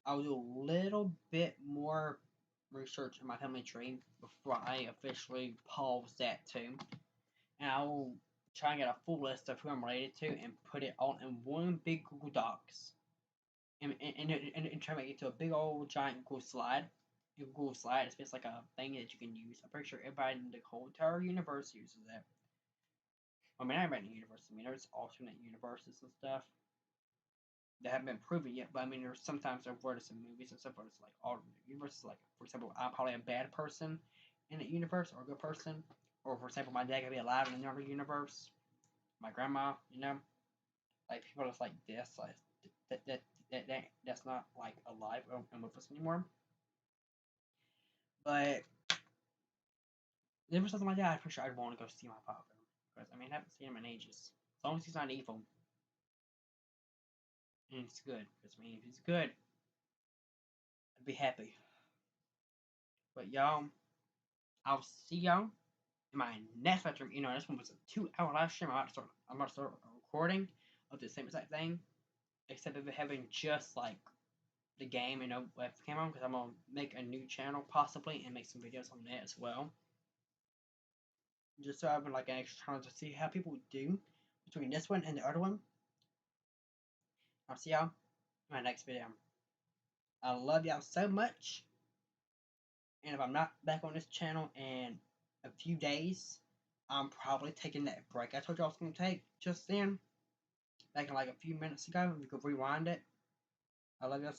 I'll do a little bit more research on my family tree before I officially pause that too. And I will try and get a full list of who I'm related to and put it all in one big Google Docs. And try to make it to a big old giant Google slide. A Google slide is just like a thing that you can use. I'm pretty sure everybody in the whole entire universe uses it. I mean, I haven't in the universe. I mean, there's alternate universes and stuff that haven't been proven yet. But I mean, there's sometimes there were some movies and stuff where it's like alternate universes. Like, for example, I'm probably a bad person in the universe or a good person. Or, for example, my dad could be alive in another universe. My grandma, you know? Like, people that's like this, like, that's not, like, alive and with us anymore. But, if it was something like that, I'm pretty sure I'd want to go see my father. Because, I mean, I haven't seen him in ages. As long as he's not evil. And it's good. Because, I mean, if he's good, I'd be happy. But, y'all, I'll see y'all in my next live stream. You know, this one was a 2-hour live stream. I'm about to start a recording of the same exact thing. Except of it having just, like, the game, you know, what came on, because I'm gonna make a new channel possibly and make some videos on that as well. Just so I have like an extra channel to see how people do between this one and the other one. I'll see y'all in my next video. I love y'all so much. And if I'm not back on this channel in a few days, I'm probably taking that break I told you I was gonna take just then. Back in like a few minutes ago, you could rewind it. I love y'all.